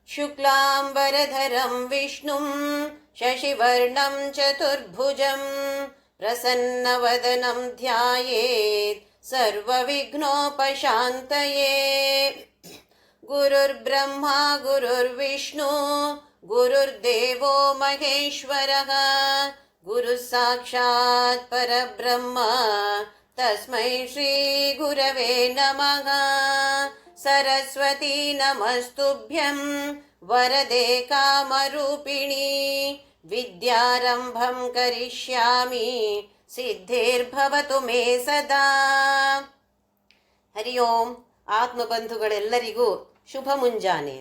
शुक्लाम्बरधरं विष्णुं शशिवर्णं चतुर्भुजं प्रसन्नवदनं ध्यायेत् सर्वविघ्नोपशान्तये। गुरुर्ब्रह्मा गुरुर्विष्णु गुरुर्देवो महेश्वरः गुरुः साक्षात् परब्रह्म तस्मै श्रीगुरवे नमः। सरस्वती नमस्तुभ्यं वरदे कामरूपिणी विद्यारम्भं करिष्यामि ಸಿದ್ಧೇರ್ಭವತು ಮೇ ಸದಾ. ಹರಿ ಓಂ. ಆತ್ಮಬಂಧುಗಳೆಲ್ಲರಿಗೂ ಶುಭ ಮುಂಜಾನೆ.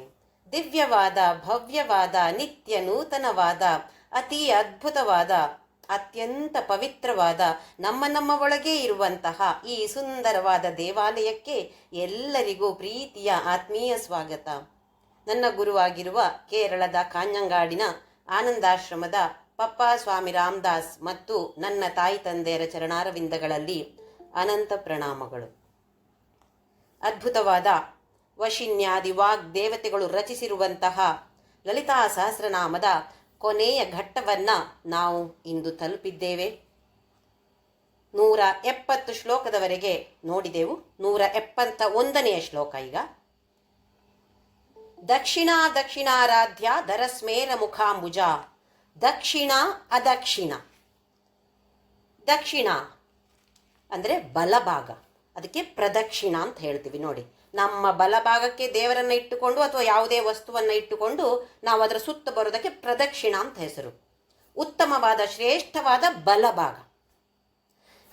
ದಿವ್ಯವಾದ, ಭವ್ಯವಾದ, ನಿತ್ಯ ನೂತನವಾದ, ಅತಿ ಅದ್ಭುತವಾದ, ಅತ್ಯಂತ ಪವಿತ್ರವಾದ ನಮ್ಮ ಒಳಗೆ ಇರುವಂತಹ ಈ ಸುಂದರವಾದ ದೇವಾಲಯಕ್ಕೆ ಎಲ್ಲರಿಗೂ ಪ್ರೀತಿಯ ಆತ್ಮೀಯ ಸ್ವಾಗತ. ನನ್ನ ಗುರುವಾಗಿರುವ ಕೇರಳದ ಕಾಂಜಂಗಾಡಿನ ಆನಂದಾಶ್ರಮದ ಪಪ್ಪಾ ಸ್ವಾಮಿ ರಾಮದಾಸ್ ಮತ್ತು ನನ್ನ ತಾಯಿ ತಂದೆಯರ ಚರಣಾರವಿಂದಗಳಲ್ಲಿ ಅನಂತ ಪ್ರಣಾಮಗಳು. ಅದ್ಭುತವಾದ ವಶಿನ್ಯಾದಿ ವಾಗ್ ದೇವತೆಗಳು ರಚಿಸಿರುವಂತಹ ಲಲಿತಾ ಸಹಸ್ರನಾಮದ ಕೊನೆಯ ಘಟ್ಟವನ್ನ ನಾವು ಇಂದು ತಲುಪಿದ್ದೇವೆ. 170 ಶ್ಲೋಕದವರೆಗೆ ನೋಡಿದೆವು. 171ನೆಯ ಶ್ಲೋಕ ಈಗ. ದಕ್ಷಿಣಾರಾಧ್ಯ ಧರಸ್ಮೇರ ಮುಖಾಂಬುಜ. ದಕ್ಷಿಣ ಅದಕ್ಷಿಣ. ದಕ್ಷಿಣ ಅಂದರೆ ಬಲಭಾಗ, ಅದಕ್ಕೆ ಪ್ರದಕ್ಷಿಣ ಅಂತ ಹೇಳ್ತೀವಿ. ನೋಡಿ, ನಮ್ಮ ಬಲಭಾಗಕ್ಕೆ ದೇವರನ್ನ ಇಟ್ಟುಕೊಂಡು ಅಥವಾ ಯಾವುದೇ ವಸ್ತುವನ್ನು ಇಟ್ಟುಕೊಂಡು ನಾವು ಅದರ ಸುತ್ತ ಬರೋದಕ್ಕೆ ಪ್ರದಕ್ಷಿಣ ಅಂತ ಹೆಸರು. ಉತ್ತಮವಾದ ಶ್ರೇಷ್ಠವಾದ ಬಲಭಾಗ.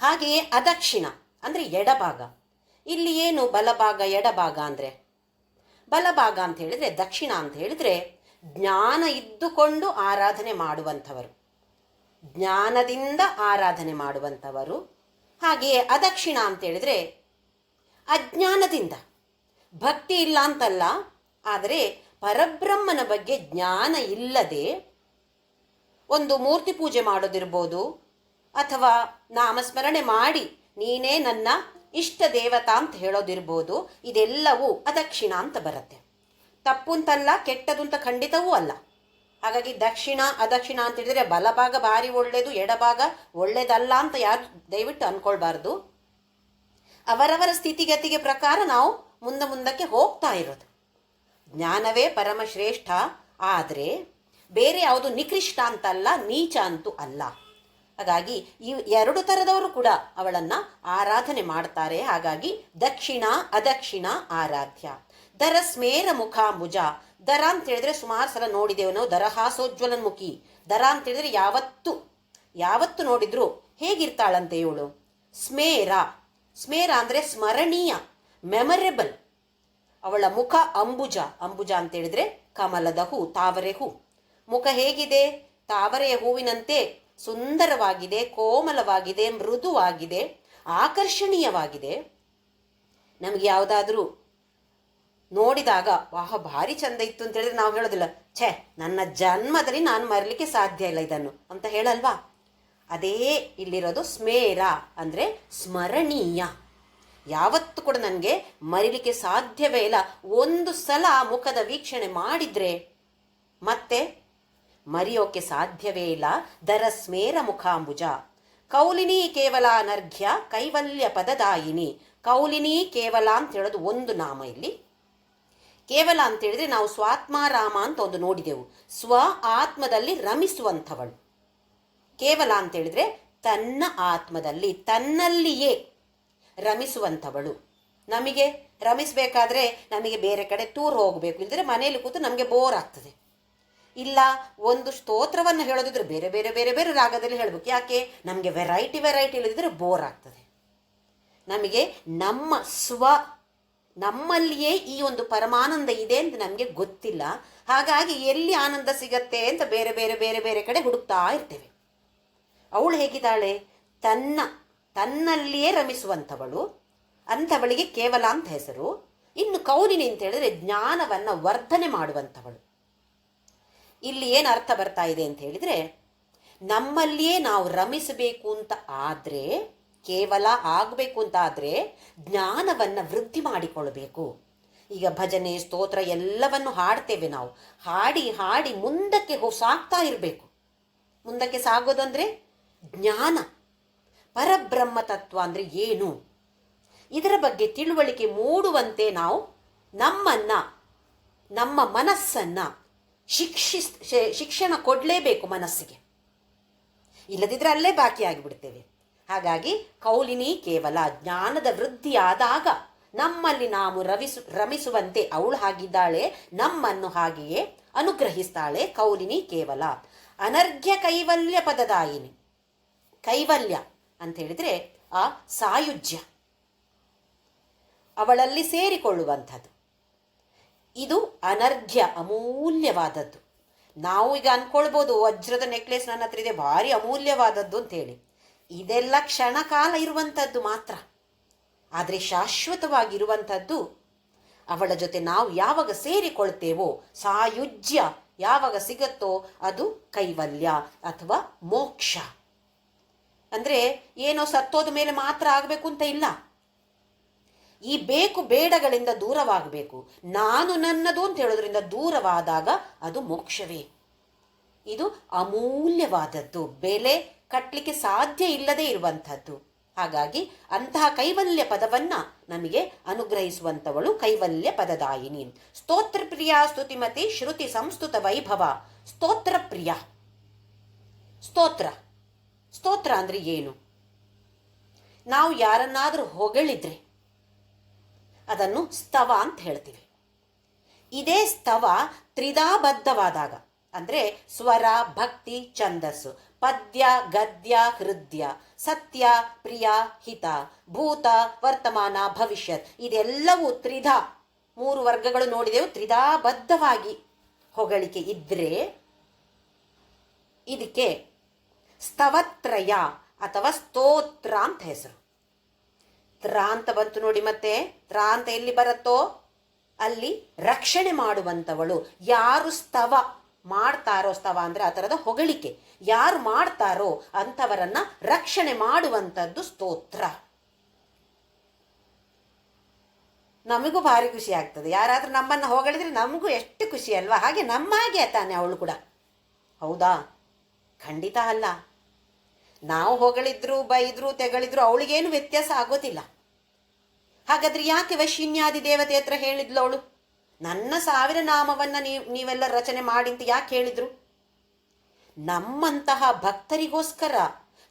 ಹಾಗೆಯೇ ಅದಕ್ಷಿಣ ಅಂದರೆ ಎಡಭಾಗ. ಇಲ್ಲಿ ಏನು ಬಲಭಾಗ ಎಡಭಾಗ ಅಂದರೆ, ಬಲಭಾಗ ಅಂತ ಹೇಳಿದರೆ, ದಕ್ಷಿಣ ಅಂತ ಹೇಳಿದರೆ ಜ್ಞಾನ ಇದ್ದುಕೊಂಡು ಆರಾಧನೆ ಮಾಡುವಂಥವರು, ಜ್ಞಾನದಿಂದ ಆರಾಧನೆ ಮಾಡುವಂಥವರು. ಹಾಗೆಯೇ ಅದಕ್ಷಿಣ ಅಂತ ಹೇಳಿದರೆ ಅಜ್ಞಾನದಿಂದ, ಭಕ್ತಿ ಇಲ್ಲ ಅಂತಲ್ಲ, ಆದರೆ ಪರಬ್ರಹ್ಮನ ಬಗ್ಗೆ ಜ್ಞಾನ ಇಲ್ಲದೆ ಒಂದು ಮೂರ್ತಿ ಪೂಜೆ ಮಾಡೋದಿರ್ಬೋದು, ಅಥವಾ ನಾಮಸ್ಮರಣೆ ಮಾಡಿ ನೀನೇ ನನ್ನ ಇಷ್ಟ ದೇವತಾ ಅಂತ ಹೇಳೋದಿರ್ಬೋದು. ಇದೆಲ್ಲವೂ ಅದಕ್ಷಿಣ ಅಂತ ಬರುತ್ತೆ. ತಪ್ಪು ಅಂತಲ್ಲ, ಕೆಟ್ಟದು ಅಂತ ಖಂಡಿತವೂ ಅಲ್ಲ. ಹಾಗಾಗಿ ದಕ್ಷಿಣ ಅದಕ್ಷಿಣ ಅಂತ ಹೇಳಿದರೆ ಬಲಭಾಗ ಭಾರಿ ಒಳ್ಳೆಯದು, ಎಡಭಾಗ ಒಳ್ಳೆಯದಲ್ಲ ಅಂತ ಯಾರು ದಯವಿಟ್ಟು ಅಂದ್ಕೊಳ್ಬಾರ್ದು. ಅವರವರ ಸ್ಥಿತಿಗತಿಗೆ ಪ್ರಕಾರ ನಾವು ಮುಂದಕ್ಕೆ ಹೋಗ್ತಾ ಇರೋದು. ಜ್ಞಾನವೇ ಪರಮಶ್ರೇಷ್ಠ, ಆದರೆ ಬೇರೆ ಯಾವುದು ನಿಕೃಷ್ಟ ಅಂತಲ್ಲ, ನೀಚ ಅಂತೂ ಅಲ್ಲ. ಹಾಗಾಗಿ ಈ ಎರಡು ಥರದವರು ಕೂಡ ಅವಳನ್ನು ಆರಾಧನೆ ಮಾಡ್ತಾರೆ. ಹಾಗಾಗಿ ದಕ್ಷಿಣ ಅದಕ್ಷಿಣ ಆರಾಧ್ಯ. ದರ ಸ್ಮೇರ ಮುಖಾಂಬುಜ. ದರ ಅಂತ ಹೇಳಿದ್ರೆ ಸುಮಾರು ಸಲ ನೋಡಿದ್ದೇವೆ ನಾವು, ದರಹಾಸೋಜ್ವಲನ್ಮುಖಿ. ದರ ಅಂತ ಹೇಳಿದ್ರೆ ಯಾವತ್ತು ನೋಡಿದ್ರು ಹೇಗಿರ್ತಾಳಂತೆ ಇವಳು. ಸ್ಮೇರ, ಸ್ಮೇರ ಅಂದರೆ ಸ್ಮರಣೀಯ, ಮೆಮೊರೇಬಲ್. ಅವಳ ಮುಖ ಅಂಬುಜ. ಅಂಬುಜ ಅಂತ ಹೇಳಿದ್ರೆ ಕಮಲದ ಹೂ, ತಾವರೆ ಹೂ. ಮುಖ ಹೇಗಿದೆ? ತಾವರೆಯ ಹೂವಿನಂತೆ ಸುಂದರವಾಗಿದೆ, ಕೋಮಲವಾಗಿದೆ, ಮೃದುವಾಗಿದೆ, ಆಕರ್ಷಣೀಯವಾಗಿದೆ. ನಮಗೆ ಯಾವುದಾದ್ರೂ ನೋಡಿದಾಗ ವಾಹ ಭಾರಿ ಚಂದ ಇತ್ತು ಅಂತ ಹೇಳಿದ್ರೆ ನಾವು ಹೇಳೋದಿಲ್ಲ, ಛೇ ನನ್ನ ಜನ್ಮದಲ್ಲಿ ನಾನು ಮರಲಿಕ್ಕೆ ಸಾಧ್ಯ ಇಲ್ಲ ಇದನ್ನು ಅಂತ ಹೇಳಲ್ವಾ? ಅದೇ ಇಲ್ಲಿರೋದು. ಸ್ಮೇರ ಅಂದರೆ ಸ್ಮರಣೀಯ. ಯಾವತ್ತೂ ಕೂಡ ನನಗೆ ಮರಿಲಿಕ್ಕೆ ಸಾಧ್ಯವೇ ಇಲ್ಲ. ಒಂದು ಸಲ ಆ ಮುಖದ ವೀಕ್ಷಣೆ ಮಾಡಿದರೆ ಮತ್ತೆ ಮರೆಯೋಕೆ ಸಾಧ್ಯವೇ ಇಲ್ಲ. ದರ ಸ್ಮೇರ ಮುಖಾಂಬುಜ. ಕೌಲಿನಿ ಕೇವಲ ಅನರ್ಘ್ಯ ಕೈವಲ್ಯ ಪದದಾಯಿನಿ. ಕೌಲಿನಿ ಕೇವಲ ಅಂತ ಹೇಳೋದು ಒಂದು ನಾಮ. ಇಲ್ಲಿ ಕೇವಲ ಅಂತ ಹೇಳಿದ್ರೆ ನಾವು ಸ್ವಾತ್ಮಾರಾಮ ಅಂತ ಒಂದು ನೋಡಿದೆವು, ಸ್ವ ಆತ್ಮದಲ್ಲಿ ರಮಿಸುವಂಥವಳು. ಕೇವಲ ಅಂತ ಹೇಳಿದ್ರೆ ತನ್ನ ಆತ್ಮದಲ್ಲಿ, ತನ್ನಲ್ಲಿಯೇ ರಮಿಸುವಂಥವಳು. ನಮಗೆ ರಮಿಸಬೇಕಾದ್ರೆ ನಮಗೆ ಬೇರೆ ಕಡೆ ಟೂರ್ ಹೋಗಬೇಕು, ಇಲ್ಲದ್ರೆ ಮನೆಯಲ್ಲಿ ಕೂತು ನಮಗೆ ಬೋರ್ ಆಗ್ತದೆ. ಇಲ್ಲ ಒಂದು ಸ್ತೋತ್ರವನ್ನು ಹೇಳೋದಿದ್ರೆ ಬೇರೆ ಬೇರೆ ಬೇರೆ ಬೇರೆ ರಾಗದಲ್ಲಿ ಹೇಳಬೇಕು. ಯಾಕೆ? ನಮಗೆ ವೆರೈಟಿ ಇಲ್ಲದಿದ್ದರೆ ಬೋರ್ ಆಗ್ತದೆ. ನಮಗೆ ನಮ್ಮ ನಮ್ಮಲ್ಲಿಯೇ ಈ ಒಂದು ಪರಮಾನಂದ ಇದೆ ಅಂತ ನಮಗೆ ಗೊತ್ತಿಲ್ಲ. ಹಾಗಾಗಿ ಎಲ್ಲಿ ಆನಂದ ಸಿಗತ್ತೆ ಅಂತ ಬೇರೆ ಬೇರೆ ಬೇರೆ ಬೇರೆ ಕಡೆ ಹುಡುಕ್ತಾ ಇರ್ತೇವೆ. ಅವಳು ಹೇಗಿದ್ದಾಳೆ? ತನ್ನಲ್ಲಿಯೇ ರಮಿಸುವಂಥವಳು, ಅಂಥವಳಿಗೆ ಕೇವಲ ಅಂತ ಹೆಸರು. ಇನ್ನು ಕೌಲಿನಿ ಅಂತ ಹೇಳಿದ್ರೆ ಜ್ಞಾನವನ್ನು ವರ್ಧನೆ ಮಾಡುವಂಥವಳು. ಇಲ್ಲಿ ಏನು ಅರ್ಥ ಬರ್ತಾ ಇದೆ ಅಂತ ಹೇಳಿದರೆ, ನಮ್ಮಲ್ಲಿಯೇ ನಾವು ರಮಿಸಬೇಕು ಅಂತ ಆದರೆ, ಕೇವಲ ಆಗಬೇಕು ಅಂತ ಆದರೆ ಜ್ಞಾನವನ್ನು ವೃದ್ಧಿ ಮಾಡಿಕೊಳ್ಬೇಕು. ಈಗ ಭಜನೆ ಸ್ತೋತ್ರ ಎಲ್ಲವನ್ನು ಹಾಡ್ತೇವೆ ನಾವು. ಹಾಡಿ ಹಾಡಿ ಮುಂದಕ್ಕೆ ಸಾಗ್ತಾ ಇರಬೇಕು. ಮುಂದಕ್ಕೆ ಸಾಗೋದಂದರೆ ಜ್ಞಾನ, ಪರಬ್ರಹ್ಮ ತತ್ವ ಅಂದರೆ ಏನು, ಇದರ ಬಗ್ಗೆ ತಿಳುವಳಿಕೆ ಮೂಡುವಂತೆ ನಾವು ನಮ್ಮ ಮನಸ್ಸನ್ನು ಶಿಕ್ಷಣ ಕೊಡಲೇಬೇಕು ಮನಸ್ಸಿಗೆ. ಇಲ್ಲದಿದ್ದರೆ ಅಲ್ಲೇ ಬಾಕಿಯಾಗಿಬಿಡ್ತೇವೆ. ಹಾಗಾಗಿ ಕೌಲಿನಿ ಕೇವಲ ಜ್ಞಾನದ ವೃದ್ಧಿಯಾದಾಗ ನಮ್ಮಲ್ಲಿ ನಾವು ರಮಿಸುವಂತೆ ಅವಳು ಹಾಗಿದ್ದಾಳೆ, ನಮ್ಮನ್ನು ಹಾಗೆಯೇ ಅನುಗ್ರಹಿಸ್ತಾಳೆ. ಕೌಲಿನಿ ಕೇವಲ ಅನರ್ಘ್ಯ ಕೈವಲ್ಯ ಪದದಾಯಿನಿ. ಕೈವಲ್ಯ ಅಂತ ಹೇಳಿದರೆ ಆ ಸಾಯುಜ್ಯ, ಅವಳಲ್ಲಿ ಸೇರಿಕೊಳ್ಳುವಂಥದ್ದು. ಇದು ಅನರ್ಘ್ಯ, ಅಮೂಲ್ಯವಾದದ್ದು. ನಾವು ಈಗ ಅಂದ್ಕೊಳ್ಬೋದು ವಜ್ರದ ನೆಕ್ಲೆಸ್ ನನ್ನ ಹತ್ರ ಇದೆ, ಭಾರಿ ಅಮೂಲ್ಯವಾದದ್ದು ಅಂತೇಳಿ. ಇದೆಲ್ಲ ಕ್ಷಣಕಾಲ ಇರುವಂಥದ್ದು ಮಾತ್ರ. ಆದರೆ ಶಾಶ್ವತವಾಗಿರುವಂಥದ್ದು ಅವಳ ಜೊತೆ ನಾವು ಯಾವಾಗ ಸೇರಿಕೊಳ್ತೇವೋ, ಸಾಯುಜ್ಯ ಯಾವಾಗ ಸಿಗತ್ತೋ ಅದು ಕೈವಲ್ಯ ಅಥವಾ ಮೋಕ್ಷ. ಅಂದರೆ ಏನೋ ಸತ್ತೋದ ಮೇಲೆ ಮಾತ್ರ ಆಗಬೇಕು ಅಂತ ಇಲ್ಲ. ಈ ಬೇಕು ಬೇಡಗಳಿಂದ ದೂರವಾಗಬೇಕು. ನಾನು ನನ್ನದು ಅಂತ ಹೇಳೋದ್ರಿಂದ ದೂರವಾದಾಗ ಅದು ಮೋಕ್ಷವೇ. ಇದು ಅಮೂಲ್ಯವಾದದ್ದು, ಬೆಲೆ ಕಟ್ಟಲಿಕ್ಕೆ ಸಾಧ್ಯ ಇಲ್ಲದೆ ಇರುವಂಥದ್ದು. ಹಾಗಾಗಿ ಅಂತಹ ಕೈವಲ್ಯ ಪದವನ್ನು ನಮಗೆ ಅನುಗ್ರಹಿಸುವಂಥವಳು ಕೈವಲ್ಯ ಪದದಾಯಿನಿ. ಸ್ತೋತ್ರ ಪ್ರಿಯ ಸ್ತುತಿಮತಿ ಶ್ರುತಿ ಸಂಸ್ತುತ ವೈಭವ. ಸ್ತೋತ್ರ ಪ್ರಿಯ. ಸ್ತೋತ್ರ ಅಂದರೆ ಏನು? ನಾವು ಯಾರನ್ನಾದರೂ ಹೊಗಳಿದ್ರೆ ಅದನ್ನು ಸ್ತವ ಅಂತ ಹೇಳ್ತೀವಿ. ಇದೇ ಸ್ತವ ತ್ರಿಧಾಬದ್ಧವಾದಾಗ, ಅಂದರೆ ಸ್ವರ, ಭಕ್ತಿ, ಛಂದಸ್ಸು, ಪದ್ಯ, ಗದ್ಯ, ಹೃದಯ, ಸತ್ಯ, ಪ್ರಿಯ, ಹಿತ, ಭೂತ, ವರ್ತಮಾನ, ಭವಿಷ್ಯತ್, ಇದೆಲ್ಲವೂ ಮೂರು ವರ್ಗಗಳು ನೋಡಿದೆವು. ತ್ರಿಧಾಬದ್ಧವಾಗಿ ಹೊಗಳಿಕೆ ಇದ್ದರೆ ಇದಕ್ಕೆ ಸ್ತವತ್ರಯ ಅಥವಾ ಸ್ತೋತ್ರ ಅಂತ ಹೆಸರು. ತ್ರ ಅಂತ ಬಂತು ನೋಡಿ, ಮತ್ತೆ ತ್ರ ಅಂತ ಎಲ್ಲಿ ಬರುತ್ತೋ ಅಲ್ಲಿ ರಕ್ಷಣೆ ಮಾಡುವಂಥವಳು. ಯಾರು ಸ್ತವ ಮಾಡ್ತಾರೋ, ಸ್ತವ ಅಂದರೆ ಆ ಥರದ ಹೊಗಳಿಕೆ, ಯಾರು ಮಾಡ್ತಾರೋ ಅಂಥವರನ್ನ ರಕ್ಷಣೆ ಮಾಡುವಂಥದ್ದು ಸ್ತೋತ್ರ. ನಮಗೂ ಭಾರಿ ಖುಷಿ ಆಗ್ತದೆ. ಯಾರಾದರೂ ನಮ್ಮನ್ನು ಹೊಗಳಿದ್ರೆ ನಮಗೂ ಎಷ್ಟು ಖುಷಿ ಅಲ್ವಾ? ಹಾಗೆ ನಮ್ಮಾಗೆ ತಾನೆ ಅವಳು ಕೂಡ. ಹೌದಾ? ಖಂಡಿತ ಅಲ್ಲ. ನಾವು ಹೊಗಳಿದ್ರು, ಬೈದ್ರು, ತೆಗಳಿದ್ರು ಅವಳಿಗೇನು ವ್ಯತ್ಯಾಸ ಆಗೋದಿಲ್ಲ. ಹಾಗಾದ್ರೆ ಯಾಕೆ ವಶಿನ್ಯಾದಿ ದೇವತೆ ಹತ್ರ ಹೇಳಿದ್ಲು ಅವಳು? ನನ್ನ 1000 ನಾಮವನ್ನು ನೀವೆಲ್ಲ ರಚನೆ ಮಾಡಿ ಅಂತ ಯಾಕೆ ಹೇಳಿದ್ರು? ನಮ್ಮಂತಹ ಭಕ್ತರಿಗೋಸ್ಕರ,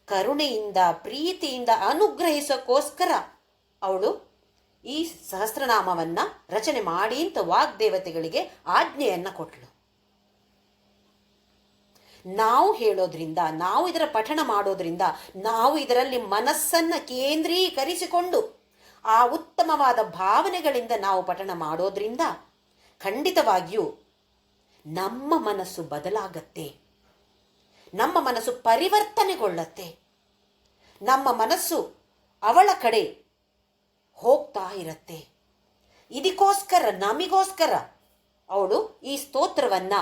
ಕರುಣೆಯಿಂದ, ಪ್ರೀತಿಯಿಂದ ಅನುಗ್ರಹಿಸೋಕ್ಕೋಸ್ಕರ ಅವಳು ಈ ಸಹಸ್ರನಾಮವನ್ನು ರಚನೆ ಮಾಡಿ ಅಂತ ವಾಗ್ದೇವತೆಗಳಿಗೆ ಆಜ್ಞೆಯನ್ನು ಕೊಟ್ಟಳು. ನಾವು ಹೇಳೋದ್ರಿಂದ, ನಾವು ಇದರ ಪಠಣ ಮಾಡೋದ್ರಿಂದ, ನಾವು ಇದರಲ್ಲಿ ಮನಸ್ಸನ್ನು ಕೇಂದ್ರೀಕರಿಸಿಕೊಂಡು ಆ ಉತ್ತಮವಾದ ಭಾವನೆಗಳಿಂದ ನಾವು ಪಠಣ ಮಾಡೋದ್ರಿಂದ ಖಂಡಿತವಾಗಿಯೂ ನಮ್ಮ ಮನಸ್ಸು ಬದಲಾಗತ್ತೆ, ನಮ್ಮ ಮನಸ್ಸು ಪರಿವರ್ತನೆಗೊಳ್ಳತ್ತೆ, ನಮ್ಮ ಮನಸ್ಸು ಅವಳ ಕಡೆ ಹೋಗ್ತಾ ಇರತ್ತೆ. ಇದಕ್ಕೋಸ್ಕರ, ನಮಗೋಸ್ಕರ ಅವಳು ಈ ಸ್ತೋತ್ರವನ್ನು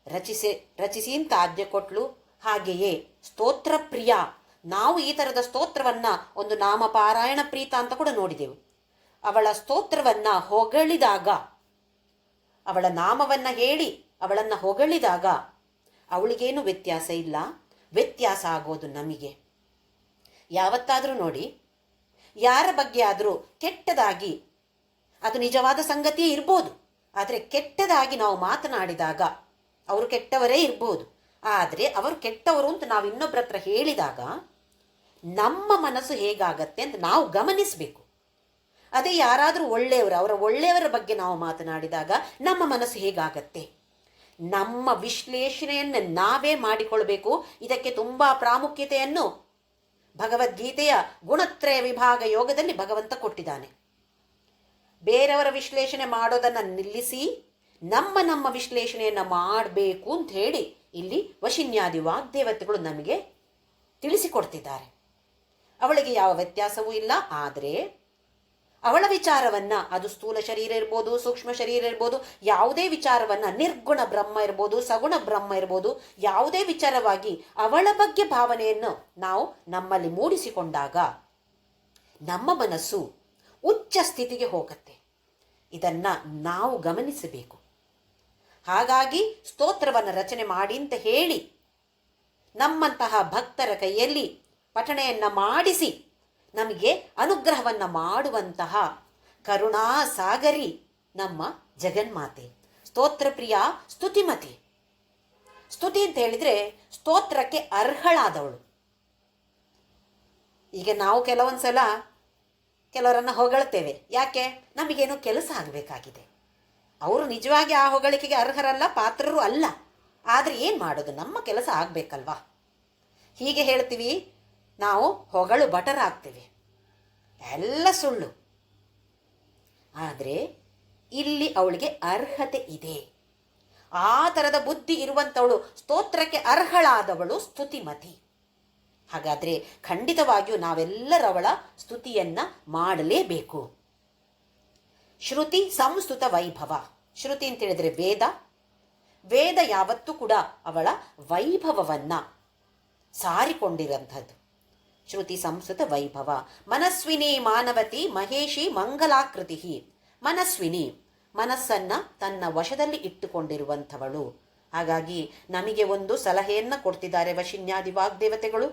ರಚಿಸಿ ಅಂತ ಆಜ್ಞೆ ಕೊಟ್ಲು. ಹಾಗೆಯೇ ಸ್ತೋತ್ರ ಪ್ರಿಯ. ನಾವು ಈ ಥರದ ಸ್ತೋತ್ರವನ್ನು ಒಂದು ನಾಮಪಾರಾಯಣ ಪ್ರೀತ ಅಂತ ಕೂಡ ನೋಡಿದೆವು. ಅವಳ ಸ್ತೋತ್ರವನ್ನು ಹೊಗಳಿದಾಗ, ಅವಳ ನಾಮವನ್ನು ಹೇಳಿ ಅವಳನ್ನು ಹೊಗಳಿದಾಗ ಅವಳಿಗೇನು ವ್ಯತ್ಯಾಸ ಇಲ್ಲ, ವ್ಯತ್ಯಾಸ ಆಗೋದು ನಮಗೆ. ಯಾವತ್ತಾದರೂ ನೋಡಿ, ಯಾರ ಬಗ್ಗೆ ಆದರೂ ಕೆಟ್ಟದಾಗಿ, ಅದು ನಿಜವಾದ ಸಂಗತಿಯೇ ಇರ್ಬೋದು, ಆದರೆ ಕೆಟ್ಟದಾಗಿ ನಾವು ಮಾತನಾಡಿದಾಗ ಅವರು ಕೆಟ್ಟವರೇ ಇರ್ಬೋದು. ಆದರೆ ಅವರು ಕೆಟ್ಟವರು ಅಂತ ನಾವು ಇನ್ನೊಬ್ಬರ ಹತ್ರ ಹೇಳಿದಾಗ ನಮ್ಮ ಮನಸ್ಸು ಹೇಗಾಗತ್ತೆ ಅಂತ ನಾವು ಗಮನಿಸಬೇಕು. ಅದೇ ಯಾರಾದರೂ ಒಳ್ಳೆಯವರು, ಅವರ ಒಳ್ಳೆಯವರ ಬಗ್ಗೆ ನಾವು ಮಾತನಾಡಿದಾಗ ನಮ್ಮ ಮನಸ್ಸು ಹೇಗಾಗತ್ತೆ, ನಮ್ಮ ವಿಶ್ಲೇಷಣೆಯನ್ನು ನಾವೇ ಮಾಡಿಕೊಳ್ಬೇಕು. ಇದಕ್ಕೆ ತುಂಬ ಪ್ರಾಮುಖ್ಯತೆಯನ್ನು ಭಗವದ್ಗೀತೆಯ ಗುಣತ್ರಯ ವಿಭಾಗ ಯೋಗದಲ್ಲಿ ಭಗವಂತ ಕೊಟ್ಟಿದ್ದಾನೆ. ಬೇರೆಯವರ ವಿಶ್ಲೇಷಣೆ ಮಾಡೋದನ್ನು ನಿಲ್ಲಿಸಿ ನಮ್ಮ ವಿಶ್ಲೇಷಣೆಯನ್ನು ಮಾಡಬೇಕು ಅಂತ ಹೇಳಿ ಇಲ್ಲಿ ವಶಿನ್ಯಾದಿ ವಾಗ್ದೇವತೆಗಳು ನಮಗೆ ತಿಳಿಸಿಕೊಡ್ತಿದ್ದಾರೆ. ಅವಳಿಗೆ ಯಾವ ವ್ಯತ್ಯಾಸವೂ ಇಲ್ಲ. ಆದರೆ ಅವಳ ವಿಚಾರವನ್ನು, ಅದು ಸ್ಥೂಲ ಶರೀರ ಇರ್ಬೋದು, ಸೂಕ್ಷ್ಮ ಶರೀರ ಇರ್ಬೋದು, ಯಾವುದೇ ವಿಚಾರವನ್ನು, ನಿರ್ಗುಣ ಬ್ರಹ್ಮ ಇರ್ಬೋದು, ಸಗುಣ ಬ್ರಹ್ಮ ಇರ್ಬೋದು, ಯಾವುದೇ ವಿಚಾರವಾಗಿ ಅವಳ ಬಗ್ಗೆ ಭಾವನೆಯನ್ನು ನಾವು ನಮ್ಮಲ್ಲಿ ಮೂಡಿಸಿಕೊಂಡಾಗ ನಮ್ಮ ಮನಸ್ಸು ಉಚ್ಚ ಸ್ಥಿತಿಗೆ ಹೋಗುತ್ತೆ. ಇದನ್ನು ನಾವು ಗಮನಿಸಬೇಕು. ಹಾಗಾಗಿ ಸ್ತೋತ್ರವನ್ನು ರಚನೆ ಮಾಡಿ ಅಂತ ಹೇಳಿ ನಮ್ಮಂತಹ ಭಕ್ತರ ಕೈಯಲ್ಲಿ ಪಠಣೆಯನ್ನು ಮಾಡಿಸಿ ನಮಗೆ ಅನುಗ್ರಹವನ್ನು ಮಾಡುವಂತಹ ಕರುಣಾ ಸಾಗರಿ ನಮ್ಮ ಜಗನ್ಮಾತೆ, ಸ್ತೋತ್ರ ಪ್ರಿಯ ಸ್ತುತಿಮತಿ. ಸ್ತುತಿ ಅಂತ ಹೇಳಿದರೆ ಸ್ತೋತ್ರಕ್ಕೆ ಅರ್ಹಳಾದವಳು. ಈಗ ನಾವು ಕೆಲವೊಂದ್ಸಲ ಕೆಲವರನ್ನು ಹೊಗಳ್ತೇವೆ. ಯಾಕೆ? ನಮಗೇನೋ ಕೆಲಸ ಆಗಬೇಕಾಗಿದೆ. ಅವರು ನಿಜವಾಗಿ ಆ ಹೊಗಳಿಕೆಗೆ ಅರ್ಹರಲ್ಲ, ಪಾತ್ರರು ಅಲ್ಲ. ಆದರೆ ಏನು ಮಾಡೋದು, ನಮ್ಮ ಕೆಲಸ ಆಗಬೇಕಲ್ವಾ? ಹೀಗೆ ಹೇಳ್ತೀವಿ, ನಾವು ಹೊಗಳು ಭಟರಾಗ್ತೀವಿ. ಎಲ್ಲ ಸುಳ್ಳು. ಆದರೆ ಇಲ್ಲಿ ಅವಳಿಗೆ ಅರ್ಹತೆ ಇದೆ. ಆ ಥರದ ಬುದ್ಧಿ ಇರುವಂಥವಳು, ಸ್ತೋತ್ರಕ್ಕೆ ಅರ್ಹಳಾದವಳು ಸ್ತುತಿಮತಿ. ಹಾಗಾದರೆ ಖಂಡಿತವಾಗಿಯೂ ನಾವೆಲ್ಲರವಳ ಸ್ತುತಿಯನ್ನು ಮಾಡಲೇಬೇಕು. ಶ್ರುತಿ ಸಂಸ್ತುತ ವೈಭವ. ಶ್ರುತಿ ಅಂತ ಹೇಳಿದರೆ ವೇದ. ವೇದ ಯಾವತ್ತೂ ಕೂಡ ಅವಳ ವೈಭವವನ್ನು ಸಾರಿಕೊಂಡಿರಂಥದ್ದು. ಶ್ರುತಿ ಸಂಸ್ಕೃತ ವೈಭವ. ಮನಸ್ವಿನಿ ಮಾನವತಿ ಮಹೇಶಿ ಮಂಗಲಾಕೃತಿ. ಮನಸ್ವಿನಿ, ಮನಸ್ಸನ್ನು ತನ್ನ ವಶದಲ್ಲಿ ಇಟ್ಟುಕೊಂಡಿರುವಂಥವಳು. ಹಾಗಾಗಿ ನಮಗೆ ಒಂದು ಸಲಹೆಯನ್ನು ಕೊಡ್ತಿದ್ದಾರೆ ವಶಿನ್ಯಾದಿ ವಾಗ್ದೇವತೆಗಳು.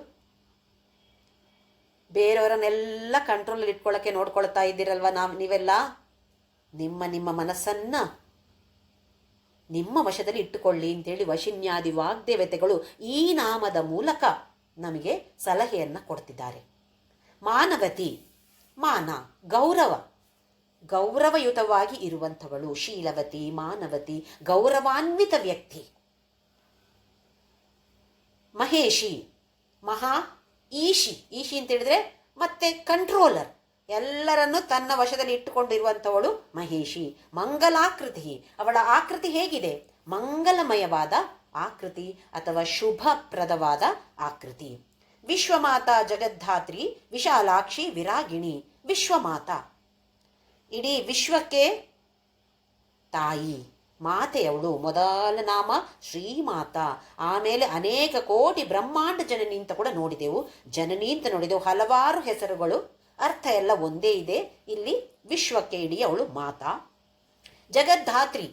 ಬೇರೆಯವರನ್ನೆಲ್ಲ ಕಂಟ್ರೋಲಲ್ಲಿ ಇಟ್ಕೊಳ್ಳೋಕ್ಕೆ ನೋಡ್ಕೊಳ್ತಾ ಇದ್ದೀರಲ್ವ ನೀವೆಲ್ಲ. ನಿಮ್ಮ ಮನಸ್ಸನ್ನು ನಿಮ್ಮ ವಶದಲ್ಲಿ ಇಟ್ಟುಕೊಳ್ಳಿ ಅಂತೇಳಿ ವಶಿನ್ಯಾದಿ ವಾಗ್ದೇವತೆಗಳು ಈ ನಾಮದ ಮೂಲಕ ನಮಗೆ ಸಲಹೆಯನ್ನು ಕೊಡ್ತಿದ್ದಾರೆ. ಮಾನವತಿ, ಮಾನ, ಗೌರವ, ಗೌರವಯುತವಾಗಿ ಇರುವಂಥವಳು. ಶೀಲವತಿ, ಮಾನವತಿ, ಗೌರವಾನ್ವಿತ ವ್ಯಕ್ತಿ. ಮಹೇಶಿ, ಮಹಾ ಈಶಿ. ಈಶಿ ಅಂತ ಹೇಳಿದ್ರೆ ಮತ್ತೆ ಕಂಟ್ರೋಲರ್, ಎಲ್ಲರನ್ನೂ ತನ್ನ ವಶದಲ್ಲಿ ಇಟ್ಟುಕೊಂಡಿರುವಂಥವಳು ಮಹೇಶಿ. ಮಂಗಲಾಕೃತಿ, ಅವಳ ಆಕೃತಿ ಹೇಗಿದೆ? ಮಂಗಲಮಯವಾದ ಆಕೃತಿ ಅಥವಾ ಶುಭಪ್ರದವಾದ ಆಕೃತಿ. ವಿಶ್ವಮಾತಾ ಜಗದ್ಧಾತ್ರಿ ವಿಶಾಲಾಕ್ಷಿ ವಿರಾಗಿಣಿ. ವಿಶ್ವಮಾತಾ, ಇಡೀ ವಿಶ್ವಕ್ಕೆ ತಾಯಿ, ಮಾತೆಯವಳು. ಮೊದಲ ನಾಮ ಶ್ರೀಮಾತಾ. ಆಮೇಲೆ ಅನೇಕ ಕೋಟಿ ಬ್ರಹ್ಮಾಂಡ ಜನನಿ ಅಂತ ಕೂಡ ನೋಡಿದೆವು. ಜನನಿ ಅಂತ ನೋಡಿದೆವು. ಹಲವಾರು ಹೆಸರುಗಳು, ಅರ್ಥ ಎಲ್ಲ ಒಂದೇ ಇದೆ. ಇಲ್ಲಿ ವಿಶ್ವಕ್ಕೆ ಇಡೀ ಅವಳು ಮಾತಾ. ಜಗದ್ಧಾತ್ರಿ,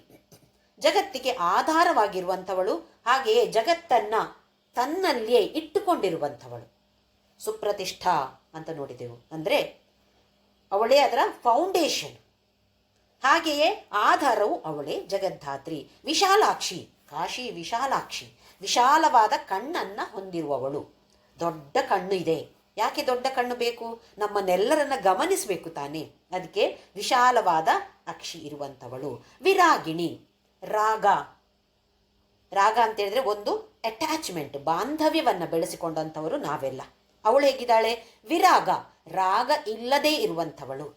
ಜಗತ್ತಿಗೆ ಆಧಾರವಾಗಿರುವಂಥವಳು. ಹಾಗೆಯೇ ಜಗತ್ತನ್ನು ತನ್ನಲ್ಲಿಯೇ ಇಟ್ಟುಕೊಂಡಿರುವಂಥವಳು. ಸುಪ್ರತಿಷ್ಠಾ ಅಂತ ನೋಡಿದೆವು. ಅಂದರೆ ಅವಳೇ ಅದರ ಫೌಂಡೇಶನ್. ಹಾಗೆಯೇ ಆಧಾರವು ಅವಳೇ ಜಗದ್ಧಾತ್ರಿ. ವಿಶಾಲಾಕ್ಷಿ, ಕಾಶಿ ವಿಶಾಲಾಕ್ಷಿ, ವಿಶಾಲವಾದ ಕಣ್ಣನ್ನು ಹೊಂದಿರುವವಳು. ದೊಡ್ಡ ಕಣ್ಣು ಇದೆ. ಯಾಕೆ ದೊಡ್ಡ ಕಣ್ಣು ಬೇಕು? ನಮ್ಮನ್ನೆಲ್ಲರನ್ನ ಗಮನಿಸಬೇಕು ತಾನೇ. ಅದಕ್ಕೆ ವಿಶಾಲವಾದ ಅಕ್ಷಿ ಇರುವಂಥವಳು. ವಿರಾಗಿಣಿ, ರಾಗ. ರಾಗ ಅಂತ ಹೇಳಿದ್ರೆ ಒಂದು ಅಟ್ಯಾಚ್ಮೆಂಟ್, ಬಾಂಧವ್ಯವನ್ನು ಬೆಳೆಸಿಕೊಂಡಂಥವರು ನಾವೆಲ್ಲ. ಅವಳು ಹೇಗಿದ್ದಾಳೆ? ವಿರಾಗ, ರಾಗ ಇಲ್ಲದೇ ಇರುವಂಥವಳು.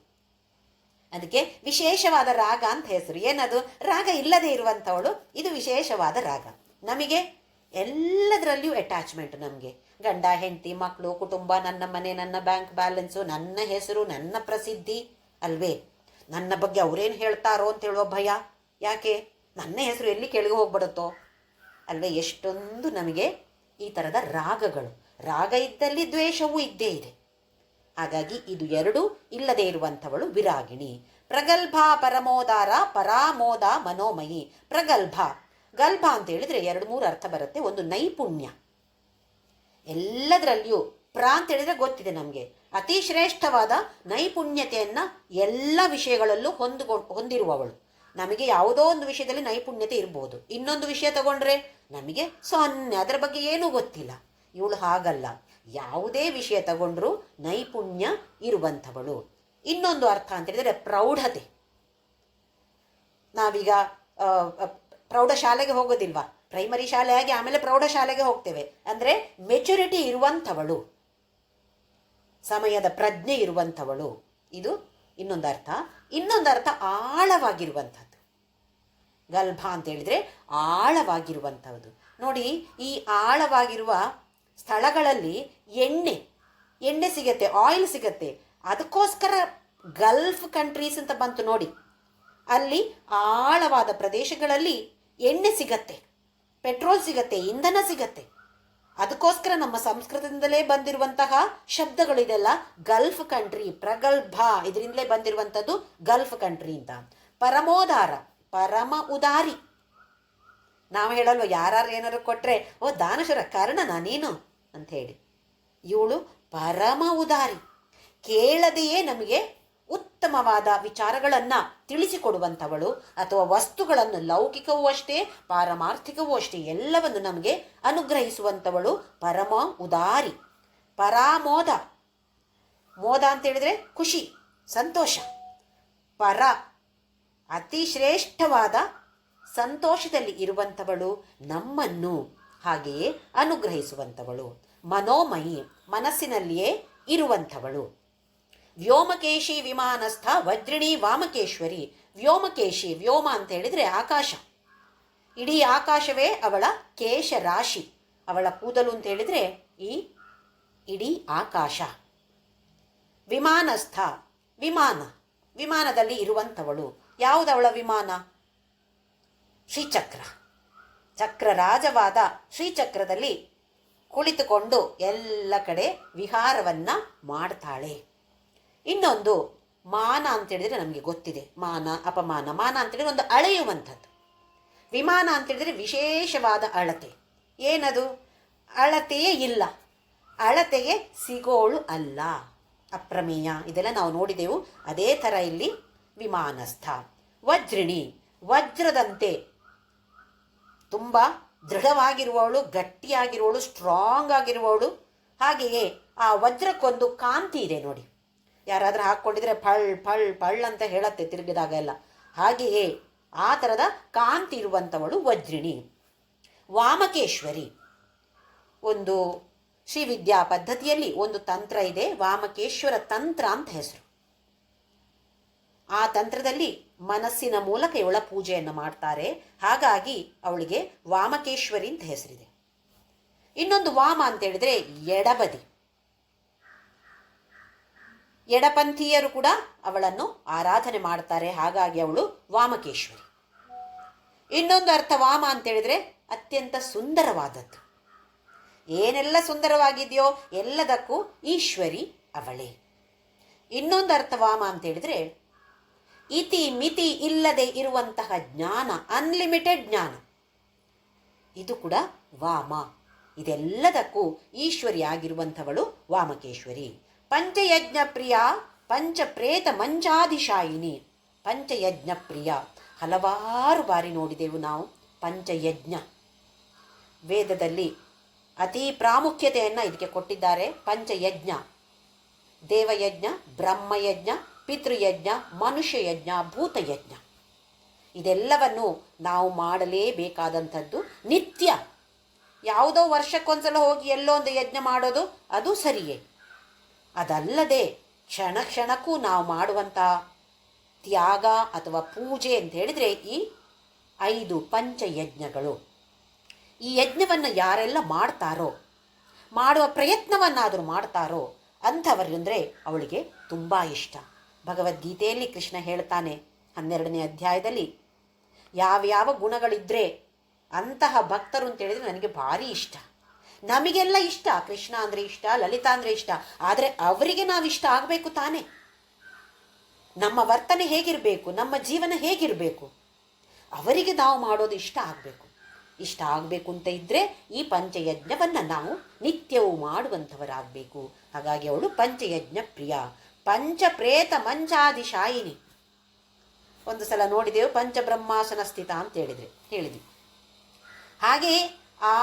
ಅದಕ್ಕೆ ವಿಶೇಷವಾದ ರಾಗ ಅಂತ ಹೆಸರು. ಏನದು? ರಾಗ ಇಲ್ಲದೆ ಇರುವಂಥವಳು. ಇದು ವಿಶೇಷವಾದ ರಾಗ. ನಮಗೆ ಎಲ್ಲದರಲ್ಲಿಯೂ ಅಟ್ಯಾಚ್ಮೆಂಟ್. ನಮಗೆ ಗಂಡ, ಹೆಂಡತಿ, ಮಕ್ಕಳು, ಕುಟುಂಬ, ನನ್ನ ಮನೆ, ನನ್ನ ಬ್ಯಾಂಕ್ ಬ್ಯಾಲೆನ್ಸು, ನನ್ನ ಹೆಸರು, ನನ್ನ ಪ್ರಸಿದ್ಧಿ ಅಲ್ವೇ. ನನ್ನ ಬಗ್ಗೆ ಅವರೇನು ಹೇಳ್ತಾರೋ ಅಂತ ಹೇಳುವ ಭಯ. ಯಾಕೆ? ನನ್ನ ಹೆಸರು ಎಲ್ಲಿ ಕೆಳಗೆ ಹೋಗ್ಬಿಡುತ್ತೋ ಅಲ್ವೇ. ಎಷ್ಟೊಂದು ನಮಗೆ ಈ ಥರದ ರಾಗಗಳು. ರಾಗ ಇದ್ದಲ್ಲಿ ದ್ವೇಷವೂ ಇದ್ದೇ ಇದೆ. ಹಾಗಾಗಿ ಇದು ಎರಡು ಇಲ್ಲದೆ ಇರುವಂಥವಳು ವಿರಾಗಿಣಿ. ಪ್ರಗಲ್ಭ ಪರಮೋದಾರ ಪರಾಮೋದ ಮನೋಮಯಿ. ಪ್ರಗಲ್ಭ, ಗಲ್ಭ ಅಂತ ಹೇಳಿದರೆ 2-3 ಅರ್ಥ ಬರುತ್ತೆ. ಒಂದು ನೈಪುಣ್ಯ, ಎಲ್ಲದರಲ್ಲಿಯೂ. ಪ್ರ ಅಂತ ಹೇಳಿದರೆ ಗೊತ್ತಿದೆ ನಮಗೆ, ಅತಿ ಶ್ರೇಷ್ಠವಾದ ನೈಪುಣ್ಯತೆಯನ್ನು ಎಲ್ಲ ವಿಷಯಗಳಲ್ಲೂ ಹೊಂದಿರುವವಳು. ನಮಗೆ ಯಾವುದೋ ಒಂದು ವಿಷಯದಲ್ಲಿ ನೈಪುಣ್ಯತೆ ಇರ್ಬೋದು, ಇನ್ನೊಂದು ವಿಷಯ ತಗೊಂಡ್ರೆ ನಮಗೆ 0, ಅದರ ಬಗ್ಗೆ ಏನೂ ಗೊತ್ತಿಲ್ಲ. ಇವಳು ಹಾಗಲ್ಲ, ಯಾವುದೇ ವಿಷಯ ತಗೊಂಡ್ರೂ ನೈಪುಣ್ಯ ಇರುವಂಥವಳು. ಇನ್ನೊಂದು ಅರ್ಥ ಅಂತ ಹೇಳಿದರೆ ಪ್ರೌಢತೆ. ನಾವೀಗ ಪ್ರೌಢಶಾಲೆಗೆ ಹೋಗೋದಿಲ್ವಾ? ಪ್ರೈಮರಿ ಶಾಲೆ ಆಗಿ ಆಮೇಲೆ ಪ್ರೌಢಶಾಲೆಗೆ ಹೋಗ್ತೇವೆ. ಅಂದರೆ ಮೆಚುರಿಟಿ ಇರುವಂಥವಳು, ಸಮಯದ ಪ್ರಜ್ಞೆ ಇರುವಂಥವಳು. ಇದು ಇನ್ನೊಂದು ಅರ್ಥ. ಇನ್ನೊಂದು ಅರ್ಥ ಆಳವಾಗಿರುವಂಥದ್ದು. ಗಲ್ಭ ಅಂತ ಹೇಳಿದರೆ ಆಳವಾಗಿರುವಂಥದ್ದು. ನೋಡಿ, ಈ ಆಳವಾಗಿರುವ ಸ್ಥಳಗಳಲ್ಲಿ ಎಣ್ಣೆ ಸಿಗತ್ತೆ, ಆಯಿಲ್ ಸಿಗತ್ತೆ. ಅದಕ್ಕೋಸ್ಕರ ಗಲ್ಫ್ ಕಂಟ್ರೀಸ್ ಅಂತ ಬಂತು ನೋಡಿ. ಅಲ್ಲಿ ಆಳವಾದ ಪ್ರದೇಶಗಳಲ್ಲಿ ಎಣ್ಣೆ ಸಿಗತ್ತೆ, ಪೆಟ್ರೋಲ್ ಸಿಗತ್ತೆ, ಇಂಧನ ಸಿಗತ್ತೆ. ಅದಕ್ಕೋಸ್ಕರ ನಮ್ಮ ಸಂಸ್ಕೃತದಿಂದಲೇ ಬಂದಿರುವಂತಹ ಶಬ್ದಗಳಿದೆಲ್ಲ ಗಲ್ಫ್ ಕಂಟ್ರಿ, ಪ್ರಗಲ್ಭ, ಇದರಿಂದಲೇ ಬಂದಿರುವಂಥದ್ದು ಗಲ್ಫ್ ಕಂಟ್ರಿ ಅಂತ. ಪರಮೋದಾರ, ಪರಮ ಉದಾರಿ. ನಾವು ಹೇಳಲ್ವ, ಯಾರು ಏನಾರು ಕೊಟ್ಟರೆ ಓ ದಾನಶೂರ ಕಾರಣನಾ ನೀನು ಅಂತ ಹೇಳಿ. ಇವಳು ಪರಮ ಉದಾರಿ, ಕೇಳದೆಯೇ ನಮಗೆ ಉತ್ತಮವಾದ ವಿಚಾರಗಳನ್ನು ತಿಳಿಸಿಕೊಡುವಂಥವಳು, ಅಥವಾ ವಸ್ತುಗಳನ್ನು ಲೌಕಿಕವೂ ಅಷ್ಟೇ ಪಾರಮಾರ್ಥಿಕವೂ ಅಷ್ಟೇ ಎಲ್ಲವನ್ನು ನಮಗೆ ಅನುಗ್ರಹಿಸುವಂಥವಳು ಪರಮ ಉದಾರಿ. ಪರಾಮೋದ, ಮೋದ ಅಂತೇಳಿದರೆ ಖುಷಿ, ಸಂತೋಷ. ಪರ, ಅತಿ ಶ್ರೇಷ್ಠವಾದ ಸಂತೋಷದಲ್ಲಿ ಇರುವಂಥವಳು, ನಮ್ಮನ್ನು ಹಾಗೆಯೇ ಅನುಗ್ರಹಿಸುವಂಥವಳು. ಮನೋಮಯಿ, ಮನಸ್ಸಿನಲ್ಲಿಯೇ ಇರುವಂಥವಳು. ವ್ಯೋಮಕೇಶಿ ವಿಮಾನಸ್ಥ ವಜ್ರಿಣಿ ವಾಮಕೇಶ್ವರಿ. ವ್ಯೋಮಕೇಶಿ, ವ್ಯೋಮ ಅಂತ ಹೇಳಿದರೆ ಆಕಾಶ. ಇಡೀ ಆಕಾಶವೇ ಅವಳ ಕೇಶ ರಾಶಿ, ಅವಳ ಕೂದಲು ಅಂತ ಹೇಳಿದರೆ ಈ ಇಡೀ ಆಕಾಶ. ವಿಮಾನಸ್ಥ, ವಿಮಾನದಲ್ಲಿ ಇರುವಂಥವಳು. ಯಾವುದವಳ ವಿಮಾನ? ಶ್ರೀಚಕ್ರ, ಚಕ್ರರಾಜವಾದ ಶ್ರೀಚಕ್ರದಲ್ಲಿ ಕುಳಿತುಕೊಂಡು ಎಲ್ಲ ಕಡೆ ವಿಹಾರವನ್ನು ಮಾಡ್ತಾಳೆ. ಇನ್ನೊಂದು ಮಾನ ಅಂತೇಳಿದರೆ ನಮಗೆ ಗೊತ್ತಿದೆ, ಮಾನ ಅಪಮಾನ. ಮಾನ ಅಂತೇಳಿದರೆ ಒಂದು ಅಳೆಯುವಂಥದ್ದು. ವಿಮಾನ ಅಂತೇಳಿದರೆ ವಿಶೇಷವಾದ ಅಳತೆ. ಏನದು? ಅಳತೆಯೇ ಇಲ್ಲ, ಅಳತೆಗೆ ಸಿಗೋಳು ಅಲ್ಲ, ಅಪ್ರಮೇಯ. ಇದೆಲ್ಲ ನಾವು ನೋಡಿದೆವು. ಅದೇ ಥರ ಇಲ್ಲಿ ವಿಮಾನಸ್ಥ. ವಜ್ರಿಣಿ, ವಜ್ರದಂತೆ ತುಂಬ ದೃಢವಾಗಿರುವವಳು, ಗಟ್ಟಿಯಾಗಿರುವವಳು, ಸ್ಟ್ರಾಂಗ್ ಆಗಿರುವವಳು. ಹಾಗೆಯೇ ಆ ವಜ್ರಕ್ಕೊಂದು ಕಾಂತಿ ಇದೆ ನೋಡಿ. ಯಾರಾದರೂ ಹಾಕ್ಕೊಂಡಿದ್ರೆ ಫಳ್ ಫಳ್ ಫಳ್ ಅಂತ ಹೇಳತ್ತೆ ತಿರುಗಿದಾಗ ಎಲ್ಲ. ಹಾಗೆಯೇ ಆ ಥರದ ಕಾಂತಿ ಇರುವಂಥವಳು ವಜ್ರಿಣಿ. ವಾಮಕೇಶ್ವರಿ, ಒಂದು ಶ್ರೀವಿದ್ಯಾ ಪದ್ಧತಿಯಲ್ಲಿ ಒಂದು ತಂತ್ರ ಇದೆ, ವಾಮಕೇಶ್ವರ ತಂತ್ರ ಅಂತ ಹೆಸರು. ಆ ತಂತ್ರದಲ್ಲಿ ಮನಸ್ಸಿನ ಮೂಲಕ ಇವಳ ಪೂಜೆಯನ್ನು ಮಾಡ್ತಾರೆ. ಹಾಗಾಗಿ ಅವಳಿಗೆ ವಾಮಕೇಶ್ವರಿ ಅಂತ ಹೆಸರಿದೆ. ಇನ್ನೊಂದು ವಾಮ ಅಂತೇಳಿದರೆ ಎಡಬದಿ. ಎಡಪಂಥೀಯರು ಕೂಡ ಅವಳನ್ನು ಆರಾಧನೆ ಮಾಡ್ತಾರೆ. ಹಾಗಾಗಿ ಅವಳು ವಾಮಕೇಶ್ವರಿ. ಇನ್ನೊಂದು ಅರ್ಥ ವಾಮ ಅಂತೇಳಿದರೆ ಅತ್ಯಂತ ಸುಂದರವಾದದ್ದು. ಏನೆಲ್ಲ ಸುಂದರವಾಗಿದೆಯೋ ಎಲ್ಲದಕ್ಕೂ ಈಶ್ವರಿ ಅವಳೇ. ಇನ್ನೊಂದು ಅರ್ಥ ವಾಮ ಅಂತೇಳಿದರೆ ಇತಿ ಮಿತಿ ಇಲ್ಲದೆ ಇರುವಂತಹ ಜ್ಞಾನ, ಅನ್ಲಿಮಿಟೆಡ್ ಜ್ಞಾನ. ಇದು ಕೂಡ ವಾಮ. ಇದೆಲ್ಲದಕ್ಕೂ ಈಶ್ವರಿ ಆಗಿರುವಂಥವಳು ವಾಮಕೇಶ್ವರಿ. ಪಂಚಯಜ್ಞ ಪ್ರಿಯ, ಪಂಚಪ್ರೇತ ಮಂಚಾಧಿಶಾಯಿನಿ. ಪಂಚಯಜ್ಞ ಪ್ರಿಯ, ಹಲವಾರು ಬಾರಿ ನೋಡಿದೆವು ನಾವು ಪಂಚಯಜ್ಞ. ವೇದದಲ್ಲಿ ಅತಿ ಪ್ರಾಮುಖ್ಯತೆಯನ್ನು ಇದಕ್ಕೆ ಕೊಟ್ಟಿದ್ದಾರೆ. ಪಂಚಯಜ್ಞ, ದೇವಯಜ್ಞ, ಬ್ರಹ್ಮಯಜ್ಞ, ಪಿತೃಯಜ್ಞ, ಮನುಷ್ಯಯಜ್ಞ, ಭೂತಯಜ್ಞ. ಇದೆಲ್ಲವನ್ನು ನಾವು ಮಾಡಲೇಬೇಕಾದಂಥದ್ದು ನಿತ್ಯ. ಯಾವುದೋ ವರ್ಷಕ್ಕೊಂದ್ಸಲ ಹೋಗಿ ಎಲ್ಲೋ ಒಂದು ಯಜ್ಞ ಮಾಡೋದು ಅದು ಸರಿಯೇ. ಅದಲ್ಲದೆ ಕ್ಷಣ ಕ್ಷಣಕ್ಕೂ ನಾವು ಮಾಡುವಂಥ ತ್ಯಾಗ ಅಥವಾ ಪೂಜೆ ಅಂತ ಹೇಳಿದರೆ ಈ 5 ಪಂಚಯಜ್ಞಗಳು. ಈ ಯಜ್ಞವನ್ನು ಯಾರೆಲ್ಲ ಮಾಡ್ತಾರೋ, ಮಾಡುವ ಪ್ರಯತ್ನವನ್ನಾದರೂ ಮಾಡ್ತಾರೋ ಅಂಥವರಂದರೆ ಅವಳಿಗೆ ತುಂಬ ಇಷ್ಟ. ಭಗವದ್ಗೀತೆಯಲ್ಲಿ ಕೃಷ್ಣ ಹೇಳ್ತಾನೆ 12ನೇ ಅಧ್ಯಾಯದಲ್ಲಿ, ಯಾವ್ಯಾವ ಗುಣಗಳಿದ್ದರೆ ಅಂತಹ ಭಕ್ತರು ಅಂತೇಳಿದರೆ ನನಗೆ ಭಾರಿ ಇಷ್ಟ. ನಮಗೆಲ್ಲ ಇಷ್ಟ, ಕೃಷ್ಣ ಅಂದರೆ ಇಷ್ಟ, ಲಲಿತಾ ಅಂದರೆ ಇಷ್ಟ. ಆದರೆ ಅವರಿಗೆ ನಾವು ಇಷ್ಟ ಆಗಬೇಕು ತಾನೇ. ನಮ್ಮ ವರ್ತನೆ ಹೇಗಿರಬೇಕು, ನಮ್ಮ ಜೀವನ ಹೇಗಿರಬೇಕು, ಅವರಿಗೆ ನಾವು ಮಾಡೋದು ಇಷ್ಟ ಆಗಬೇಕು. ಇಷ್ಟ ಆಗಬೇಕು ಅಂತ ಇದ್ದರೆ ಈ ಪಂಚಯಜ್ಞವನ್ನು ನಾವು ನಿತ್ಯವೂ ಮಾಡುವಂಥವರಾಗಬೇಕು. ಹಾಗಾಗಿ ಅವಳು ಪಂಚಯಜ್ಞ ಪ್ರಿಯ. ಪಂಚಪ್ರೇತ ಮಂಚಾಧಿಶಾಯಿನಿ. ಒಂದು ಸಲ ನೋಡಿದೆವು ಪಂಚಬ್ರಹ್ಮಾಸನ ಸ್ಥಿತ ಅಂತ ಹೇಳಿದ್ವಿ. ಹಾಗೆಯೇ ಆ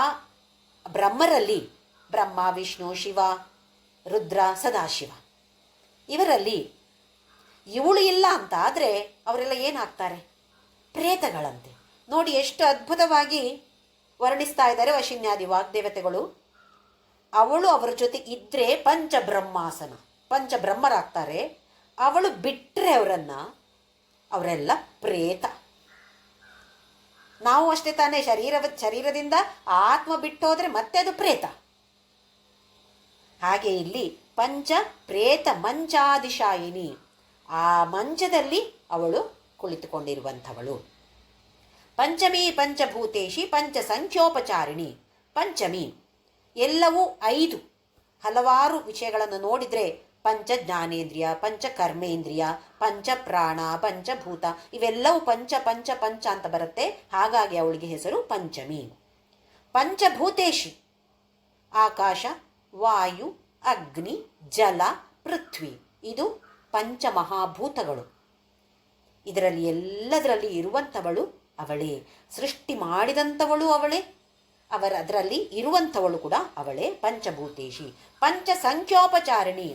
ಬ್ರಹ್ಮರಲ್ಲಿ ಬ್ರಹ್ಮ, ವಿಷ್ಣು, ಶಿವ, ರುದ್ರ, ಸದಾಶಿವ, ಇವರಲ್ಲಿ ಇವಳು ಇಲ್ಲ ಅಂತ ಆದರೆ ಅವರೆಲ್ಲ ಏನಾಗ್ತಾರೆ? ಪ್ರೇತಗಳಂತೆ. ನೋಡಿ ಎಷ್ಟು ಅದ್ಭುತವಾಗಿ ವರ್ಣಿಸ್ತಾ ಇದ್ದಾರೆ ವಶಿನ್ಯಾದಿ ವಾಗ್ದೇವತೆಗಳು. ಅವಳು ಅವರ ಜೊತೆ ಇದ್ದರೆ ಪಂಚಬ್ರಹ್ಮಾಸನ, ಪಂಚಬ್ರಹ್ಮರಾಗ್ತಾರೆ. ಅವಳು ಬಿಟ್ಟರೆ ಅವರೆಲ್ಲ ಪ್ರೇತ. ನಾವು ಅಷ್ಟೇ ತಾನೇ, ಶರೀರದಿಂದ ಆತ್ಮ ಬಿಟ್ಟು ಹೋದರೆ ಮತ್ತೆ ಅದು ಪ್ರೇತ. ಹಾಗೆ ಇಲ್ಲಿ ಪಂಚ ಪ್ರೇತ ಮಂಚಾದಿಶಾಯಿನಿ, ಆ ಮಂಚದಲ್ಲಿ ಅವಳು ಕುಳಿತುಕೊಂಡಿರುವಂಥವಳು. ಪಂಚಮಿ ಪಂಚಭೂತೇಶಿ ಪಂಚ ಸಂಖ್ಯೋಪಚಾರಿಣಿ. ಪಂಚಮಿ ಎಲ್ಲವೂ 5 ಹಲವಾರು ವಿಷಯಗಳನ್ನು ನೋಡಿದರೆ ಪಂಚ ಜ್ಞಾನೇಂದ್ರಿಯ, ಪಂಚ ಕರ್ಮೇಂದ್ರಿಯ, ಪಂಚ ಪ್ರಾಣ, ಪಂಚಭೂತ, ಇವೆಲ್ಲವೂ ಪಂಚ ಪಂಚ ಪಂಚ ಅಂತ ಬರುತ್ತೆ. ಹಾಗಾಗಿ ಅವಳಿಗೆ ಹೆಸರು ಪಂಚಮಿ. ಪಂಚಭೂತೇಶಿ ಆಕಾಶ, ವಾಯು, ಅಗ್ನಿ, ಜಲ, ಪೃಥ್ವಿ, ಇದು ಪಂಚಮಹಾಭೂತಗಳು. ಇದರಲ್ಲಿ ಎಲ್ಲದರಲ್ಲಿ ಇರುವಂಥವಳು ಅವಳೇ. ಸೃಷ್ಟಿ ಮಾಡಿದಂಥವಳು ಅವಳೇ, ಅದರಲ್ಲಿ ಇರುವಂಥವಳು ಕೂಡ ಅವಳೇ. ಪಂಚಭೂತೇಶಿ. ಪಂಚ ಸಂಖ್ಯೋಪಚಾರಿಣಿ.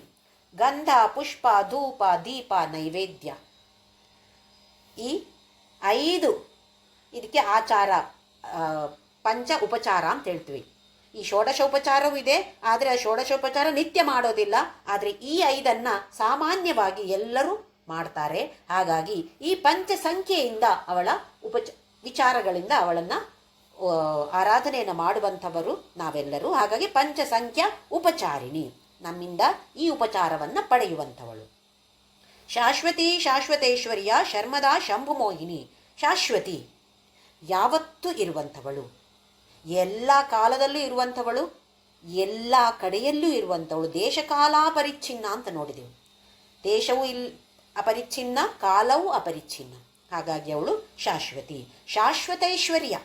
ಗಂಧ, ಪುಷ್ಪ, ಧೂಪ, ದೀಪ, ನೈವೇದ್ಯ, ಈ 5 ಇದಕ್ಕೆ ಆಚಾರ, ಪಂಚ ಉಪಚಾರ ಅಂತ ಹೇಳ್ತೀವಿ. ಈ ಷೋಡಶೋಪಚಾರವೂ ಇದೆ, ಆದರೆ ಆ ಷೋಡಶೋಪಚಾರ ನಿತ್ಯ ಮಾಡೋದಿಲ್ಲ. ಆದರೆ ಈ 5 ಸಾಮಾನ್ಯವಾಗಿ ಎಲ್ಲರೂ ಮಾಡ್ತಾರೆ. ಹಾಗಾಗಿ ಈ ಪಂಚ ಸಂಖ್ಯೆಯಿಂದ ಅವಳ ವಿಚಾರಗಳಿಂದ ಅವಳನ್ನು ಆರಾಧನೆಯನ್ನು ಮಾಡುವಂಥವರು ನಾವೆಲ್ಲರೂ. ಹಾಗಾಗಿ ಪಂಚಸಂಖ್ಯಾ ಉಪಚಾರಿಣಿ, ನಮ್ಮಿಂದ ಈ ಉಪಚಾರವನ್ನು ಪಡೆಯುವಂಥವಳು. ಶಾಶ್ವತಿ ಶಾಶ್ವತೇಶ್ವರಿಯ ಶರ್ಮದಾ ಶಂಭುಮೋಹಿನಿ. ಶಾಶ್ವತಿ ಯಾವತ್ತೂ ಇರುವಂಥವಳು, ಎಲ್ಲ ಕಾಲದಲ್ಲೂ ಇರುವಂಥವಳು, ಎಲ್ಲ ಕಡೆಯಲ್ಲೂ ಇರುವಂಥವಳು. ದೇಶಕಾಲ ಪರಿಚ್ಛಿನ್ನ ಅಂತ ನೋಡಿದೆವು. ದೇಶವೂ ಅಪರಿಚ್ಛಿನ್ನ, ಕಾಲವೂ ಅಪರಿಚ್ಛಿನ್ನ. ಹಾಗಾಗಿ ಅವಳು ಶಾಶ್ವತಿ. ಶಾಶ್ವತೈಶ್ವರ್ಯ,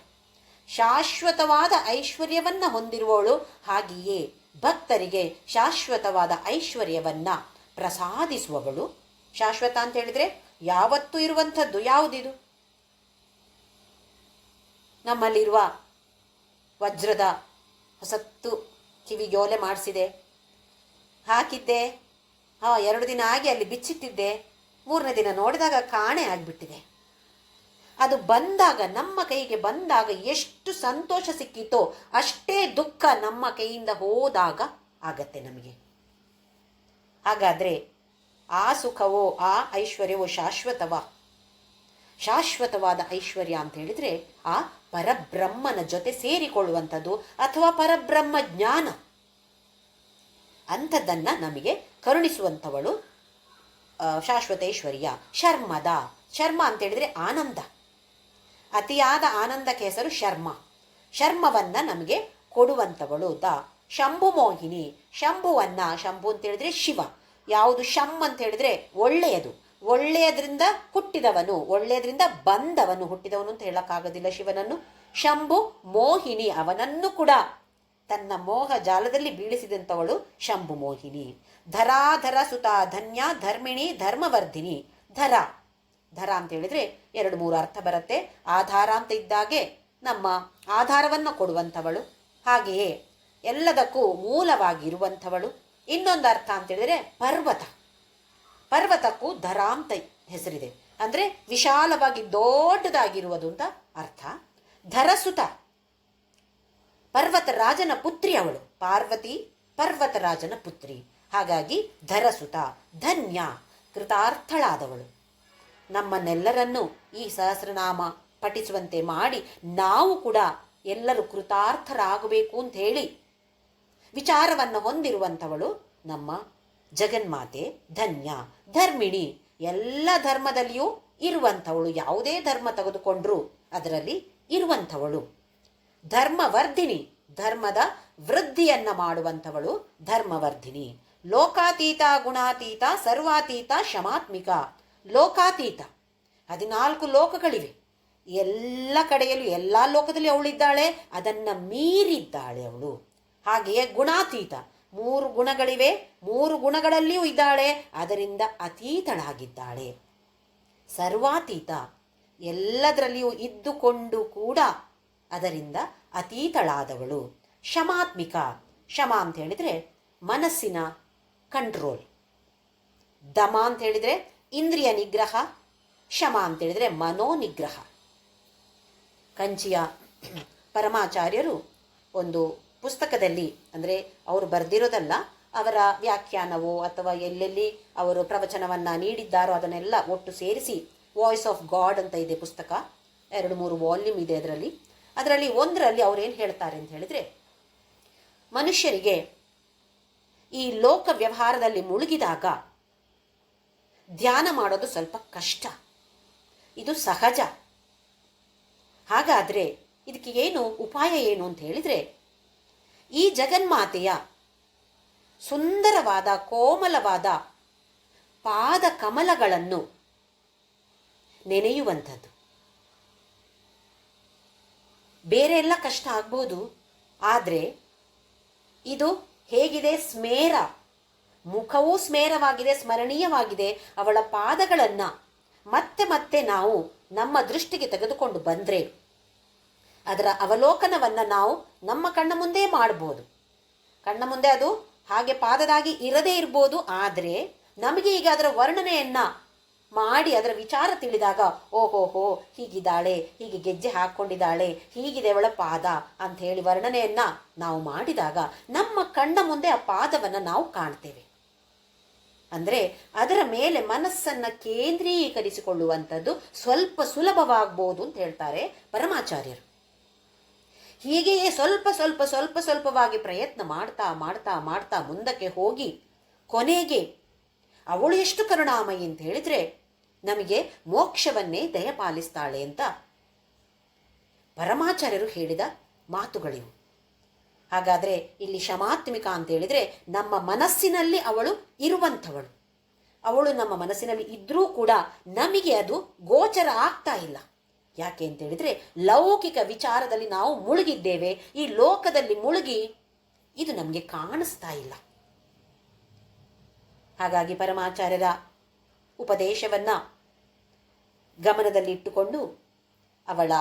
ಶಾಶ್ವತವಾದ ಐಶ್ವರ್ಯವನ್ನು ಹೊಂದಿರುವವಳು. ಹಾಗೆಯೇ ಭಕ್ತರಿಗೆ ಶಾಶ್ವತವಾದ ಐಶ್ವರ್ಯವನ್ನು ಪ್ರಸಾದಿಸುವವಳು. ಶಾಶ್ವತ ಅಂತ ಹೇಳಿದರೆ ಯಾವತ್ತೂ ಇರುವಂಥದ್ದು. ಯಾವುದಿದು? ನಮ್ಮಲ್ಲಿರುವ ವಜ್ರದ ಹೊಸತ್ತು ಕಿವಿಗೋಲೆ ಮಾಡಿಸಿದೆ, ಹಾಕಿದ್ದೆ, 2 ದಿನ ಆಗಿ ಅಲ್ಲಿ ಬಿಚ್ಚಿಟ್ಟಿದ್ದೆ, 3ನೇ ದಿನ ನೋಡಿದಾಗ ಕಾಣೆ ಆಗಿಬಿಟ್ಟಿದೆ. ಅದು ಬಂದಾಗ, ನಮ್ಮ ಕೈಗೆ ಬಂದಾಗ ಎಷ್ಟು ಸಂತೋಷ ಸಿಕ್ಕಿತೋ ಅಷ್ಟೇ ದುಃಖ ನಮ್ಮ ಕೈಯಿಂದ ಹೋದಾಗ ಆಗತ್ತೆ ನಮಗೆ. ಹಾಗಾದರೆ ಆ ಸುಖವೋ ಆ ಐಶ್ವರ್ಯವೋ ಶಾಶ್ವತವಾದ ಐಶ್ವರ್ಯ ಅಂತ ಹೇಳಿದರೆ ಆ ಪರಬ್ರಹ್ಮನ ಜೊತೆ ಸೇರಿಕೊಳ್ಳುವಂಥದ್ದು, ಅಥವಾ ಪರಬ್ರಹ್ಮ ಜ್ಞಾನ ಅಂಥದ್ದನ್ನು ನಮಗೆ ಕರುಣಿಸುವಂಥವಳು ಶಾಶ್ವತೈಶ್ವರ್ಯ. ಶರ್ಮದ, ಶರ್ಮ ಅಂತ ಹೇಳಿದರೆ ಆನಂದ, ಅತಿಯಾದ ಆನಂದಕ್ಕೆ ಹೆಸರು ಶರ್ಮ. ಶರ್ಮವನ್ನು ನಮಗೆ ಕೊಡುವಂಥವಳು. ಶಂಭು ಮೋಹಿನಿ, ಶಂಭು ಅಂತ ಹೇಳಿದ್ರೆ ಶಿವ. ಯಾವುದು ಶಂ ಅಂತ ಹೇಳಿದ್ರೆ ಒಳ್ಳೆಯದು, ಒಳ್ಳೆಯದ್ರಿಂದ ಹುಟ್ಟಿದವನು, ಒಳ್ಳೆಯದ್ರಿಂದ ಬಂದವನು. ಹುಟ್ಟಿದವನು ಅಂತ ಹೇಳಕ್ಕಾಗೋದಿಲ್ಲ ಶಿವನನ್ನು. ಶಂಭು ಮೋಹಿನಿ, ಅವನನ್ನು ಕೂಡ ತನ್ನ ಮೋಹ ಜಾಲದಲ್ಲಿ ಬೀಳಿಸಿದಂಥವಳು ಶಂಭು ಮೋಹಿನಿ. ಧರಾಧರ ಸುತ ಧನ್ಯ ಧರ್ಮಿಣಿ ಧರ್ಮವರ್ಧಿನಿ. ಧರ ಅಂತ ಹೇಳಿದ್ರೆ 2-3 ಅರ್ಥ ಬರುತ್ತೆ. ಆಧಾರ ಅಂತ ಇದ್ದಾಗೆ ನಮ್ಮ ಆಧಾರವನ್ನು ಕೊಡುವಂಥವಳು, ಹಾಗೆಯೇ ಎಲ್ಲದಕ್ಕೂ ಮೂಲವಾಗಿರುವಂಥವಳು. ಇನ್ನೊಂದು ಅರ್ಥ ಅಂತ ಹೇಳಿದರೆ ಪರ್ವತಕ್ಕೂ ಧರ ಅಂತ ಹೆಸರಿದೆ, ಅಂದರೆ ವಿಶಾಲವಾಗಿ ದೊಡ್ಡದಾಗಿರುವುದು ಅಂತ ಅರ್ಥ. ಧರಸುತ, ಪರ್ವತರಾಜನ ಪುತ್ರಿ ಅವಳು. ಪಾರ್ವತಿ ಪರ್ವತರಾಜನ ಪುತ್ರಿ. ಹಾಗಾಗಿ ಧರಸುತ, ಧನ್ಯ, ಕೃತಾರ್ಥಳಾದವಳು. ನಮ್ಮನ್ನೆಲ್ಲರನ್ನೂ ಈ ಸಹಸ್ರನಾಮ ಪಠಿಸುವಂತೆ ಮಾಡಿ ನಾವು ಕೂಡ ಎಲ್ಲರೂ ಕೃತಾರ್ಥರಾಗಬೇಕು ಅಂತ ಹೇಳಿ ವಿಚಾರವನ್ನು ಹೊಂದಿರುವಂಥವಳು ನಮ್ಮ ಜಗನ್ಮಾತೆ. ಧನ್ಯ, ಧರ್ಮಿಣಿ, ಎಲ್ಲ ಧರ್ಮದಲ್ಲಿಯೂ ಇರುವಂಥವಳು. ಯಾವುದೇ ಧರ್ಮ ತೆಗೆದುಕೊಂಡ್ರೂ ಅದರಲ್ಲಿ ಇರುವಂಥವಳು. ಧರ್ಮವರ್ಧಿನಿ, ಧರ್ಮದ ವೃದ್ಧಿಯನ್ನು ಮಾಡುವಂಥವಳು ಧರ್ಮವರ್ಧಿನಿ. ಲೋಕಾತೀತ ಗುಣಾತೀತ ಸರ್ವಾತೀತ ಶಮಾತ್ಮಿಕ. ಲೋಕಾತೀತ, 14 ಲೋಕಗಳಿವೆ, ಎಲ್ಲ ಕಡೆಯಲ್ಲೂ ಎಲ್ಲ ಲೋಕದಲ್ಲಿ ಅವಳಿದ್ದಾಳೆ, ಅದನ್ನು ಮೀರಿದ್ದಾಳೆ ಅವಳು. ಹಾಗೆಯೇ ಗುಣಾತೀತ, 3 ಗುಣಗಳಿವೆ, 3 ಗುಣಗಳಲ್ಲಿಯೂ ಇದ್ದಾಳೆ, ಅದರಿಂದ ಅತೀತಳಾಗಿದ್ದಾಳೆ. ಸರ್ವಾತೀತ, ಎಲ್ಲದರಲ್ಲಿಯೂ ಇದ್ದುಕೊಂಡು ಕೂಡ ಅದರಿಂದ ಅತೀತಳಾದವಳು. ಶಮಾತ್ಮಿಕ, ಶಮ ಅಂತ ಹೇಳಿದರೆ ಮನಸ್ಸಿನ ಕಂಟ್ರೋಲ್. ದಮ ಅಂತ ಹೇಳಿದರೆ ಇಂದ್ರಿಯ ನಿಗ್ರಹ, ಶಮ ಅಂತ ಹೇಳಿದರೆ ಮನೋನಿಗ್ರಹ. ಕಂಚಿಯ ಪರಮಾಚಾರ್ಯರು ಒಂದು ಪುಸ್ತಕದಲ್ಲಿ, ಅಂದರೆ ಅವರು ಬರೆದಿರೋದಲ್ಲ, ಅವರ ವ್ಯಾಖ್ಯಾನವೋ ಅಥವಾ ಎಲ್ಲೆಲ್ಲಿ ಅವರು ಪ್ರವಚನವನ್ನು ನೀಡಿದ್ದಾರೋ ಅದನ್ನೆಲ್ಲ ಒಟ್ಟು ಸೇರಿಸಿ ವಾಯ್ಸ್ ಆಫ್ ಗಾಡ್ ಅಂತ ಇದೆ ಪುಸ್ತಕ, 2-3 ವಾಲ್ಯೂಮ್ ಇದೆ ಅದರಲ್ಲಿ ಒಂದರಲ್ಲಿ ಅವ್ರೇನು ಹೇಳ್ತಾರೆ ಅಂತ ಹೇಳಿದರೆ, ಮನುಷ್ಯರಿಗೆ ಈ ಲೋಕ ವ್ಯವಹಾರದಲ್ಲಿ ಮುಳುಗಿದಾಗ ಧ್ಯಾನ ಮಾಡೋದು ಸ್ವಲ್ಪ ಕಷ್ಟ, ಇದು ಸಹಜ. ಹಾಗಾದರೆ ಇದಕ್ಕೆ ಏನು ಉಪಾಯ ಏನು ಅಂತ ಹೇಳಿದರೆ, ಈ ಜಗನ್ಮಾತೆಯ ಸುಂದರವಾದ ಕೋಮಲವಾದ ಪಾದ ಕಮಲಗಳನ್ನು ನೆನೆಯುವಂಥದ್ದು. ಬೇರೆ ಎಲ್ಲ ಕಷ್ಟ ಆಗ್ಬೋದು, ಆದರೆ ಇದು ಹೇಗಿದೆ, ಸ್ಮೇರ, ಮುಖವೂ ಸ್ಮೇರವಾಗಿದೆ, ಸ್ಮರಣೀಯವಾಗಿದೆ. ಅವಳ ಪಾದಗಳನ್ನು ಮತ್ತೆ ಮತ್ತೆ ನಾವು ನಮ್ಮ ದೃಷ್ಟಿಗೆ ತೆಗೆದುಕೊಂಡು ಬಂದರೆ ಅದರ ಅವಲೋಕನವನ್ನು ನಾವು ನಮ್ಮ ಕಣ್ಣ ಮುಂದೆ ಮಾಡ್ಬೋದು. ಕಣ್ಣ ಮುಂದೆ ಅದು ಹಾಗೆ ಪಾದದಾಗಿ ಇರದೇ ಇರ್ಬೋದು, ಆದರೆ ನಮಗೆ ಈಗ ಅದರ ವರ್ಣನೆಯನ್ನು ಮಾಡಿ ಅದರ ವಿಚಾರ ತಿಳಿದಾಗ, ಓಹೋಹೋ ಹೀಗಿದ್ದಾಳೆ, ಹೀಗೆ ಗೆಜ್ಜೆ ಹಾಕ್ಕೊಂಡಿದ್ದಾಳೆ, ಹೀಗಿದೆ ಅವಳ ಪಾದ ಅಂತ ಹೇಳಿ ವರ್ಣನೆಯನ್ನು ನಾವು ಮಾಡಿದಾಗ ನಮ್ಮ ಕಣ್ಣ ಮುಂದೆ ಆ ಪಾದವನ್ನು ನಾವು ಕಾಣ್ತೇವೆ. ಅಂದರೆ ಅದರ ಮೇಲೆ ಮನಸ್ಸನ್ನು ಕೇಂದ್ರೀಕರಿಸಿಕೊಳ್ಳುವಂಥದ್ದು ಸ್ವಲ್ಪ ಸುಲಭವಾಗ್ಬೋದು ಅಂತ ಹೇಳ್ತಾರೆ ಪರಮಾಚಾರ್ಯರು. ಹೀಗೆಯೇ ಸ್ವಲ್ಪ ಸ್ವಲ್ಪ ಸ್ವಲ್ಪ ಸ್ವಲ್ಪವಾಗಿ ಪ್ರಯತ್ನ ಮಾಡ್ತಾ ಮಾಡ್ತಾ ಮಾಡ್ತಾ ಮುಂದಕ್ಕೆ ಹೋಗಿ ಕೊನೆಗೆ ಅವಳು ಎಷ್ಟು ಕರುಣಾಮಯಿ ಅಂತ ಹೇಳಿದರೆ ನಮಗೆ ಮೋಕ್ಷವನ್ನೇ ದಯಪಾಲಿಸ್ತಾಳೆ ಅಂತ ಪರಮಾಚಾರ್ಯರು ಹೇಳಿದ ಮಾತುಗಳಿವು. ಹಾಗಾದರೆ ಇಲ್ಲಿ ಶಮಾತ್ಮಿಕ ಅಂತ ಹೇಳಿದರೆ ನಮ್ಮ ಮನಸ್ಸಿನಲ್ಲಿ ಅವಳು ಇರುವಂಥವಳು. ಅವಳು ನಮ್ಮ ಮನಸ್ಸಿನಲ್ಲಿ ಇದ್ದರೂ ಕೂಡ ನಮಗೆ ಅದು ಗೋಚರ ಆಗ್ತಾ ಇಲ್ಲ. ಯಾಕೆ ಅಂತ ಹೇಳಿದರೆ ಲೌಕಿಕ ವಿಚಾರದಲ್ಲಿ ನಾವು ಮುಳುಗಿದ್ದೇವೆ. ಈ ಲೋಕದಲ್ಲಿ ಮುಳುಗಿ ಇದು ನಮಗೆ ಕಾಣಿಸ್ತಾ ಇಲ್ಲ. ಹಾಗಾಗಿ ಪರಮಾಚಾರ್ಯರ ಉಪದೇಶವನ್ನು ಗಮನದಲ್ಲಿಟ್ಟುಕೊಂಡು ಅವಳ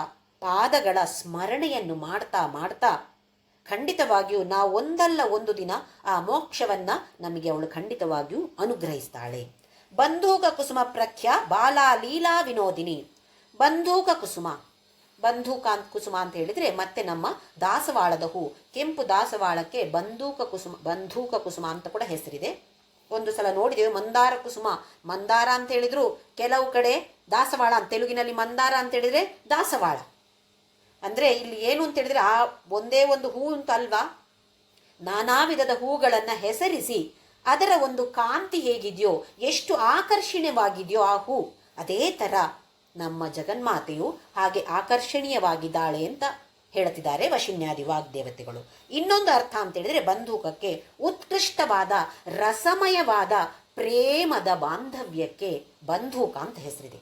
ಪಾದಗಳ ಸ್ಮರಣೆಯನ್ನು ಮಾಡ್ತಾ ಮಾಡ್ತಾ ಖಂಡಿತವಾಗಿಯೂ ನಾವು ಒಂದಲ್ಲ ಒಂದು ದಿನ ಆ ಮೋಕ್ಷವನ್ನು ನಮಗೆ ಅವಳು ಖಂಡಿತವಾಗಿಯೂ ಅನುಗ್ರಹಿಸ್ತಾಳೆ. ಬಂಧೂಕ ಕುಸುಮ ಪ್ರಖ್ಯ ಬಾಲಾ ಲೀಲಾ ವಿನೋದಿನಿ. ಬಂಧೂಕ ಕುಸುಮ, ಬಂಧೂಕ ಕುಸುಮ ಅಂತ ಹೇಳಿದರೆ ಮತ್ತೆ ನಮ್ಮ ದಾಸವಾಳದ ಹೂ, ಕೆಂಪು ದಾಸವಾಳಕ್ಕೆ ಬಂಧೂಕ ಕುಸುಮ ಅಂತ ಕೂಡ ಹೆಸರಿದೆ. ಒಂದು ಸಲ ನೋಡಿದ್ದೇವೆ ಮಂದಾರ ಕುಸುಮ, ಮಂದಾರ ಅಂತ ಹೇಳಿದ್ರು, ಕೆಲವು ಕಡೆ ದಾಸವಾಳ, ತೆಲುಗಿನಲ್ಲಿ ಮಂದಾರ ಅಂತ ಹೇಳಿದರೆ ದಾಸವಾಳ. ಅಂದರೆ ಇಲ್ಲಿ ಏನು ಅಂತ ಹೇಳಿದರೆ ಆ ಒಂದೇ ಒಂದು ಹೂ ಅಂತ ಅಲ್ವಾ, ನಾನಾ ವಿಧದ ಹೂಗಳನ್ನು ಹೆಸರಿಸಿ ಅದರ ಒಂದು ಕಾಂತಿ ಹೇಗಿದೆಯೋ, ಎಷ್ಟು ಆಕರ್ಷಣೀಯವಾಗಿದೆಯೋ ಆ ಹೂ, ಅದೇ ಥರ ನಮ್ಮ ಜಗನ್ಮಾತೆಯು ಹಾಗೆ ಆಕರ್ಷಣೀಯವಾಗಿದ್ದಾಳೆ ಅಂತ ಹೇಳ್ತಿದ್ದಾರೆ ವಶಿನ್ಯಾದಿ ವಾಗ್ದೇವತೆಗಳು. ಇನ್ನೊಂದು ಅರ್ಥ ಅಂತ ಹೇಳಿದರೆ ಬಂಧೂಕಕ್ಕೆ ಉತ್ಕೃಷ್ಟವಾದ ರಸಮಯವಾದ ಪ್ರೇಮದ ಬಾಂಧವ್ಯಕ್ಕೆ ಬಂಧೂಕ ಅಂತ ಹೆಸರಿದೆ.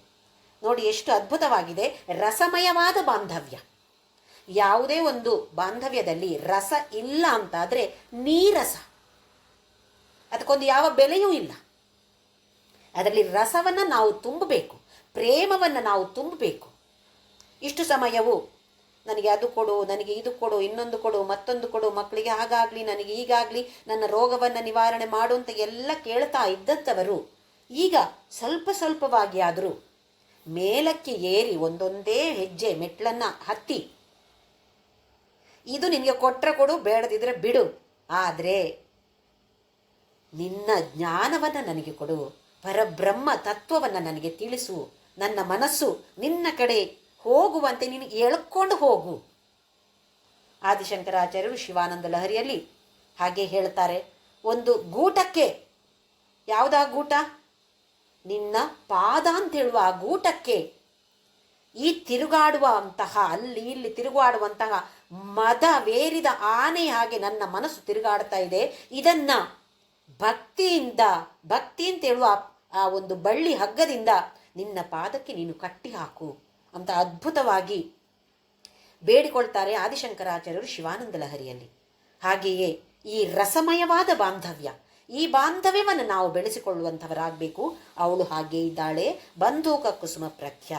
ನೋಡಿ ಎಷ್ಟು ಅದ್ಭುತವಾಗಿದೆ, ರಸಮಯವಾದ ಬಾಂಧವ್ಯ. ಯಾವುದೇ ಒಂದು ಬಾಂಧವ್ಯದಲ್ಲಿ ರಸ ಇಲ್ಲ ಅಂತಾದರೆ ನೀರಸ, ಅದಕ್ಕೊಂದು ಯಾವ ಬೆಲೆಯೂ ಇಲ್ಲ. ಅದರಲ್ಲಿ ರಸವನ್ನು ನಾವು ತುಂಬಬೇಕು, ಪ್ರೇಮವನ್ನು ನಾವು ತುಂಬಬೇಕು. ಇಷ್ಟು ಸಮಯವು ನನಗೆ ಅದು ಕೊಡು, ನನಗೆ ಇದು ಕೊಡು, ಇನ್ನೊಂದು ಕೊಡು, ಮತ್ತೊಂದು ಕೊಡು, ಮಕ್ಕಳಿಗೆ ಹಾಗಾಗಲಿ, ನನಗೆ ಹೀಗಾಗಲಿ, ನನ್ನ ರೋಗವನ್ನು ನಿವಾರಣೆ ಮಾಡು ಅಂತ ಎಲ್ಲ ಕೇಳ್ತಾ ಇದ್ದಂಥವರು ಈಗ ಸ್ವಲ್ಪ ಸ್ವಲ್ಪವಾಗಿ ಆದರೂ ಮೇಲಕ್ಕೆ ಏರಿ ಒಂದೊಂದೇ ಹೆಜ್ಜೆ ಮೆಟ್ಲನ್ನು ಹತ್ತಿ, ಇದು ನಿನಗೆ ಕೊಟ್ಟರೆ ಕೊಡು, ಬೇಡದಿದ್ರೆ ಬಿಡು, ಆದರೆ ನಿನ್ನ ಜ್ಞಾನವನ್ನು ನನಗೆ ಕೊಡು, ಪರಬ್ರಹ್ಮ ತತ್ವವನ್ನು ನನಗೆ ತಿಳಿಸು, ನನ್ನ ಮನಸ್ಸು ನಿನ್ನ ಕಡೆ ಹೋಗುವಂತೆ ನೀನು ಎಳ್ಕೊಂಡು ಹೋಗು. ಆದಿಶಂಕರಾಚಾರ್ಯರು ಶಿವಾನಂದ ಲಹರಿಯಲ್ಲಿ ಹಾಗೆ ಹೇಳ್ತಾರೆ, ಒಂದು ಗೂಟಕ್ಕೆ, ಯಾವುದಾ ಗೂಟ, ನಿನ್ನ ಪಾದ ಅಂತ ಹೇಳುವ ಆ ಗೂಟಕ್ಕೆ ಈ ತಿರುಗಾಡುವಂತಹ ಅಲ್ಲಿ ಇಲ್ಲಿ ತಿರುಗಾಡುವಂತಹ ಮದವೇರಿದ ಆನೆ ಹಾಗೆ ನನ್ನ ಮನಸ್ಸು ತಿರುಗಾಡ್ತಾ ಇದೆ. ಇದನ್ನ ಭಕ್ತಿ ಅಂತ ಹೇಳುವ ಆ ಒಂದು ಬಳ್ಳಿ ಹಗ್ಗದಿಂದ ನಿನ್ನ ಪಾದಕ್ಕೆ ನೀನು ಕಟ್ಟಿ ಹಾಕು ಅಂತ ಅದ್ಭುತವಾಗಿ ಬೇಡಿಕೊಳ್ತಾರೆ ಆದಿಶಂಕರಾಚಾರ್ಯರು ಶಿವಾನಂದ ಲಹರಿಯಲ್ಲಿ. ಹಾಗೆಯೇ ಈ ರಸಮಯವಾದ ಬಾಂಧವ್ಯ, ಈ ಬಾಂಧವ್ಯವನ್ನು ನಾವು ಬೆಳೆಸಿಕೊಳ್ಳುವಂಥವರಾಗಬೇಕು. ಅವಳು ಹಾಗೆ ಇದ್ದಾಳೆ. ಬಂಧೂಕ ಕುಸುಮ ಪ್ರಖ್ಯ.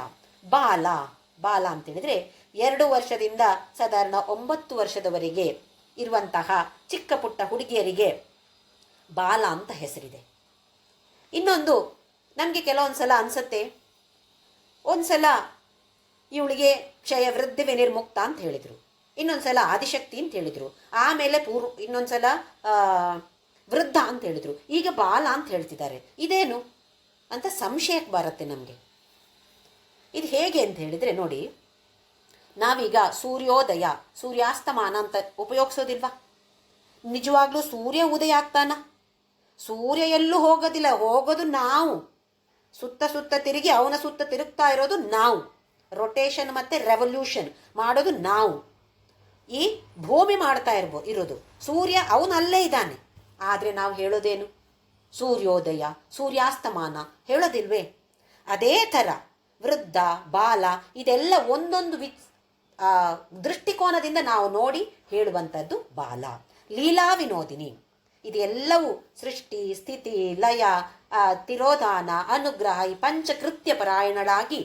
ಬಾಲ ಅಂತೇಳಿದರೆ 2 ವರ್ಷದಿಂದ ಸಾಧಾರಣ 9 ವರ್ಷದವರೆಗೆ ಇರುವಂತಹ ಚಿಕ್ಕ ಪುಟ್ಟ ಹುಡುಗಿಯರಿಗೆ ಬಾಲ ಅಂತ ಹೆಸರಿದೆ. ಇನ್ನೊಂದು ನಮಗೆ ಕೆಲವೊಂದು ಸಲ ಅನಿಸುತ್ತೆ, ಒಂದು ಸಲ ಇವಳಿಗೆ ಕ್ಷಯ ವೃದ್ಧಿ ವಿನಿರ್ಮುಕ್ತ ಅಂತ ಹೇಳಿದರು, ಇನ್ನೊಂದು ಸಲ ಆದಿಶಕ್ತಿ ಅಂತ ಹೇಳಿದರು, ಆಮೇಲೆ ಇನ್ನೊಂದು ಸಲ ವೃದ್ಧ ಅಂತ ಹೇಳಿದರು, ಈಗ ಬಾಲ ಅಂತ ಹೇಳ್ತಿದ್ದಾರೆ. ಇದೇನು ಅಂತ ಸಂಶಯಕ್ಕೆ ಬರುತ್ತೆ ನಮಗೆ. ಇದು ಹೇಗೆ ಅಂತ ಹೇಳಿದರೆ ನೋಡಿ, ನಾವೀಗ ಸೂರ್ಯೋದಯ ಸೂರ್ಯಾಸ್ತಮಾನ ಅಂತ ಉಪಯೋಗಿಸೋದಿಲ್ವಾ? ನಿಜವಾಗ್ಲೂ ಸೂರ್ಯ ಉದಯ ಆಗ್ತಾನ? ಸೂರ್ಯ ಎಲ್ಲೂ ಹೋಗೋದಿಲ್ಲ, ಹೋಗೋದು ನಾವು. ಸುತ್ತ ಸುತ್ತ ತಿರುಗಿ ಅವನ ಸುತ್ತ ತಿರುಗ್ತಾ ಇರೋದು ನಾವು. ರೊಟೇಷನ್ ಮತ್ತು ರೆವಲ್ಯೂಷನ್ ಮಾಡೋದು ನಾವು. ಈ ಭೂಮಿ ಮಾಡ್ತಾ ಇರೋದು. ಸೂರ್ಯ ಅವನಲ್ಲೇ ಇದ್ದಾನೆ. ಆದರೆ ನಾವು ಹೇಳೋದೇನು? ಸೂರ್ಯೋದಯ, ಸೂರ್ಯಾಸ್ತಮಾನ ಹೇಳೋದಿಲ್ವೇ? ಅದೇ ಥರ ವೃದ್ಧ, ಬಾಲ ಇದೆಲ್ಲ ಒಂದೊಂದು ದೃಷ್ಟಿಕೋನದಿಂದ ನಾವು ನೋಡಿ ಹೇಳುವಂಥದ್ದು ಬಾಲ. ಲೀಲಾ ವಿನೋದಿನಿ ಇದೆಲ್ಲವೂ ಸೃಷ್ಟಿ, ಸ್ಥಿತಿ, ಲಯ, ತಿರೋಧಾನ, ಅನುಗ್ರಹ, ಈ ಪಂಚಕೃತ್ಯ ಪರಾಯಣಳಾಗಿ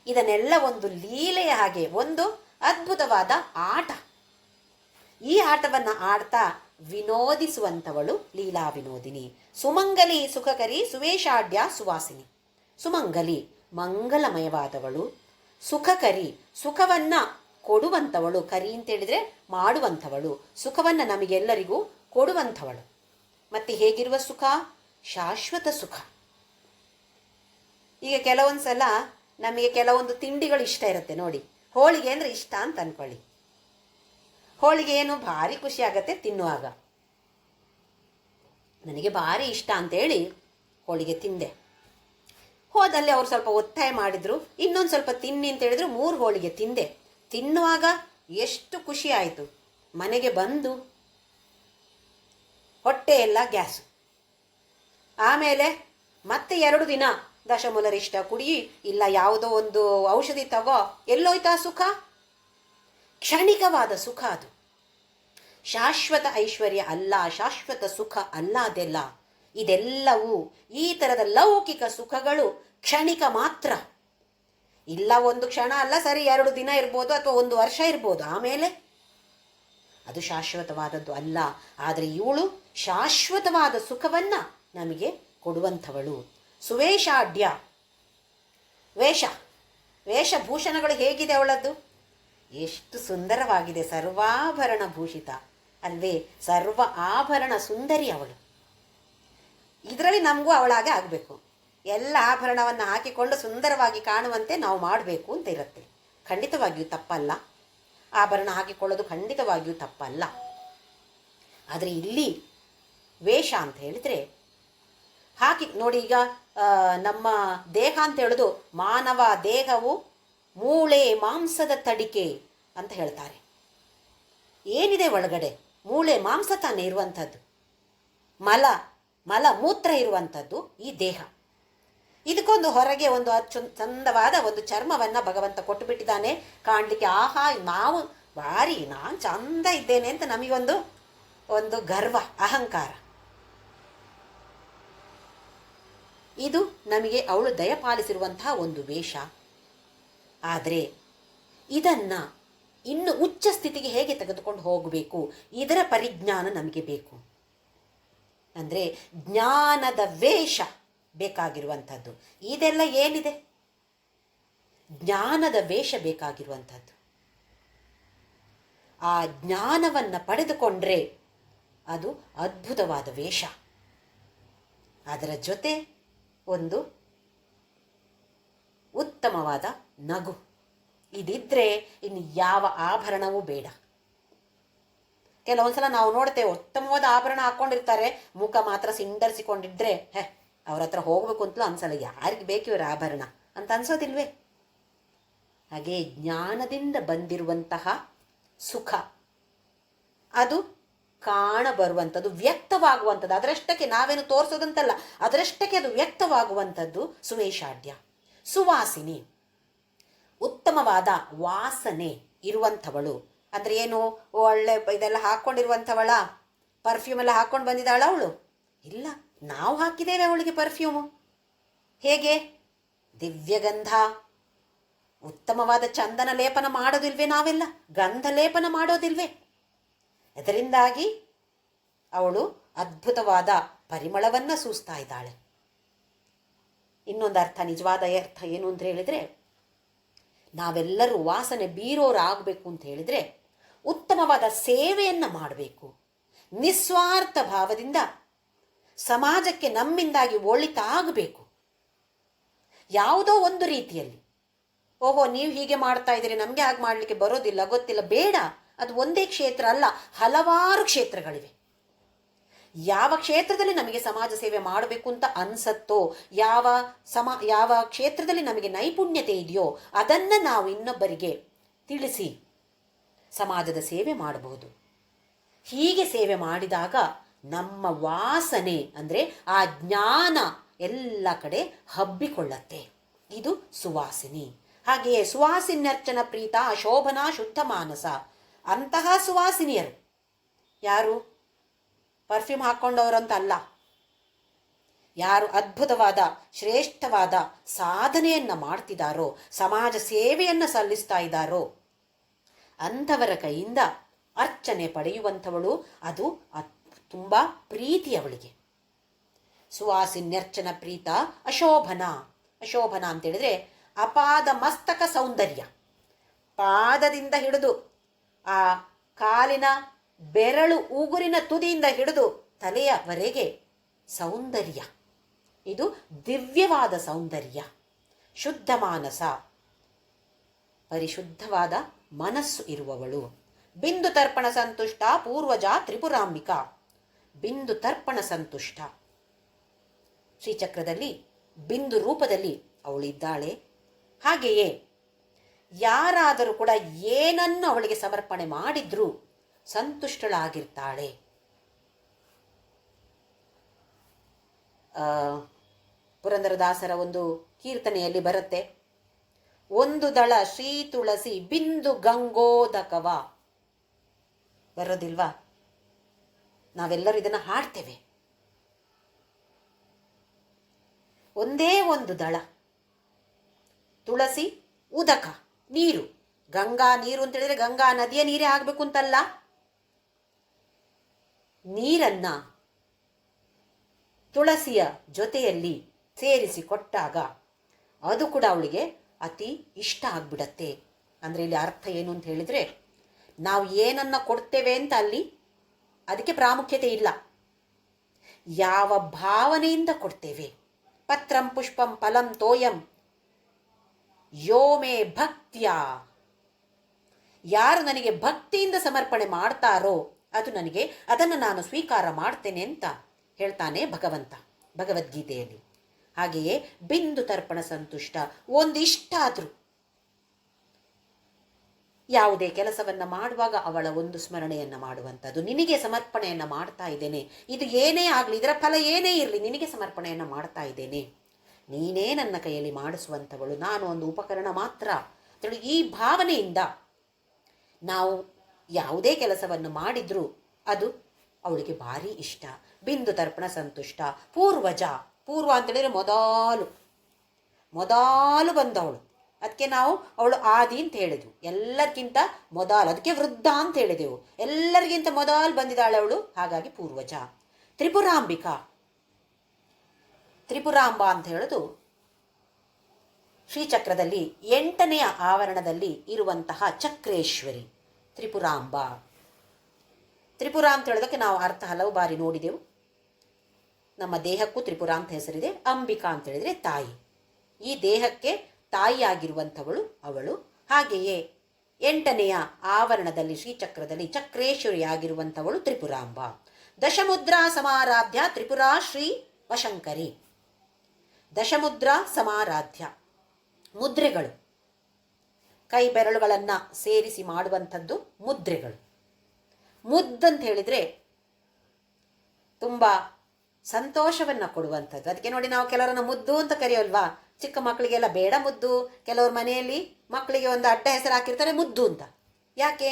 ಇದನ್ನೆಲ್ಲ ಒಂದು ಲೀಲೆಯ ಹಾಗೆ ಒಂದು ಅದ್ಭುತವಾದ ಆಟ. ಈ ಆಟವನ್ನು ಆಡ್ತಾ ವಿನೋದಿಸುವಂಥವಳು ಲೀಲಾ ವಿನೋದಿನಿ. ಸುಮಂಗಲಿ ಸುಖಕರಿ ಸುವೇಶಾಢ್ಯ ಸುವಾಸಿನಿ. ಸುಮಂಗಲಿ ಮಂಗಲಮಯವಾದವಳು, ಸುಖಕರಿ ಸುಖವನ್ನು ಕೊಡುವಂಥವಳು, ಕರಿ ಅಂತೇಳಿದರೆ ಮಾಡುವಂಥವಳು, ಸುಖವನ್ನು ನಮಗೆಲ್ಲರಿಗೂ ಕೊಡುವಂಥವಳು. ಮತ್ತು ಹೇಗಿರುವ ಸುಖ? ಶಾಶ್ವತ ಸುಖ. ಈಗ ಕೆಲವೊಂದು ಸಲ ನಮಗೆ ಕೆಲವೊಂದು ತಿಂಡಿಗಳು ಇಷ್ಟ ಇರುತ್ತೆ ನೋಡಿ. ಹೋಳಿಗೆ ಅಂದರೆ ಇಷ್ಟ ಅಂತ ಅಂದ್ಕೊಳ್ಳಿ. ಹೋಳಿಗೆ ಏನು ಭಾರಿ ಖುಷಿ ಆಗತ್ತೆ ತಿನ್ನುವಾಗ. ನನಗೆ ಭಾರಿ ಇಷ್ಟ ಅಂತೇಳಿ ಹೋಳಿಗೆ ತಿಂದೆ. ಹೋದಲ್ಲಿ ಅವ್ರು ಸ್ವಲ್ಪ ಒತ್ತಾಯ ಮಾಡಿದರು, ಇನ್ನೊಂದು ಸ್ವಲ್ಪ ತಿನ್ನಿ ಅಂತ ಹೇಳಿದ್ರು. 3 ಹೋಳಿಗೆ ತಿಂದೆ. ತಿನ್ನುವಾಗ ಎಷ್ಟು ಖುಷಿ ಆಯಿತು. ಮನೆಗೆ ಬಂದು ಹೊಟ್ಟೆ ಎಲ್ಲ ಗ್ಯಾಸು. ಆಮೇಲೆ ಮತ್ತೆ 2 ದಿನ ದಶಮೂಲರಿಷ್ಟ ಕುಡಿ, ಇಲ್ಲ ಯಾವುದೋ ಒಂದು ಔಷಧಿ ತಗೋ, ಎಲ್ಲೋಯ್ತಾ ಸುಖ? ಕ್ಷಣಿಕವಾದ ಸುಖ ಅದು. ಶಾಶ್ವತ ಐಶ್ವರ್ಯ ಅಲ್ಲ, ಶಾಶ್ವತ ಸುಖ ಅಲ್ಲ ಅದೆಲ್ಲ. ಇದೆಲ್ಲವೂ ಈ ಥರದ ಲೌಕಿಕ ಸುಖಗಳು ಕ್ಷಣಿಕ ಮಾತ್ರ. ಇಲ್ಲ ಒಂದು ಕ್ಷಣ ಅಲ್ಲ, ಸರಿ 2 ದಿನ ಇರ್ಬೋದು ಅಥವಾ 1 ವರ್ಷ ಇರ್ಬೋದು, ಆಮೇಲೆ ಅದು ಶಾಶ್ವತವಾದದ್ದು ಅಲ್ಲ. ಆದರೆ ಇವಳು ಶಾಶ್ವತವಾದ ಸುಖವನ್ನು ನಮಗೆ ಕೊಡುವಂಥವಳು. ಸುವೇಶಾಢ್ಯ, ವೇಷಭೂಷಣಗಳು ಹೇಗಿದೆ ಅವಳದ್ದು? ಎಷ್ಟು ಸುಂದರವಾಗಿದೆ. ಸರ್ವಾಭರಣ ಭೂಷಿತ ಅಲ್ವೇ? ಸರ್ವ ಆಭರಣ ಸುಂದರಿ ಅವಳು. ಇದರಲ್ಲಿ ನಮಗೂ ಅವಳಾಗೆ ಆಗಬೇಕು. ಎಲ್ಲ ಆಭರಣವನ್ನು ಹಾಕಿಕೊಂಡು ಸುಂದರವಾಗಿ ಕಾಣುವಂತೆ ನಾವು ಮಾಡಬೇಕು ಅಂತ ಇರುತ್ತೆ. ಖಂಡಿತವಾಗಿಯೂ ತಪ್ಪಲ್ಲ. ಆಭರಣ ಹಾಕಿಕೊಳ್ಳೋದು ಖಂಡಿತವಾಗಿಯೂ ತಪ್ಪಲ್ಲ. ಆದರೆ ಇಲ್ಲಿ ವೇಷ ಅಂತ ಹೇಳಿದರೆ ಹಾಕಿ ನೋಡಿ. ಈಗ ನಮ್ಮ ದೇಹ ಅಂತ ಹೇಳೋದು ಮಾನವ ದೇಹವು ಮೂಳೆ ಮಾಂಸದ ತಡಿಕೆ ಅಂತ ಹೇಳ್ತಾರೆ. ಏನಿದೆ ಒಳಗಡೆ? ಮೂಳೆ ಮಾಂಸ ತಾನೇ ಇರುವಂಥದ್ದು. ಮಲ ಮೂತ್ರ ಇರುವಂಥದ್ದು ಈ ದೇಹ. ಇದಕ್ಕೊಂದು ಹೊರಗೆ ಒಂದು ಚಂದವಾದ ಒಂದು ಚರ್ಮವನ್ನು ಭಗವಂತ ಕೊಟ್ಟು ಬಿಟ್ಟಿದ್ದಾನೆ. ಕಾಣಲಿಕ್ಕೆ ಆಹಾ ನಾನು ಚಂದ ಇದ್ದೇನೆ ಅಂತ ನಮಗೊಂದು ಗರ್ವ, ಅಹಂಕಾರ. ಇದು ನಮಗೆ ಅವಳು ದಯಪಾಲಿಸಿರುವಂತಹ ಒಂದು ವೇಷ. ಆದರೆ ಇದನ್ನು ಇನ್ನು ಉಚ್ಚ ಸ್ಥಿತಿಗೆ ಹೇಗೆ ತೆಗೆದುಕೊಂಡು ಹೋಗಬೇಕು, ಇದರ ಪರಿಜ್ಞಾನ ನಮಗೆ ಬೇಕು. ಅಂದರೆ ಜ್ಞಾನದ ವೇಷ ಬೇಕಾಗಿರುವಂಥದ್ದು. ಇದೆಲ್ಲ ಏನಿದೆ? ಜ್ಞಾನದ ವೇಷ ಬೇಕಾಗಿರುವಂಥದ್ದು. ಆ ಜ್ಞಾನವನ್ನು ಪಡೆದುಕೊಂಡ್ರೆ ಅದು ಅದ್ಭುತವಾದ ವೇಷ. ಅದರ ಜೊತೆ ಒಂದು ಉತ್ತಮವಾದ ನಗು. ಇದಿದ್ದರೆ ಇನ್ನು ಯಾವ ಆಭರಣವೂ ಬೇಡ. ಕೆಲವೊಂದ್ಸಲ ನಾವು ನೋಡ್ತೇವೆ, ಉತ್ತಮವಾದ ಆಭರಣ ಹಾಕ್ಕೊಂಡಿರ್ತಾರೆ, ಮುಖ ಮಾತ್ರ ಸಿಂಡರಿಸಿಕೊಂಡಿದ್ರೆ ಅವ್ರ ಹತ್ರ ಹೋಗ್ಬೇಕು ಅಂತಲೂ ಅನ್ಸಲ್ಲ. ಯಾರಿಗೆ ಬೇಕು ಇವರ ಆಭರಣ ಅಂತ ಅನ್ಸೋದಿಲ್ವೇ? ಹಾಗೆ ಜ್ಞಾನದಿಂದ ಬಂದಿರುವಂತಹ ಸುಖ ಅದು ಕಾಣಬರುವಂಥದ್ದು, ವ್ಯಕ್ತವಾಗುವಂಥದ್ದು. ಅದರಷ್ಟಕ್ಕೆ ನಾವೇನು ತೋರಿಸೋದಂತಲ್ಲ, ಅದರಷ್ಟಕ್ಕೆ ಅದು ವ್ಯಕ್ತವಾಗುವಂಥದ್ದು ಸುವೇಶಾಢ್ಯ. ಸುವಾಸಿನಿ, ಉತ್ತಮವಾದ ವಾಸನೆ ಇರುವಂಥವಳು. ಅಂದರೆ ಏನು, ಒಳ್ಳೆ ಇದೆಲ್ಲ ಹಾಕ್ಕೊಂಡಿರುವಂಥವಳ? ಪರ್ಫ್ಯೂಮ್ ಎಲ್ಲ ಹಾಕ್ಕೊಂಡು ಬಂದಿದ್ದಾಳ ಅವಳು? ಇಲ್ಲ, ನಾವು ಹಾಕಿದ್ದೇವೆ ಅವಳಿಗೆ ಪರ್ಫ್ಯೂಮು. ಹೇಗೆ? ದಿವ್ಯಗಂಧ, ಉತ್ತಮವಾದ ಚಂದನ ಲೇಪನ ಮಾಡೋದಿಲ್ವೇ? ನಾವೆಲ್ಲ ಗಂಧ ಲೇಪನ ಮಾಡೋದಿಲ್ವೇ? ಇದರಿಂದಾಗಿ ಅವಳು ಅದ್ಭುತವಾದ ಪರಿಮಳವನ್ನು ಸೂಸ್ತಾ ಇದ್ದಾಳೆ. ಇನ್ನೊಂದು ಅರ್ಥ, ನಿಜವಾದ ಅರ್ಥ ಏನು ಅಂತ ಹೇಳಿದರೆ, ನಾವೆಲ್ಲರೂ ವಾಸನೆ ಬೀರೋರಾಗಬೇಕು ಅಂತ ಹೇಳಿದರೆ ಉತ್ತಮವಾದ ಸೇವೆಯನ್ನು ಮಾಡಬೇಕು. ನಿಸ್ವಾರ್ಥ ಭಾವದಿಂದ ಸಮಾಜಕ್ಕೆ ನಮ್ಮಿಂದಾಗಿ ಒಳಿತಾಗಬೇಕು. ಯಾವುದೋ ಒಂದು ರೀತಿಯಲ್ಲಿ, ಓಹೋ ನೀವು ಹೀಗೆ ಮಾಡ್ತಾ ಇದ್ದೀರಿ, ನಮಗೆ ಹಾಗೆ ಮಾಡಲಿಕ್ಕೆ ಬರೋದಿಲ್ಲ, ಗೊತ್ತಿಲ್ಲ, ಬೇಡ. ಅದು ಒಂದೇ ಕ್ಷೇತ್ರ ಅಲ್ಲ, ಹಲವಾರು ಕ್ಷೇತ್ರಗಳಿವೆ. ಯಾವ ಕ್ಷೇತ್ರದಲ್ಲಿ ನಮಗೆ ಸಮಾಜ ಸೇವೆ ಮಾಡಬೇಕು ಅಂತ ಅನ್ಸತ್ತೋ, ಯಾವ ಕ್ಷೇತ್ರದಲ್ಲಿ ನಮಗೆ ನೈಪುಣ್ಯತೆ ಇದೆಯೋ ಅದನ್ನು ನಾವು ಇನ್ನೊಬ್ಬರಿಗೆ ತಿಳಿಸಿ ಸಮಾಜದ ಸೇವೆ ಮಾಡಬಹುದು. ಹೀಗೆ ಸೇವೆ ಮಾಡಿದಾಗ ನಮ್ಮ ವಾಸನೆ ಅಂದರೆ ಆ ಜ್ಞಾನ ಎಲ್ಲ ಕಡೆ ಹಬ್ಬಿಕೊಳ್ಳತ್ತೆ. ಇದು ಸುವಾಸಿನಿ. ಹಾಗೆಯೇ ಸುವಾಸಿನ್ಯರ್ಚನ ಪ್ರೀತ ಶೋಭನಾ ಶುದ್ಧ ಮಾನಸ. ಅಂತಹ ಸುವಾಸಿನಿಯರು ಯಾರು? ಪರ್ಫ್ಯೂಮ್ ಹಾಕ್ಕೊಂಡವರಂತ ಅಲ್ಲ. ಯಾರು ಅದ್ಭುತವಾದ ಶ್ರೇಷ್ಠವಾದ ಸಾಧನೆಯನ್ನು ಮಾಡ್ತಿದ್ದಾರೋ, ಸಮಾಜ ಸೇವೆಯನ್ನು ಸಲ್ಲಿಸ್ತಾ ಇದ್ದಾರೋ ಅಂಥವರ ಕೈಯಿಂದ ಅರ್ಚನೆ ಪಡೆಯುವಂಥವಳು. ಅದು ತುಂಬ ಪ್ರೀತಿ ಅವಳಿಗೆ. ಸುವಾಸಿನ್ಯರ್ಚನ ಪ್ರೀತ ಅಶೋಭನ. ಅಶೋಭನ ಅಂತೇಳಿದರೆ ಅಪಾದ ಮಸ್ತಕ ಸೌಂದರ್ಯ. ಪಾದದಿಂದ ಹಿಡಿದು ಆ ಕಾಲಿನ ಬೆರಳು ಉಗುರಿನ ತುದಿಯಿಂದ ಹಿಡಿದು ತಲೆಯವರೆಗೆ ಸೌಂದರ್ಯ. ಇದು ದಿವ್ಯವಾದ ಸೌಂದರ್ಯ. ಶುದ್ಧ ಮಾನಸ, ಪರಿಶುದ್ಧವಾದ ಮನಸ್ಸು ಇರುವವಳು. ಬಿಂದು ತರ್ಪಣ ಸಂತುಷ್ಟ ಪೂರ್ವಜ ತ್ರಿಪುರಾಂಬಿಕಾ. ಬಿಂದು ತರ್ಪಣ ಸಂತುಷ್ಟ. ಶ್ರೀಚಕ್ರದಲ್ಲಿ ಬಿಂದು ರೂಪದಲ್ಲಿ ಅವಳಿದ್ದಾಳೆ. ಹಾಗೆಯೇ ಯಾರಾದರೂ ಕೂಡ ಏನನ್ನು ಅವಳಿಗೆ ಸಮರ್ಪಣೆ ಮಾಡಿದ್ರೂ ಸಂತುಷ್ಟಳಾಗಿರ್ತಾಳೆ. ಪುರಂದರದಾಸರ ಒಂದು ಕೀರ್ತನೆಯಲ್ಲಿ ಬರುತ್ತೆ, ಒಂದು ದಳ ಶ್ರೀ ತುಳಸಿ ಬಿಂದು ಗಂಗೋದಕವ. ಬರೋದಿಲ್ವಾ? ನಾವೆಲ್ಲರೂ ಇದನ್ನು ಹಾಡ್ತೇವೆ. ಒಂದೇ ಒಂದು ದಳ ತುಳಸಿ, ಉದಕ ನೀರು. ಗಂಗಾ ನೀರು ಅಂತ ಹೇಳಿದ್ರೆ ಗಂಗಾ ನದಿಯ ನೀರೇ ಆಗಬೇಕು ಅಂತಲ್ಲ. ನೀರನ್ನ ತುಳಸಿಯ ಜೊತೆಯಲ್ಲಿ ಸೇರಿಸಿ ಕೊಟ್ಟಾಗ ಅದು ಕೂಡ ಅವಳಿಗೆ ಅತಿ ಇಷ್ಟ ಆಗ್ಬಿಡತ್ತೆ. ಅಂದರೆ ಇಲ್ಲಿ ಅರ್ಥ ಏನು ಅಂತ ಹೇಳಿದರೆ, ನಾವು ಏನನ್ನ ಕೊಡ್ತೇವೆ ಅಂತ ಅಲ್ಲಿ ಅದಕ್ಕೆ ಪ್ರಾಮುಖ್ಯತೆ ಇಲ್ಲ, ಯಾವ ಭಾವನೆಯಿಂದ ಕೊಡ್ತೇವೆ. ಪತ್ರಂ ಪುಷ್ಪಂ ಫಲಂ ತೋಯಂ ಯೋ ಮೇ ಭಕ್ತ್ಯ. ಯಾರು ನನಗೆ ಭಕ್ತಿಯಿಂದ ಸಮರ್ಪಣೆ ಮಾಡ್ತಾರೋ ಅದನ್ನು ನಾನು ಸ್ವೀಕಾರ ಮಾಡ್ತೇನೆ ಅಂತ ಹೇಳ್ತಾನೆ ಭಗವಂತ ಭಗವದ್ಗೀತೆಯಲ್ಲಿ. ಹಾಗೆಯೇ ಬಿಂದು ತರ್ಪಣ ಸಂತುಷ್ಟ. ಒಂದಿಷ್ಟ ಆದರೂ ಯಾವುದೇ ಕೆಲಸವನ್ನು ಮಾಡುವಾಗ ಅವಳ ಒಂದು ಸ್ಮರಣೆಯನ್ನು ಮಾಡುವಂಥದ್ದು. ನಿನಗೆ ಸಮರ್ಪಣೆಯನ್ನು ಮಾಡ್ತಾ ಇದ್ದೇನೆ, ಇದು ಏನೇ ಆಗಲಿ, ಇದರ ಫಲ ಏನೇ ಇರಲಿ, ನಿನಗೆ ಸಮರ್ಪಣೆಯನ್ನು ಮಾಡ್ತಾ ಇದ್ದೇನೆ, ನೀನೇ ನನ್ನ ಕೈಯಲ್ಲಿ ಮಾಡಿಸುವಂಥವಳು, ನಾನು ಒಂದು ಉಪಕರಣ ಮಾತ್ರ ಅಂತೇಳಿ ಈ ಭಾವನೆಯಿಂದ ನಾವು ಯಾವುದೇ ಕೆಲಸವನ್ನು ಮಾಡಿದ್ರೂ ಅದು ಅವಳಿಗೆ ಭಾರಿ ಇಷ್ಟ. ಬಿಂದು ತರ್ಪಣ ಸಂತುಷ್ಟ. ಪೂರ್ವಜ. ಪೂರ್ವ ಅಂತೇಳಿದರೆ ಮೊದಲು ಬಂದವಳು. ಅದಕ್ಕೆ ನಾವು ಅವಳು ಆದಿ ಅಂತ ಹೇಳಿದೆವು. ಎಲ್ಲರಿಗಿಂತ ಮೊದಲು, ಅದಕ್ಕೆ ವೃದ್ಧ ಅಂತ ಹೇಳಿದೆವು. ಎಲ್ಲರಿಗಿಂತ ಮೊದಲು ಬಂದಿದ್ದಾಳೆ ಅವಳು, ಹಾಗಾಗಿ ಪೂರ್ವಜ. ತ್ರಿಪುರಾಂಬಿಕಾ. ತ್ರಿಪುರಾಂಬ ಅಂತ ಹೇಳೋದು ಶ್ರೀಚಕ್ರದಲ್ಲಿ 8ನೇ ಆವರಣದಲ್ಲಿ ಇರುವಂತಹ ಚಕ್ರೇಶ್ವರಿ ತ್ರಿಪುರಾಂಬ. ತ್ರಿಪುರ ಅಂತ ಹೇಳೋದಕ್ಕೆ ನಾವು ಅರ್ಥ ಹಲವು ಬಾರಿ ನೋಡಿದೆವು. ನಮ್ಮ ದೇಹಕ್ಕೂ ತ್ರಿಪುರ ಅಂತ ಹೆಸರಿದೆ. ಅಂಬಿಕಾ ಅಂತ ಹೇಳಿದರೆ ತಾಯಿ. ಈ ದೇಹಕ್ಕೆ ತಾಯಿಯಾಗಿರುವಂಥವಳು ಅವಳು. ಹಾಗೆಯೇ 8ನೆಯ ಆವರಣದಲ್ಲಿ ಶ್ರೀಚಕ್ರದಲ್ಲಿ ಚಕ್ರೇಶ್ವರಿಯಾಗಿರುವಂಥವಳು ತ್ರಿಪುರಾಂಬ. ದಶಮುದ್ರಾ ಸಮಾರಾಧ್ಯ ತ್ರಿಪುರಾ ಶ್ರೀ ವಶಂಕರಿ. ದಶಮುದ್ರಾ ಸಮಾರಾಧ್ಯ. ಮುದ್ರೆಗಳು, ಕೈ ಬೆರಳುಗಳನ್ನು ಸೇರಿಸಿ ಮಾಡುವಂಥದ್ದು ಮುದ್ರೆಗಳು. ಮುದ್ದಂತ ಹೇಳಿದರೆ ತುಂಬ ಸಂತೋಷವನ್ನು ಕೊಡುವಂಥದ್ದು. ಅದಕ್ಕೆ ನೋಡಿ, ನಾವು ಕೆಲವರನ್ನು ಮುದ್ದು ಅಂತ ಕರೆಯೋಲ್ವಾ. ಚಿಕ್ಕ ಮಕ್ಕಳಿಗೆಲ್ಲ ಬೇಡ ಮುದ್ದು. ಕೆಲವ್ರ ಮನೆಯಲ್ಲಿ ಮಕ್ಕಳಿಗೆ ಒಂದು ಅಡ್ಡ ಹೆಸರು ಹಾಕಿರ್ತಾರೆ ಮುದ್ದು ಅಂತ. ಯಾಕೆ?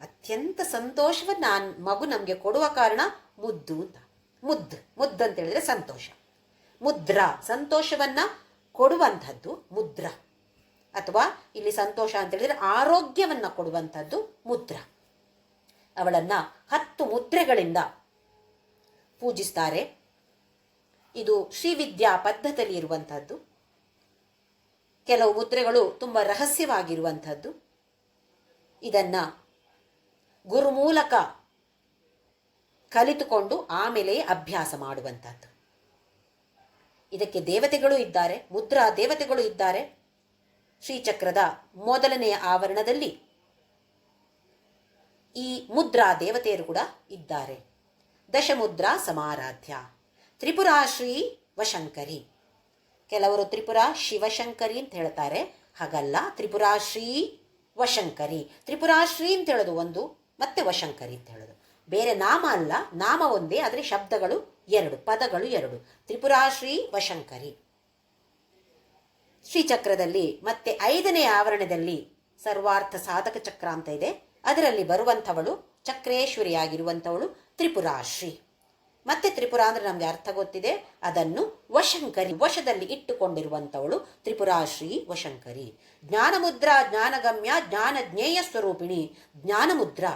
ಅತ್ಯಂತ ಸಂತೋಷವನ್ನು ಮಗು ನಮಗೆ ಕೊಡುವ ಕಾರಣ ಮುದ್ದು ಅಂತ. ಮುದ್ದು ಅಂತ ಹೇಳಿದರೆ ಸಂತೋಷ. ಮುದ್ರಾ, ಸಂತೋಷವನ್ನು ಕೊಡುವಂಥದ್ದು ಮುದ್ರ. ಅಥವಾ ಇಲ್ಲಿ ಸಂತೋಷ ಅಂತ ಹೇಳಿದರೆ ಆರೋಗ್ಯವನ್ನು ಕೊಡುವಂಥದ್ದು ಮುದ್ರ. ಅವಳನ್ನು 10 ಮುದ್ರೆಗಳಿಂದ ಪೂಜಿಸ್ತಾರೆ. ಇದು ಶ್ರೀವಿದ್ಯಾ ಪದ್ಧತಿಯಲ್ಲಿ ಇರುವಂಥದ್ದು. ಕೆಲವು ಮುದ್ರೆಗಳು ತುಂಬ ರಹಸ್ಯವಾಗಿರುವಂಥದ್ದು. ಇದನ್ನು ಗುರು ಮೂಲಕ ಕಲಿತುಕೊಂಡು ಆಮೇಲೆ ಅಭ್ಯಾಸ ಮಾಡುವಂಥದ್ದು. ಇದಕ್ಕೆ ದೇವತೆಗಳು ಇದ್ದಾರೆ, ಮುದ್ರಾ ದೇವತೆಗಳು ಇದ್ದಾರೆ. ಶ್ರೀಚಕ್ರದ ಮೊದಲನೆಯ ಆವರಣದಲ್ಲಿ ಈ ಮುದ್ರಾ ದೇವತೆಯರು ಕೂಡ ಇದ್ದಾರೆ. ದಶಮುದ್ರಾ ಸಮಾರಾಧ್ಯ. ತ್ರಿಪುರಾಶ್ರೀ ವಶಂಕರಿ. ಕೆಲವರು ತ್ರಿಪುರಾ ಶಿವಶಂಕರಿ ಅಂತ ಹೇಳ್ತಾರೆ, ಹಾಗಲ್ಲ, ತ್ರಿಪುರಾಶ್ರೀ ವಶಂಕರಿ. ತ್ರಿಪುರಾಶ್ರೀ ಅಂತ ಹೇಳೋದು ಒಂದು, ಮತ್ತೆ ವಶಂಕರಿ ಅಂತ ಹೇಳೋದು ಬೇರೆ. ನಾಮ ಅಲ್ಲ, ನಾಮ ಒಂದೇ, ಆದರೆ ಶಬ್ದಗಳು ಎರಡು, ಪದಗಳು ಎರಡು. ತ್ರಿಪುರಾಶ್ರೀ ವಶಂಕರಿ. ಶ್ರೀಚಕ್ರದಲ್ಲಿ ಮತ್ತೆ 5ನೇ ಆವರಣದಲ್ಲಿ ಸರ್ವಾರ್ಥ ಸಾಧಕ ಚಕ್ರ ಅಂತ ಇದೆ, ಅದರಲ್ಲಿ ಬರುವಂಥವಳು ಚಕ್ರೇಶ್ವರಿಯಾಗಿರುವಂಥವಳು ತ್ರಿಪುರಾಶ್ರೀ. ಮತ್ತೆ ತ್ರಿಪುರ ಅಂದರೆ ನಮಗೆ ಅರ್ಥ ಗೊತ್ತಿದೆ, ಅದನ್ನು ವಶಂಕರಿ, ವಶದಲ್ಲಿ ಇಟ್ಟುಕೊಂಡಿರುವಂಥವಳು ತ್ರಿಪುರಾಶ್ರೀ ವಶಂಕರಿ. ಜ್ಞಾನಮುದ್ರಾ ಜ್ಞಾನಗಮ್ಯ ಜ್ಞಾನ ಜ್ಞೇಯ ಸ್ವರೂಪಿಣಿ. ಜ್ಞಾನಮುದ್ರಾ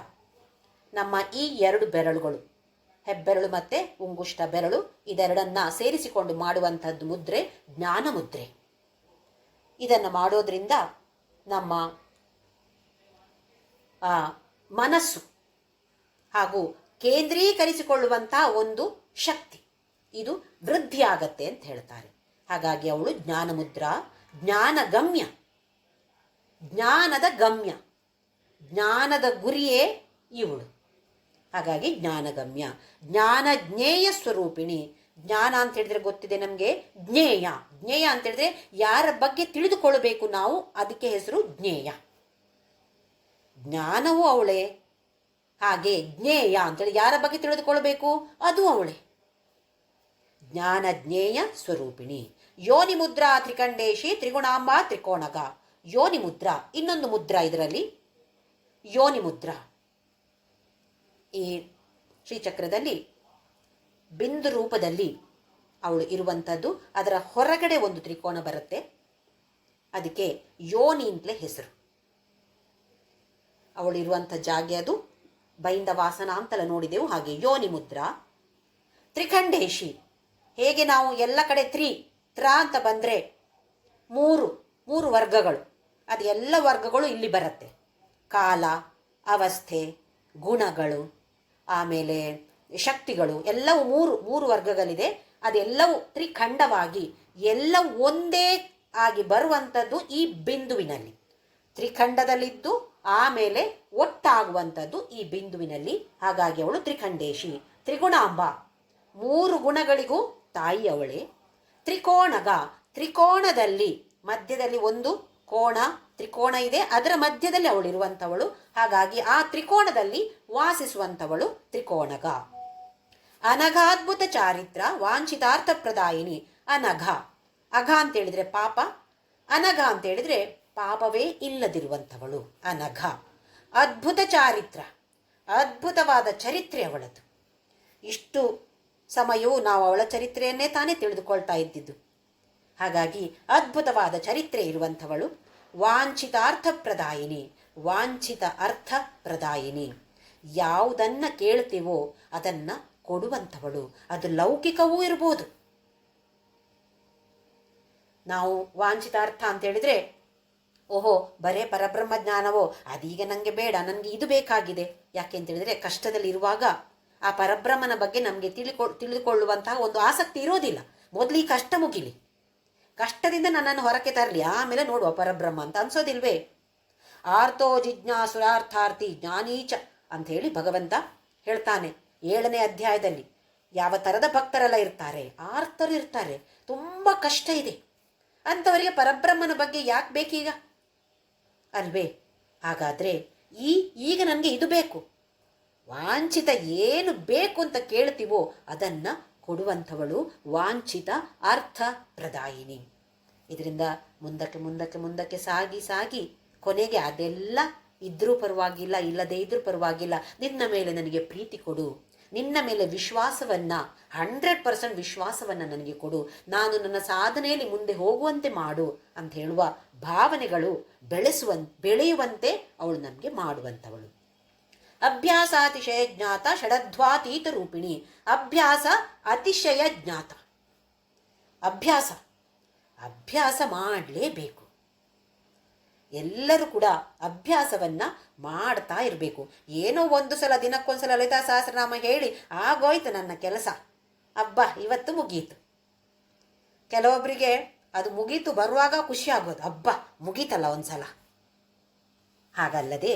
ನಮ್ಮ ಈ 2 ಬೆರಳುಗಳು, ಹೆಬ್ಬೆರಳು ಮತ್ತು ಉಂಗುಷ್ಟ ಬೆರಳು, ಇದೆರಡನ್ನ ಸೇರಿಸಿಕೊಂಡು ಮಾಡುವಂಥದ್ದು ಮುದ್ರೆ ಜ್ಞಾನ ಮುದ್ರೆ. ಇದನ್ನು ಮಾಡೋದ್ರಿಂದ ನಮ್ಮ ಮನಸ್ಸು ಹಾಗೂ ಕೇಂದ್ರೀಕರಿಸಿಕೊಳ್ಳುವಂಥ ಒಂದು ಶಕ್ತಿ ಇದು ವೃದ್ಧಿಯಾಗತ್ತೆ ಅಂತ ಹೇಳ್ತಾರೆ. ಹಾಗಾಗಿ ಅವಳು ಜ್ಞಾನಮುದ್ರಾ, ಜ್ಞಾನಗಮ್ಯ, ಜ್ಞಾನದ ಗಮ್ಯ, ಜ್ಞಾನದ ಗುರಿಯೇ ಇವಳು. ಹಾಗಾಗಿ ಜ್ಞಾನಗಮ್ಯ. ಜ್ಞಾನ ಜ್ಞೇಯ ಸ್ವರೂಪಿಣಿ. ಜ್ಞಾನ ಅಂತ ಹೇಳಿದ್ರೆ ಗೊತ್ತಿದೆ ನಮಗೆ, ಜ್ಞೇಯ. ಜ್ಞೇಯ ಅಂತ ಹೇಳಿದ್ರೆ ಯಾರ ಬಗ್ಗೆ ತಿಳಿದುಕೊಳ್ಳಬೇಕು ನಾವು, ಅದಕ್ಕೆ ಹೆಸರು ಜ್ಞೇಯ. ಜ್ಞಾನವೂ ಅವಳೇ, ಹಾಗೆ ಜ್ಞೇಯ ಅಂತೇಳಿ ಯಾರ ಬಗ್ಗೆ ತಿಳಿದುಕೊಳ್ಬೇಕು, ಅದು ಅವಳೇ. ಜ್ಞಾನ ಜ್ಞೇಯ ಸ್ವರೂಪಿಣಿ. ಯೋನಿ ಮುದ್ರಾ ತ್ರಿಕಂಡೇಶಿ ತ್ರಿಗುಣಾಂಬ ತ್ರಿಕೋಣಗ. ಯೋನಿ ಮುದ್ರಾ, ಇನ್ನೊಂದು ಮುದ್ರಾ ಇದರಲ್ಲಿ ಯೋನಿ ಮುದ್ರಾ. ಈ ಶ್ರೀಚಕ್ರದಲ್ಲಿ ಬಿಂದು ರೂಪದಲ್ಲಿ ಅವಳು ಇರುವಂಥದ್ದು. ಅದರ ಹೊರಗಡೆ ಒಂದು ತ್ರಿಕೋಣ ಬರುತ್ತೆ, ಅದಕ್ಕೆ ಯೋನಿ ಅಂತಲೇ ಹೆಸರು. ಅವಳು ಇರುವಂಥ ಜಾಗ ಅದು ಬೈಂದ ವಾಸನ ಅಂತೆಲ್ಲ ನೋಡಿದೆವು, ಹಾಗೆ ಯೋನಿ ಮುದ್ರಾ. ತ್ರಿಖಂಡೇಶಿ, ಹೇಗೆ ನಾವು ಎಲ್ಲ ಕಡೆ ತ್ರ ಅಂತ ಬಂದರೆ ಮೂರು ವರ್ಗಗಳು, ಅದು ಎಲ್ಲ ವರ್ಗಗಳು ಇಲ್ಲಿ ಬರುತ್ತೆ. ಕಾಲ, ಅವಸ್ಥೆ, ಗುಣಗಳು, ಆಮೇಲೆ ಶಕ್ತಿಗಳು, ಎಲ್ಲವೂ ಮೂರು ವರ್ಗಗಳಿದೆ. ಅದೆಲ್ಲವೂ ತ್ರಿಖಂಡವಾಗಿ ಎಲ್ಲವೂ ಒಂದೇ ಆಗಿ ಬರುವಂಥದ್ದು ಈ ಬಿಂದುವಿನಲ್ಲಿ. ತ್ರಿಖಂಡದಲ್ಲಿದ್ದು ಆಮೇಲೆ ಒಟ್ಟಾಗುವಂಥದ್ದು ಈ ಬಿಂದುವಿನಲ್ಲಿ. ಹಾಗಾಗಿ ಅವಳು ತ್ರಿಖಂಡೇಶಿ. ತ್ರಿಗುಣಾಂಬ, 3 ಗುಣಗಳಿಗೂ ತಾಯಿ ಅವಳೇ. ತ್ರಿಕೋಣಗ, ತ್ರಿಕೋಣದಲ್ಲಿ ಮಧ್ಯದಲ್ಲಿ ಒಂದು ಕೋಣ, ತ್ರಿಕೋಣ ಇದೆ, ಅದರ ಮಧ್ಯದಲ್ಲಿ ಅವಳಿರುವಂಥವಳು. ಹಾಗಾಗಿ ಆ ತ್ರಿಕೋಣದಲ್ಲಿ ವಾಸಿಸುವಂಥವಳು ತ್ರಿಕೋಣಗ. ಅನಘಾದ್ಭುತ ಚಾರಿತ್ರ ವಾಂಛಿತಾರ್ಥ ಪ್ರದಾಯಿನಿ. ಅನಘ, ಅಘ ಅಂತ ಹೇಳಿದ್ರೆ ಪಾಪ, ಅನಘ ಅಂತ ಹೇಳಿದ್ರೆ ಪಾಪವೇ ಇಲ್ಲದಿರುವಂಥವಳು ಅನಘ. ಅದ್ಭುತ ಚಾರಿತ್ರ, ಅದ್ಭುತವಾದ ಚರಿತ್ರೆ ಅವಳದು. ಇಷ್ಟು ಸಮಯವು ನಾವು ಅವಳ ಚರಿತ್ರೆಯನ್ನೇ ತಾನೇ ತಿಳಿದುಕೊಳ್ತಾ ಇದ್ದಿದ್ದು. ಹಾಗಾಗಿ ಅದ್ಭುತವಾದ ಚರಿತ್ರೆ ಇರುವಂಥವಳು. ವಾಂಛಿತಾರ್ಥ ಪ್ರದಾಯಿನಿ, ವಾಂಛಿತ ಅರ್ಥ ಪ್ರದಾಯಿನಿ. ಯಾವುದನ್ನು ಕೇಳ್ತೀವೋ ಅದನ್ನು ಕೊಡುವಂಥವಳು. ಅದು ಲೌಕಿಕವೂ ಇರ್ಬೋದು. ನಾವು ವಾಂಛಿತಾರ್ಥ ಅಂತ ಹೇಳಿದ್ರೆ, ಓಹೋ ಬರೇ ಪರಬ್ರಹ್ಮ ಜ್ಞಾನವೋ, ಅದೀಗ ನನಗೆ ಬೇಡ, ನನಗೆ ಇದು ಬೇಕಾಗಿದೆ. ಯಾಕೆ ಅಂತ ಹೇಳಿದ್ರೆ, ಕಷ್ಟದಲ್ಲಿರುವಾಗ ಆ ಪರಬ್ರಹ್ಮನ ಬಗ್ಗೆ ನಮಗೆ ತಿಳಿದುಕೊಳ್ಳುವಂತಹ ಒಂದು ಆಸಕ್ತಿ ಇರೋದಿಲ್ಲ. ಮೊದಲು ಈ ಕಷ್ಟ ಮುಗಿಲಿ, ಕಷ್ಟದಿಂದ ನನ್ನನ್ನು ಹೊರಕ್ಕೆ ತರಲಿ, ಆಮೇಲೆ ನೋಡುವ ಪರಬ್ರಹ್ಮ ಅಂತ ಅನ್ಸೋದಿಲ್ವೇ? ಆರ್ತೋ ಜಿಜ್ಞಾಸುರಾರ್ಥಾರ್ಥಿ ಜ್ಞಾನೀಚ ಅಂತ ಹೇಳಿ ಭಗವಂತ ಹೇಳ್ತಾನೆ 7ನೇ ಅಧ್ಯಾಯದಲ್ಲಿ. ಯಾವ ಥರದ ಭಕ್ತರೆಲ್ಲ ಇರ್ತಾರೆ, ಆರ್ತರು ಇರ್ತಾರೆ, ತುಂಬ ಕಷ್ಟ ಇದೆ ಅಂಥವರಿಗೆ ಪರಬ್ರಹ್ಮನ ಬಗ್ಗೆ ಯಾಕೆ ಬೇಕೀಗ ಅಲ್ವೇ? ಹಾಗಾದರೆ ಈಗ ನನಗೆ ಇದು ಬೇಕು, ವಾಂಛಿತ ಏನು ಬೇಕು ಅಂತ ಕೇಳ್ತೀವೋ ಅದನ್ನು ಕೊಡುವಂಥವಳು ವಾಂಛಿತ ಅರ್ಥ ಪ್ರದಾಯಿನಿ. ಇದರಿಂದ ಮುಂದಕ್ಕೆ ಮುಂದಕ್ಕೆ ಮುಂದಕ್ಕೆ ಸಾಗಿ ಸಾಗಿ ಕೊನೆಗೆ ಅದೆಲ್ಲ ಇದ್ರೂ ಪರವಾಗಿಲ್ಲ, ಇಲ್ಲದೇ ಇದ್ರೂ ಪರವಾಗಿಲ್ಲ, ನಿನ್ನ ಮೇಲೆ ನನಗೆ ಪ್ರೀತಿ ಕೊಡು, ನಿನ್ನ ಮೇಲೆ ವಿಶ್ವಾಸವನ್ನು 100% ವಿಶ್ವಾಸವನ್ನು ನನಗೆ ಕೊಡು, ನಾನು ನನ್ನ ಸಾಧನೆಯಲ್ಲಿ ಮುಂದೆ ಹೋಗುವಂತೆ ಮಾಡು ಅಂತ ಹೇಳುವ ಭಾವನೆಗಳು ಬೆಳೆಯುವಂತೆ ಅವಳು ನಮಗೆ ಮಾಡುವಂಥವಳು. ಅಭ್ಯಾಸ ಅತಿಶಯ ಜ್ಞಾತ ಷಡಧ್ವಾತೀತ ರೂಪಿಣಿ. ಅಭ್ಯಾಸ ಅತಿಶಯ ಜ್ಞಾತ. ಅಭ್ಯಾಸ ಮಾಡಲೇಬೇಕು. ಎಲ್ಲರೂ ಕೂಡ ಅಭ್ಯಾಸವನ್ನು ಮಾಡ್ತಾ ಇರಬೇಕು. ಏನೋ ಒಂದು ಸಲ, ದಿನಕ್ಕೊಂದ್ಸಲ ಲಲಿತಾ ಸಹಸ್ರನಾಮ ಹೇಳಿ ಆಗೋಯ್ತು ನನ್ನ ಕೆಲಸ, ಅಬ್ಬಾ ಇವತ್ತು ಮುಗೀತು. ಕೆಲವೊಬ್ಬರಿಗೆ ಅದು ಮುಗೀತು ಬರುವಾಗ ಖುಷಿ ಆಗೋದು, ಅಬ್ಬಾ ಮುಗೀತಲ್ಲ ಒಂದ್ಸಲ. ಹಾಗಲ್ಲದೆ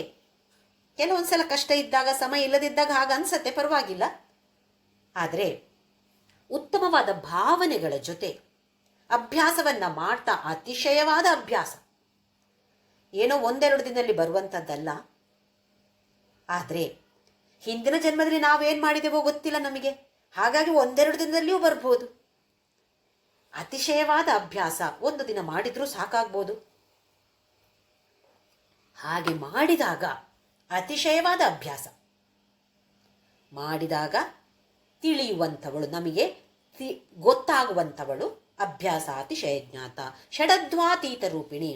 ಕೆಲವೊಂದ್ಸಲ ಕಷ್ಟ ಇದ್ದಾಗ, ಸಮಯ ಇಲ್ಲದಿದ್ದಾಗ ಹಾಗೆ ಅನ್ಸತ್ತೆ, ಪರವಾಗಿಲ್ಲ. ಆದರೆ ಉತ್ತಮವಾದ ಭಾವನೆಗಳ ಜೊತೆ ಅಭ್ಯಾಸವನ್ನು ಮಾಡ್ತಾ, ಅತಿಶಯವಾದ ಅಭ್ಯಾಸ ಏನೋ ಒಂದೆರಡು ದಿನದಲ್ಲಿ ಬರುವಂಥದ್ದಲ್ಲ. ಆದರೆ ಹಿಂದಿನ ಜನ್ಮದಲ್ಲಿ ನಾವೇನು ಮಾಡಿದೆವೋ ಗೊತ್ತಿಲ್ಲ ನಮಗೆ, ಹಾಗಾಗಿ ಒಂದೆರಡು ದಿನದಲ್ಲಿಯೂ ಬರ್ಬೋದು. ಅತಿಶಯವಾದ ಅಭ್ಯಾಸ ಒಂದು ದಿನ ಮಾಡಿದ್ರೂ ಸಾಕಾಗ್ಬೋದು. ಹಾಗೆ ಮಾಡಿದಾಗ ಅತಿಶಯವಾದ ಅಭ್ಯಾಸ ಮಾಡಿದಾಗ ತಿಳಿಯುವಂಥವಳು, ನಮಗೆ ಗೊತ್ತಾಗುವಂಥವಳು ಅಭ್ಯಾಸ ಅತಿಶಯ ಜ್ಞಾತ. ಷಡಧ್ವಾತೀತ ರೂಪಿಣಿ.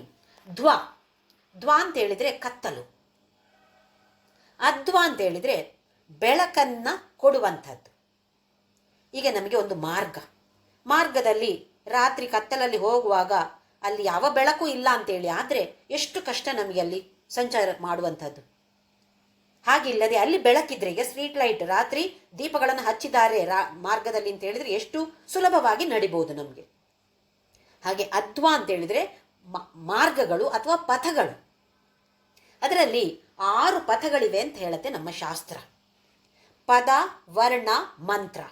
ಧ್ವ ಅಂತ ಹೇಳಿದರೆ ಕತ್ತಲು, ಅಧ್ವ ಅಂತ ಹೇಳಿದರೆ ಬೆಳಕನ್ನು ಕೊಡುವಂಥದ್ದು. ಈಗ ನಮಗೆ ಒಂದು ಮಾರ್ಗದಲ್ಲಿ ರಾತ್ರಿ ಕತ್ತಲಲ್ಲಿ ಹೋಗುವಾಗ ಅಲ್ಲಿ ಯಾವ ಬೆಳಕು ಇಲ್ಲ ಅಂತೇಳಿ ಆದರೆ ಎಷ್ಟು ಕಷ್ಟ ನಮಗೆ ಅಲ್ಲಿ ಸಂಚಾರ ಮಾಡುವಂಥದ್ದು. ಹಾಗಿಲ್ಲದೆ ಅಲ್ಲಿ ಬೆಳಕಿದ್ರೆ, ಈಗ ಸ್ಟ್ರೀಟ್ ಲೈಟ್ ರಾತ್ರಿ ದೀಪಗಳನ್ನು ಹಚ್ಚಿದ್ದಾರೆ ಮಾರ್ಗದಲ್ಲಿ ಅಂತ ಹೇಳಿದರೆ ಎಷ್ಟು ಸುಲಭವಾಗಿ ನಡಿಬಹುದು ನಮಗೆ. ಹಾಗೆ ಅಧ್ವ ಅಂತ ಹೇಳಿದರೆ ಮಾರ್ಗಗಳು ಅಥವಾ ಪಥಗಳು. ಅದರಲ್ಲಿ 6 ಪಥಗಳಿವೆ ಅಂತ ಹೇಳುತ್ತೆ ನಮ್ಮ ಶಾಸ್ತ್ರ. ಪದ, ವರ್ಣ, ಮಂತ್ರ.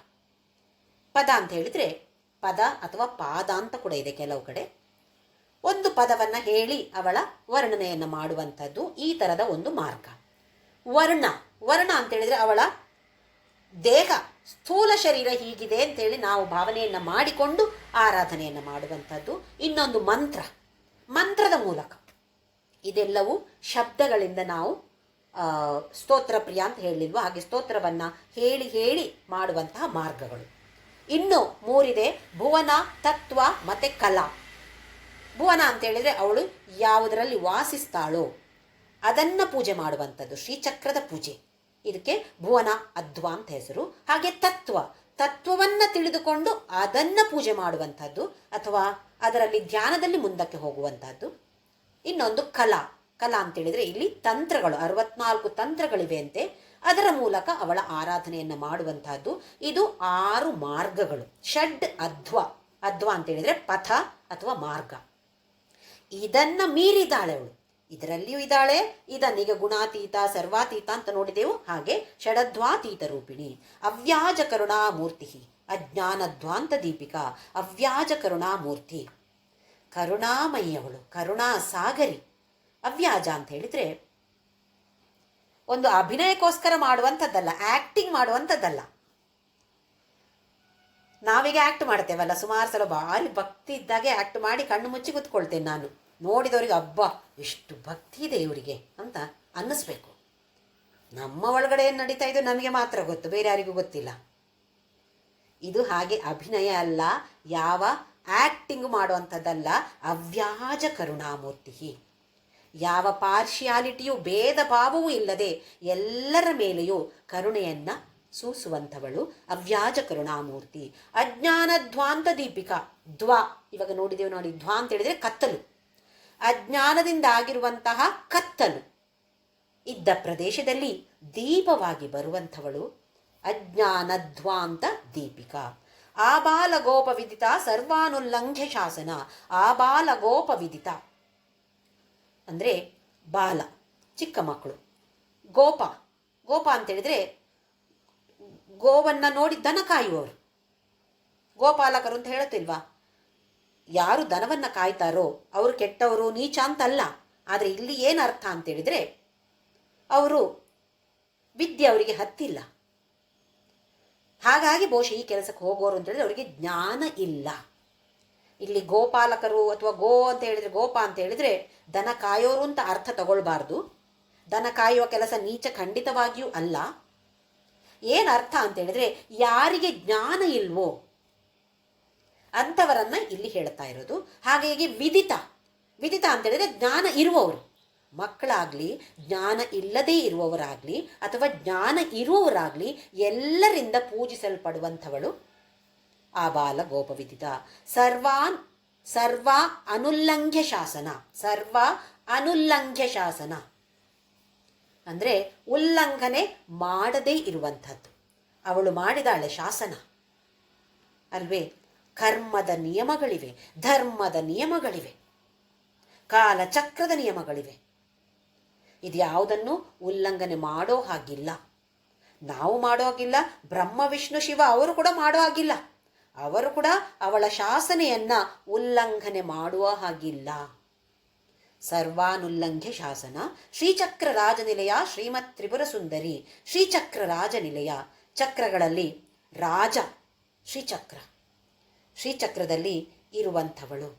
ಪದ ಅಂತ ಹೇಳಿದರೆ ಪದ ಅಥವಾ ಪಾದ ಅಂತ ಕೂಡ ಇದೆ ಕೆಲವು ಕಡೆ. ಒಂದು ಪದವನ್ನು ಹೇಳಿ ಅವಳ ವರ್ಣನೆಯನ್ನು ಮಾಡುವಂಥದ್ದು, ಈ ಥರದ ಒಂದು ಮಾರ್ಗ. ವರ್ಣ ಅಂತ ಹೇಳಿದರೆ ಅವಳ ದೇಹ, ಸ್ಥೂಲ ಶರೀರ ಹೀಗಿದೆ ಅಂತೇಳಿ ನಾವು ಭಾವನೆಯನ್ನು ಮಾಡಿಕೊಂಡು ಆರಾಧನೆಯನ್ನು ಮಾಡುವಂಥದ್ದು. ಇನ್ನೊಂದು ಮಂತ್ರದ ಮೂಲಕ. ಇದೆಲ್ಲವೂ ಶಬ್ದಗಳಿಂದ ನಾವು ಸ್ತೋತ್ರ ಪ್ರಿಯ ಅಂತ ಹೇಳಿಲ್ವ, ಹಾಗೆ ಸ್ತೋತ್ರವನ್ನು ಹೇಳಿ ಹೇಳಿ ಮಾಡುವಂತಹ ಮಾರ್ಗಗಳು. ಇನ್ನು 3 ಇದೆ, ಭುವನ, ತತ್ವ ಮತ್ತು ಕಲಾ. ಭುವನ ಅಂತ ಹೇಳಿದರೆ ಅವಳು ಯಾವುದರಲ್ಲಿ ವಾಸಿಸ್ತಾಳೋ ಅದನ್ನು ಪೂಜೆ ಮಾಡುವಂಥದ್ದು, ಶ್ರೀಚಕ್ರದ ಪೂಜೆ. ಇದಕ್ಕೆ ಭುವನ ಅಧ್ವ ಅಂತ ಹೆಸರು. ಹಾಗೆ ತತ್ವವನ್ನು ತಿಳಿದುಕೊಂಡು ಅದನ್ನು ಪೂಜೆ ಮಾಡುವಂಥದ್ದು ಅಥವಾ ಅದರಲ್ಲಿ ಧ್ಯಾನದಲ್ಲಿ ಮುಂದಕ್ಕೆ ಹೋಗುವಂಥದ್ದು. ಇನ್ನೊಂದು ಕಲಾ ಅಂತೇಳಿದರೆ ಇಲ್ಲಿ ತಂತ್ರಗಳು, 64 ತಂತ್ರಗಳಿವೆ ಅಂತೆ, ಅದರ ಮೂಲಕ ಅವಳ ಆರಾಧನೆಯನ್ನು ಮಾಡುವಂತಹದ್ದು. ಇದು 6 ಮಾರ್ಗಗಳು. ಷಡ್ ಅಧ್ವ ಅಂತೇಳಿದರೆ ಪಥ ಅಥವಾ ಮಾರ್ಗ. ಇದನ್ನ ಮೀರಿದಾಳೆ ಅವಳು, ಇದರಲ್ಲಿಯೂ ಇದ್ದಾಳೆ. ಇದನ್ನೀಗ ಗುಣಾತೀತ ಸರ್ವಾತೀತ ಅಂತ ನೋಡಿದೆವು. ಹಾಗೆ ಷಡಧ್ವಾತೀತ ರೂಪಿಣಿ. ಅವ್ಯಾಜ ಕರುಣಾಮೂರ್ತಿ, ಅಜ್ಞಾನಧ್ವಾಂತ ದೀಪಿಕಾ. ಅವ್ಯಾಜ ಕರುಣಾಮೂರ್ತಿ, ಕರುಣಾಮಯಿಯವಳು, ಕರುಣಾ ಸಾಗರಿ. ಅವ್ಯಾಜ ಅಂತ ಹೇಳಿದರೆ ಒಂದು ಅಭಿನಯಕ್ಕೋಸ್ಕರ ಮಾಡುವಂಥದ್ದಲ್ಲ, ಆಕ್ಟಿಂಗ್ ಮಾಡುವಂಥದ್ದಲ್ಲ. ನಾವೀಗ ಆ್ಯಕ್ಟ್ ಮಾಡ್ತೇವಲ್ಲ, ಸುಮಾರು ಸಲ ಭಾರಿ ಭಕ್ತಿ ಇದ್ದಾಗೆ ಆ್ಯಕ್ಟ್ ಮಾಡಿ ಕಣ್ಣು ಮುಚ್ಚಿ ಕೂತ್ಕೊಳ್ತೇನೆ ನಾನು. ನೋಡಿದವರಿಗೆ ಅಬ್ಬಾ ಎಷ್ಟು ಭಕ್ತಿ ಇದೆ ಇವರಿಗೆ ಅಂತ ಅನ್ನಿಸ್ಬೇಕು. ನಮ್ಮ ಒಳಗಡೆ ಏನು ನಡೀತಾ ಇದೆಯೋ ನಮಗೆ ಮಾತ್ರ ಗೊತ್ತು, ಬೇರೆ ಯಾರಿಗೂ ಗೊತ್ತಿಲ್ಲ. ಇದು ಹಾಗೆ ಅಭಿನಯ ಅಲ್ಲ, ಯಾವ ಆ್ಯಕ್ಟಿಂಗ್ ಮಾಡುವಂಥದ್ದಲ್ಲ. ಅವ್ಯಾಜ ಕರುಣಾಮೂರ್ತಿ, ಯಾವ ಪಾರ್ಶಿಯಾಲಿಟಿಯೂ ಭೇದ ಭಾವವೂ ಇಲ್ಲದೆ ಎಲ್ಲರ ಮೇಲೆಯೂ ಕರುಣೆಯನ್ನು ಸೂಸುವಂಥವಳು ಅವ್ಯಾಜ ಕರುಣಾಮೂರ್ತಿ. ಅಜ್ಞಾನಧ್ವಾಂತ ದೀಪಿಕಾ. ಇವಾಗ ನೋಡಿದ್ದೇವೆ ನೋಡಿ, ಧ್ವಾ ಅಂತ ಹೇಳಿದರೆ ಕತ್ತಲು, ಅಜ್ಞಾನದಿಂದ ಆಗಿರುವಂತಹ ಕತ್ತಲು ಇದ್ದ ಪ್ರದೇಶದಲ್ಲಿ ದೀಪವಾಗಿ ಬರುವಂಥವಳು ಅಜ್ಞಾನಧ್ವಾಂತ ದೀಪಿಕಾ. ಆಬಾಲಗೋಪ ವಿದಿತ ಸರ್ವಾನುಲ್ಲಂಘ್ಯ ಶಾಸನ. ಆಬಾಲಗೋಪ ವಿದಿತ ಅಂದರೆ ಬಾಲ, ಚಿಕ್ಕ ಮಕ್ಕಳು. ಗೋಪ ಅಂತೇಳಿದರೆ ಗೋವನ್ನು ನೋಡಿ ದನ ಕಾಯುವವರು, ಗೋಪಾಲಕರು ಅಂತ ಹೇಳುತ್ತಿಲ್ವಾ. ಯಾರು ದನವನ್ನು ಕಾಯ್ತಾರೋ ಅವರು ಕೆಟ್ಟವರು, ನೀಚ ಅಂತಲ್ಲ. ಆದರೆ ಇಲ್ಲಿ ಏನು ಅರ್ಥ ಅಂತೇಳಿದರೆ ಅವರು ವಿದ್ಯೆ ಅವರಿಗೆ ಹತ್ತಿಲ್ಲ, ಹಾಗಾಗಿ ಬಹುಶಃ ಈ ಕೆಲಸಕ್ಕೆ ಹೋಗೋರು ಅಂತೇಳಿದ್ರೆ ಅವರಿಗೆ ಜ್ಞಾನ ಇಲ್ಲ. ಇಲ್ಲಿ ಗೋಪಾಲಕರು ಅಥವಾ ಗೋ ಅಂತ ಹೇಳಿದರೆ, ಗೋಪ ಅಂತ ಹೇಳಿದರೆ ದನ ಕಾಯೋರು ಅಂತ ಅರ್ಥ ತಗೊಳ್ಬಾರ್ದು. ದನ ಕಾಯುವ ಕೆಲಸ ನೀಚ ಖಂಡಿತವಾಗಿಯೂ ಅಲ್ಲ. ಏನು ಅರ್ಥ ಅಂತ ಹೇಳಿದ್ರೆ ಯಾರಿಗೆ ಜ್ಞಾನ ಇಲ್ವೋ ಅಂಥವರನ್ನ ಇಲ್ಲಿ ಹೇಳ್ತಾ ಇರೋದು. ಹಾಗಾಗಿ ವಿದಿತ ಅಂತ ಹೇಳಿದ್ರೆ ಜ್ಞಾನ ಇರುವವರು, ಮಕ್ಕಳಾಗಲಿ ಜ್ಞಾನ ಇಲ್ಲದೇ ಇರುವವರಾಗಲಿ ಅಥವಾ ಜ್ಞಾನ ಇರುವವರಾಗಲಿ ಎಲ್ಲರಿಂದ ಪೂಜಿಸಲ್ಪಡುವಂಥವಳು ಆಬಾಲ ಗೋಪ ವಿದಿತ. ಸರ್ವ ಅನುಲ್ಲಂಘ್ಯ ಶಾಸನ. ಸರ್ವ ಅನುಲ್ಲಂಘ್ಯ ಶಾಸನ ಅಂದರೆ ಉಲ್ಲಂಘನೆ ಮಾಡದೇ ಇರುವಂಥದ್ದು. ಅವಳು ಮಾಡಿದಾಳೆ ಶಾಸನ ಅಲ್ವೇ. ಕರ್ಮದ ನಿಯಮಗಳಿವೆ, ಧರ್ಮದ ನಿಯಮಗಳಿವೆ, ಕಾಲಚಕ್ರದ ನಿಯಮಗಳಿವೆ. ಇದು ಯಾವುದನ್ನು ಉಲ್ಲಂಘನೆ ಮಾಡೋ ಹಾಗಿಲ್ಲ. ನಾವು ಮಾಡೋ ಹಾಗಿಲ್ಲ, ಬ್ರಹ್ಮ ವಿಷ್ಣು ಶಿವ ಅವರು ಕೂಡ ಮಾಡೋ ಹಾಗಿಲ್ಲ. ಅವರು ಕೂಡ ಅವಳ ಶಾಸನೆಯನ್ನ ಉಲ್ಲಂಘನೆ ಮಾಡುವ ಹಾಗಿಲ್ಲ. ಸರ್ವಾನುಲ್ಲಂಘ್ಯ ಶಾಸನ ಶ್ರೀಚಕ್ರ ರಾಜನಿಲಯ ಶ್ರೀಮತ್ ತ್ರಿಪುರ ಸುಂದರಿ. ಶ್ರೀಚಕ್ರ ರಾಜನಿಲಯ, ಚಕ್ರಗಳಲ್ಲಿ ರಾಜ ಶ್ರೀಚಕ್ರ, ಶ್ರೀಚಕ್ರದಲ್ಲಿ ಇರುವಂಥವಳು.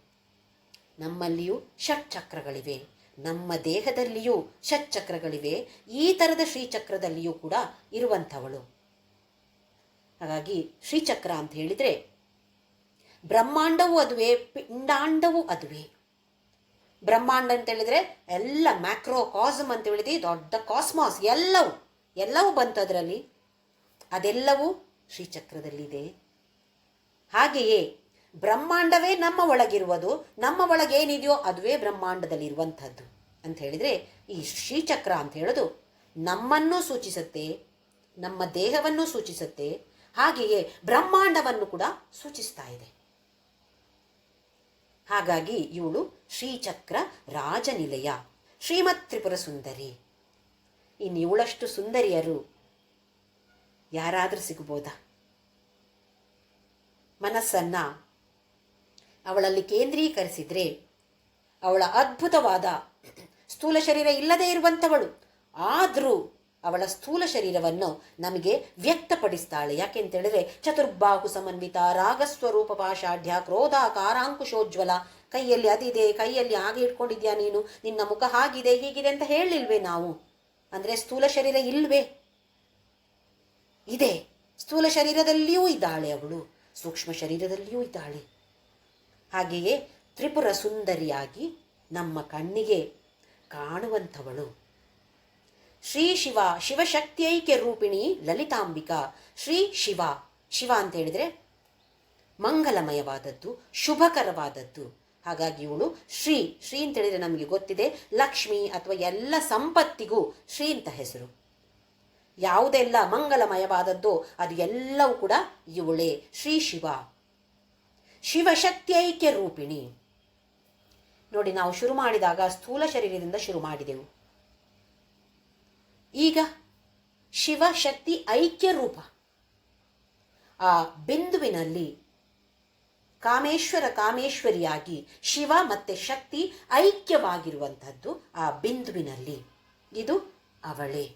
ನಮ್ಮಲ್ಲಿಯೂ ಷಟ್ಚಕ್ರಗಳಿವೆ, ನಮ್ಮ ದೇಹದಲ್ಲಿಯೂ ಷಟ್ಚಕ್ರಗಳಿವೆ. ಈ ಥರದ ಶ್ರೀಚಕ್ರದಲ್ಲಿಯೂ ಕೂಡ ಇರುವಂಥವಳು. ಹಾಗಾಗಿ ಶ್ರೀಚಕ್ರ ಅಂತ ಹೇಳಿದರೆ ಬ್ರಹ್ಮಾಂಡವೂ ಅದುವೇ, ಪಿಂಡಾಂಡವೂ ಅದುವೇ. ಬ್ರಹ್ಮಾಂಡ ಅಂತ ಹೇಳಿದ್ರೆ ಎಲ್ಲ ಮ್ಯಾಕ್ರೋ ಕಾಸ್ಮ್ ಅಂತ ಹೇಳಿದ್ವಿ, ದೊಡ್ಡ ಕಾಸ್ಮಾಸ್, ಎಲ್ಲವೂ ಬಂತು ಅದರಲ್ಲಿ. ಅದೆಲ್ಲವೂ ಶ್ರೀಚಕ್ರದಲ್ಲಿದೆ. ಹಾಗೆಯೇ ಬ್ರಹ್ಮಾಂಡವೇ ನಮ್ಮ ಒಳಗಿರುವುದು, ನಮ್ಮ ಒಳಗೇನಿದೆಯೋ ಅದುವೇ ಬ್ರಹ್ಮಾಂಡದಲ್ಲಿರುವಂಥದ್ದು ಅಂತ ಹೇಳಿದರೆ, ಈ ಶ್ರೀಚಕ್ರ ಅಂತ ಹೇಳೋದು ನಮ್ಮನ್ನು ಸೂಚಿಸುತ್ತೆ, ನಮ್ಮ ದೇಹವನ್ನು ಸೂಚಿಸುತ್ತೆ, ಹಾಗೆಯೇ ಬ್ರಹ್ಮಾಂಡವನ್ನು ಕೂಡ ಸೂಚಿಸ್ತಾ ಇದೆ. ಹಾಗಾಗಿ ಇವಳು ಶ್ರೀಚಕ್ರ ರಾಜನಿಲಯ ಶ್ರೀಮತ್ ತ್ರಿಪುರ ಸುಂದರಿ. ಇನ್ನು ಇವಳಷ್ಟು ಸುಂದರಿಯರು ಯಾರಾದರೂ ಸಿಗಬಹುದಾ? ಮನಸ್ಸನ್ನ ಅವಳಲ್ಲಿ ಕೇಂದ್ರೀಕರಿಸಿದರೆ ಅವಳ ಅದ್ಭುತವಾದ ಸ್ಥೂಲ ಶರೀರ ಇಲ್ಲದೇ ಇರುವಂಥವಳು, ಆದರೂ ಅವಳ ಸ್ಥೂಲ ಶರೀರವನ್ನು ನಮಗೆ ವ್ಯಕ್ತಪಡಿಸ್ತಾಳೆ. ಯಾಕೆಂತೇಳಿದ್ರೆ ಚತುರ್ಬಾಹು ಸಮನ್ವಿತ ರಾಗಸ್ವರೂಪ ಪಾಷಾಢ್ಯ ಕ್ರೋಧಾಕಾರಾಂಕುಶೋಜ್ವಲ. ಕೈಯಲ್ಲಿ ಅದಿದೆ, ಕೈಯಲ್ಲಿ ಹಾಗೆ ಇಟ್ಕೊಂಡಿದ್ಯಾ ನೀನು, ನಿನ್ನ ಮುಖ ಹಾಗಿದೆ ಹೀಗಿದೆ ಅಂತ ಹೇಳಿಲ್ವೇ ನಾವು? ಅಂದರೆ ಸ್ಥೂಲ ಶರೀರ ಇಲ್ವೇ? ಇದೆ. ಸ್ಥೂಲ ಶರೀರದಲ್ಲಿಯೂ ಇದ್ದಾಳೆ ಅವಳು, ಸೂಕ್ಷ್ಮ ಶರೀರದಲ್ಲಿಯೂ ಇದ್ದಾಳೆ. ಹಾಗೆಯೇ ತ್ರಿಪುರ ಸುಂದರಿಯಾಗಿ ನಮ್ಮ ಕಣ್ಣಿಗೆ ಕಾಣುವಂಥವಳು. ಶ್ರೀ ಶಿವ ಶಿವಶಕ್ತಿಯೈಕ್ಯ ರೂಪಿಣಿ ಲಲಿತಾಂಬಿಕಾ. ಶ್ರೀ ಶಿವ, ಶಿವ ಅಂತ ಹೇಳಿದರೆ ಮಂಗಲಮಯವಾದದ್ದು, ಶುಭಕರವಾದದ್ದು. ಹಾಗಾಗಿ ಇವಳು ಶ್ರೀ. ಶ್ರೀ ಅಂತ ಹೇಳಿದರೆ ನಮಗೆ ಗೊತ್ತಿದೆ, ಲಕ್ಷ್ಮಿ ಅಥವಾ ಎಲ್ಲ ಸಂಪತ್ತಿಗೂ ಶ್ರೀ ಅಂತ ಹೆಸರು. ಯಾವುದೆಲ್ಲ ಮಂಗಲಮಯವಾದದ್ದು ಅದು ಎಲ್ಲವೂ ಕೂಡ ಇವಳೇ ಶ್ರೀ ಶಿವ. ಶಿವಶಕ್ತಿಯೈಕ್ಯ ರೂಪಿಣಿ. ನೋಡಿ, ನಾವು ಶುರು ಮಾಡಿದಾಗ ಸ್ಥೂಲ ಶರೀರದಿಂದ ಶುರು ಮಾಡಿದೆವು. ಈಗ ಶಿವಶಕ್ತಿ ಐಕ್ಯ ರೂಪ. ಆ ಬಿಂದುವಿನಲ್ಲಿ ಕಾಮೇಶ್ವರ ಕಾಮೇಶ್ವರಿಯಾಗಿ ಶಿವ ಮತ್ತೆ ಶಕ್ತಿ ಐಕ್ಯವಾಗಿರುವಂಥದ್ದು ಆ ಬಿಂದುವಿನಲ್ಲಿ. ಇದು ಅವಳೇ.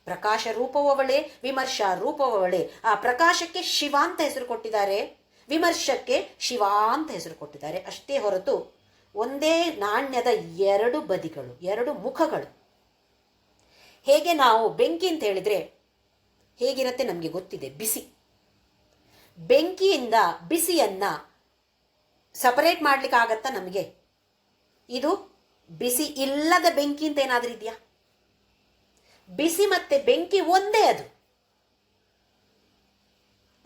ಪ್ರಕಾಶ ರೂಪವವಳೇ, ವಿಮರ್ಶ ರೂಪವವಳೇ. ಆ ಪ್ರಕಾಶಕ್ಕೆ ಶಿವ ಅಂತ ಹೆಸರು ಕೊಟ್ಟಿದ್ದಾರೆ, ವಿಮರ್ಶಕ್ಕೆ ಶಿವ ಅಂತ ಹೆಸರು ಕೊಟ್ಟಿದ್ದಾರೆ. ಅಷ್ಟೇ ಹೊರತು ಒಂದೇ ನಾಣ್ಯದ ಎರಡು ಬದಿಗಳು, ಎರಡು ಮುಖಗಳು. ಹೇಗೆ ನಾವು ಬೆಂಕಿ ಅಂತ ಹೇಳಿದರೆ ಹೇಗಿರುತ್ತೆ ನಮಗೆ ಗೊತ್ತಿದೆ, ಬಿಸಿ. ಬೆಂಕಿಯಿಂದ ಬಿಸಿಯನ್ನ ಸಪರೇಟ್ ಮಾಡ್ಲಿಕ್ಕೆ ಆಗತ್ತಾ ನಮಗೆ? ಇದು ಬಿಸಿ ಇಲ್ಲದ ಬೆಂಕಿ ಅಂತ ಏನಾದರೂ ಇದೆಯಾ? ಬಿಸಿ ಮತ್ತೆ ಬೆಂಕಿ ಒಂದೇ, ಅದು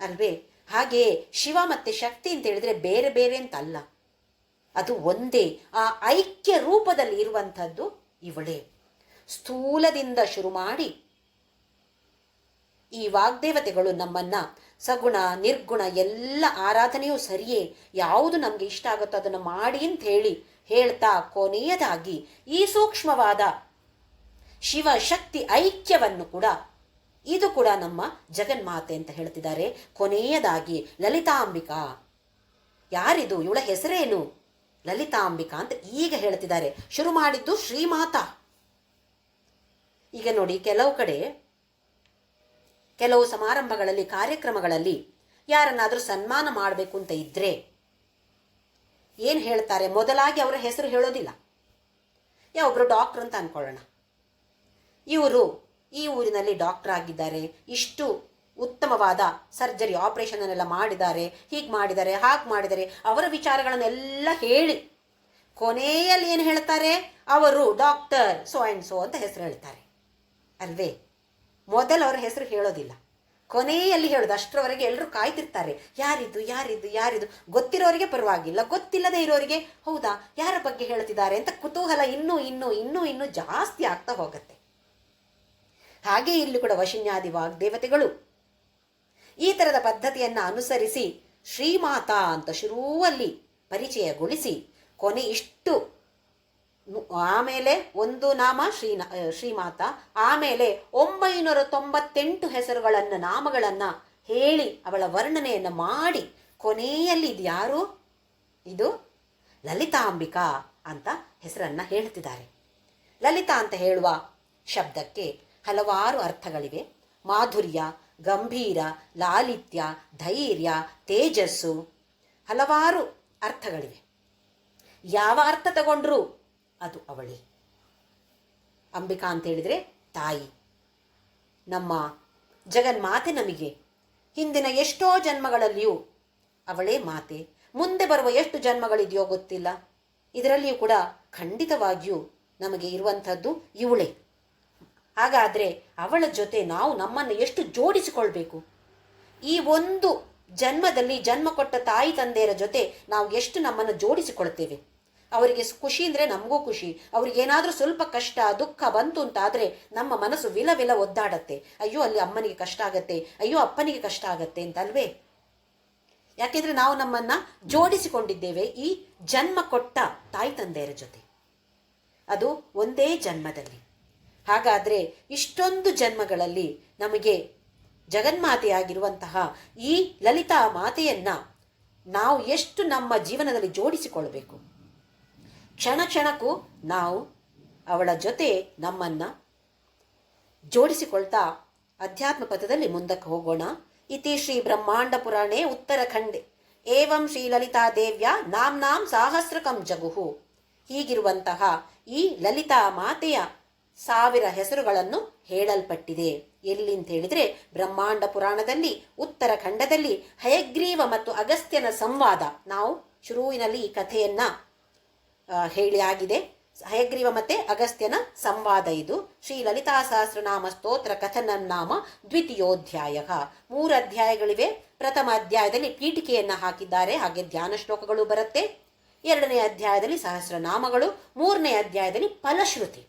ಅಲ್ವೇ? ಹಾಗೆಯೇ ಶಿವ ಮತ್ತೆ ಶಕ್ತಿ ಅಂತ ಹೇಳಿದ್ರೆ ಬೇರೆ ಬೇರೆ ಅಂತ ಅಲ್ಲ, ಅದು ಒಂದೇ. ಆ ಐಕ್ಯ ರೂಪದಲ್ಲಿ ಇರುವಂಥದ್ದು ಇವಳೇ. ಸ್ಥೂಲದಿಂದ ಶುರು ಮಾಡಿ ಈ ವಾಗ್ದೇವತೆಗಳು ನಮ್ಮನ್ನ ಸಗುಣ ನಿರ್ಗುಣ ಎಲ್ಲ ಆರಾಧನೆಯೂ ಸರಿಯೇ, ಯಾವುದು ನಮಗೆ ಇಷ್ಟ ಆಗುತ್ತೋ ಅದನ್ನು ಮಾಡಿ ಅಂತ ಹೇಳ್ತಾ ಕೊನೆಯದಾಗಿ ಈ ಸೂಕ್ಷ್ಮವಾದ ಶಿವ ಶಕ್ತಿ ಐಕ್ಯವನ್ನು ಕೂಡ, ಇದು ಕೂಡ ನಮ್ಮ ಜಗನ್ಮಾತೆ ಅಂತ ಹೇಳ್ತಿದ್ದಾರೆ. ಕೊನೆಯದಾಗಿ ಲಲಿತಾಂಬಿಕಾ. ಯಾರಿದು? ಇವಳ ಹೆಸರೇನು? ಲಲಿತಾಂಬಿಕಾ ಅಂತ ಈಗ ಹೇಳ್ತಿದ್ದಾರೆ. ಶುರು ಮಾಡಿದ್ದು ಶ್ರೀಮಾತಾ. ಈಗ ನೋಡಿ, ಕೆಲವು ಕಡೆ ಕೆಲವು ಸಮಾರಂಭಗಳಲ್ಲಿ ಕಾರ್ಯಕ್ರಮಗಳಲ್ಲಿ ಯಾರನ್ನಾದರೂ ಸನ್ಮಾನ ಮಾಡಬೇಕು ಅಂತ ಇದ್ರೆ ಏನು ಹೇಳ್ತಾರೆ? ಮೊದಲಾಗಿ ಅವರ ಹೆಸರು ಹೇಳೋದಿಲ್ಲ. ಒಬ್ಬರು ಡಾಕ್ಟರ್ ಅಂತ ಅನ್ಕೊಳ್ಳೋಣ, ಇವರು ಈ ಊರಿನಲ್ಲಿ ಡಾಕ್ಟರ್ ಆಗಿದ್ದಾರೆ, ಇಷ್ಟು ಉತ್ತಮವಾದ ಸರ್ಜರಿ ಆಪರೇಷನ್ ಮಾಡಿದ್ದಾರೆ, ಹೀಗೆ ಮಾಡಿದ್ದಾರೆ, ಹಾಗೆ ಮಾಡಿದ್ದಾರೆ, ಅವರ ವಿಚಾರಗಳನ್ನೆಲ್ಲ ಹೇಳಿ ಕೊನೆಯಲ್ಲಿ ಏನು ಹೇಳ್ತಾರೆ? ಅವರು ಡಾಕ್ಟರ್ ಸೋ ಆ್ಯಂಡ್ ಸೋ ಅಂತ ಹೆಸರು ಹೇಳ್ತಾರೆ ಅಲ್ವೇ? ಮೊದಲು ಅವರ ಹೆಸರು ಹೇಳೋದಿಲ್ಲ, ಕೊನೆಯಲ್ಲಿ ಹೇಳೋದು. ಅಷ್ಟರವರೆಗೆ ಎಲ್ಲರೂ ಕಾಯ್ತಿರ್ತಾರೆ, ಯಾರಿದು ಯಾರಿದು ಯಾರಿದು. ಗೊತ್ತಿರೋರಿಗೆ ಪರವಾಗಿಲ್ಲ, ಗೊತ್ತಿಲ್ಲದೆ ಇರೋರಿಗೆ ಹೌದಾ ಯಾರ ಬಗ್ಗೆ ಹೇಳ್ತಿದ್ದಾರೆ ಅಂತ ಕುತೂಹಲ ಇನ್ನೂ ಇನ್ನೂ ಇನ್ನೂ ಇನ್ನೂ ಜಾಸ್ತಿ ಆಗ್ತಾ ಹೋಗುತ್ತೆ. ಹಾಗೆ ಇಲ್ಲಿ ಕೂಡ ವಶಿನ್ಯಾದಿ ವಾಗ್ದೇವತೆಗಳು ಈ ಥರದ ಪದ್ಧತಿಯನ್ನು ಅನುಸರಿಸಿ ಶ್ರೀಮಾತಾ ಅಂತ ಶುರುವಲ್ಲಿ ಪರಿಚಯಗೊಳಿಸಿ ಕೊನೆ ಇಷ್ಟು ಆಮೇಲೆ ಒಂದು ನಾಮ ಶ್ರೀಮಾತಾ, ಆಮೇಲೆ 998 ಹೆಸರುಗಳನ್ನು ನಾಮಗಳನ್ನು ಹೇಳಿ ಅವಳ ವರ್ಣನೆಯನ್ನು ಮಾಡಿ ಕೊನೆಯಲ್ಲಿ ಇದು ಯಾರು, ಇದು ಲಲಿತಾಂಬಿಕಾ ಅಂತ ಹೆಸರನ್ನು ಹೇಳ್ತಿದ್ದಾರೆ. ಲಲಿತಾ ಅಂತ ಹೇಳುವ ಶಬ್ದಕ್ಕೆ ಹಲವಾರು ಅರ್ಥಗಳಿವೆ. ಮಾಧುರ್ಯ, ಗಂಭೀರ, ಲಾಲಿತ್ಯ, ಧೈರ್ಯ, ತೇಜಸ್ಸು, ಹಲವಾರು ಅರ್ಥಗಳಿವೆ. ಯಾವ ಅರ್ಥ ತಗೊಂಡ್ರೂ ಅದು ಅವಳೇ. ಅಂಬಿಕಾ ಅಂತೇಳಿದರೆ ತಾಯಿ, ನಮ್ಮ ಜಗನ್ಮಾತೆ. ನಮಗೆ ಹಿಂದಿನ ಎಷ್ಟೋ ಜನ್ಮಗಳಲ್ಲಿಯೂ ಅವಳೇ ಮಾತೆ. ಮುಂದೆ ಬರುವ ಎಷ್ಟು ಜನ್ಮಗಳಿದೆಯೋ ಗೊತ್ತಿಲ್ಲ. ಇದರಲ್ಲಿಯೂ ಕೂಡ ಖಂಡಿತವಾಗಿಯೂ ನಮಗೆ ಇರುವಂಥದ್ದು ಇವಳೇ. ಹಾಗಾದರೆ ಅವಳ ಜೊತೆ ನಾವು ನಮ್ಮನ್ನು ಎಷ್ಟು ಜೋಡಿಸಿಕೊಳ್ಬೇಕು. ಈ ಒಂದು ಜನ್ಮದಲ್ಲಿ ಜನ್ಮ ಕೊಟ್ಟ ತಾಯಿ ತಂದೆಯರ ಜೊತೆ ನಾವು ಎಷ್ಟು ನಮ್ಮನ್ನು ಜೋಡಿಸಿಕೊಳ್ತೇವೆ. ಅವರಿಗೆ ಖುಷಿ ಅಂದರೆ ನಮಗೂ ಖುಷಿ, ಅವ್ರಿಗೇನಾದರೂ ಸ್ವಲ್ಪ ಕಷ್ಟ ದುಃಖ ಬಂತು ಅಂತಾದರೆ ನಮ್ಮ ಮನಸ್ಸು ವಿಲ ವಿಲ ಒದ್ದಾಡತ್ತೆ. ಅಯ್ಯೋ ಅಲ್ಲಿ ಅಮ್ಮನಿಗೆ ಕಷ್ಟ ಆಗತ್ತೆ, ಅಯ್ಯೋ ಅಪ್ಪನಿಗೆ ಕಷ್ಟ ಆಗತ್ತೆ ಅಂತಲ್ವೇ. ಯಾಕೆಂದರೆ ನಾವು ನಮ್ಮನ್ನು ಜೋಡಿಸಿಕೊಂಡಿದ್ದೇವೆ ಈ ಜನ್ಮ ಕೊಟ್ಟ ತಾಯಿ ತಂದೆಯರ ಜೊತೆ, ಅದು ಒಂದೇ ಜನ್ಮದಲ್ಲಿ. ಹಾಗಾದರೆ ಇಷ್ಟೊಂದು ಜನ್ಮಗಳಲ್ಲಿ ನಮಗೆ ಜಗನ್ಮಾತೆಯಾಗಿರುವಂತಹ ಈ ಲಲಿತಾ ಮಾತೆಯನ್ನು ನಾವು ಎಷ್ಟು ನಮ್ಮ ಜೀವನದಲ್ಲಿ ಜೋಡಿಸಿಕೊಳ್ಬೇಕು. ಕ್ಷಣ ಕ್ಷಣಕ್ಕೂ ನಾವು ಅವಳ ಜೊತೆ ನಮ್ಮನ್ನು ಜೋಡಿಸಿಕೊಳ್ತಾ ಅಧ್ಯಾತ್ಮ ಪಥದಲ್ಲಿ ಮುಂದಕ್ಕೆ ಹೋಗೋಣ. ಇತಿ ಶ್ರೀ ಬ್ರಹ್ಮಾಂಡ ಪುರಾಣೇ ಉತ್ತರಖಂಡೆ ಏವಂ ಶ್ರೀ ಲಲಿತಾ ದೇವ್ಯ ನಾಂ ಸಾಹಸ್ರಕಂ ಜಗುಹು. ಹೀಗಿರುವಂತಹ ಈ ಲಲಿತಾ ಮಾತೆಯ 1000 ಹೆಸರುಗಳನ್ನು ಹೇಳಲ್ಪಟ್ಟಿದೆ. ಎಲ್ಲಿ ಅಂತ ಹೇಳಿದರೆ ಬ್ರಹ್ಮಾಂಡ ಪುರಾಣದಲ್ಲಿ ಉತ್ತರಖಂಡದಲ್ಲಿ ಹಯಗ್ರೀವ ಮತ್ತು ಅಗಸ್ತ್ಯನ ಸಂವಾದ. ನಾವು ಶುರುವಿನಲ್ಲಿ ಈ ಕಥೆಯನ್ನು ಹೇಳಿ ಆಗಿದೆ. ಹಯಗ್ರೀವ ಮತ್ತು ಅಗಸ್ತ್ಯನ ಸಂವಾದ ಇದು. ಶ್ರೀ ಲಲಿತಾ ಸಹಸ್ರನಾಮ ಸ್ತೋತ್ರ ಕಥನ ನಾಮ ದ್ವಿತೀಯೋಧ್ಯಾಯ. 3 ಅಧ್ಯಾಯಗಳಿವೆ. ಪ್ರಥಮ ಅಧ್ಯಾಯದಲ್ಲಿ ಪೀಠಿಕೆಯನ್ನು ಹಾಕಿದ್ದಾರೆ, ಹಾಗೆ ಧ್ಯಾನ ಶ್ಲೋಕಗಳು ಬರುತ್ತೆ. 2ನೇ ಅಧ್ಯಾಯದಲ್ಲಿ ಸಹಸ್ರನಾಮಗಳು, 3ನೇ ಅಧ್ಯಾಯದಲ್ಲಿ ಫಲಶ್ರುತಿ.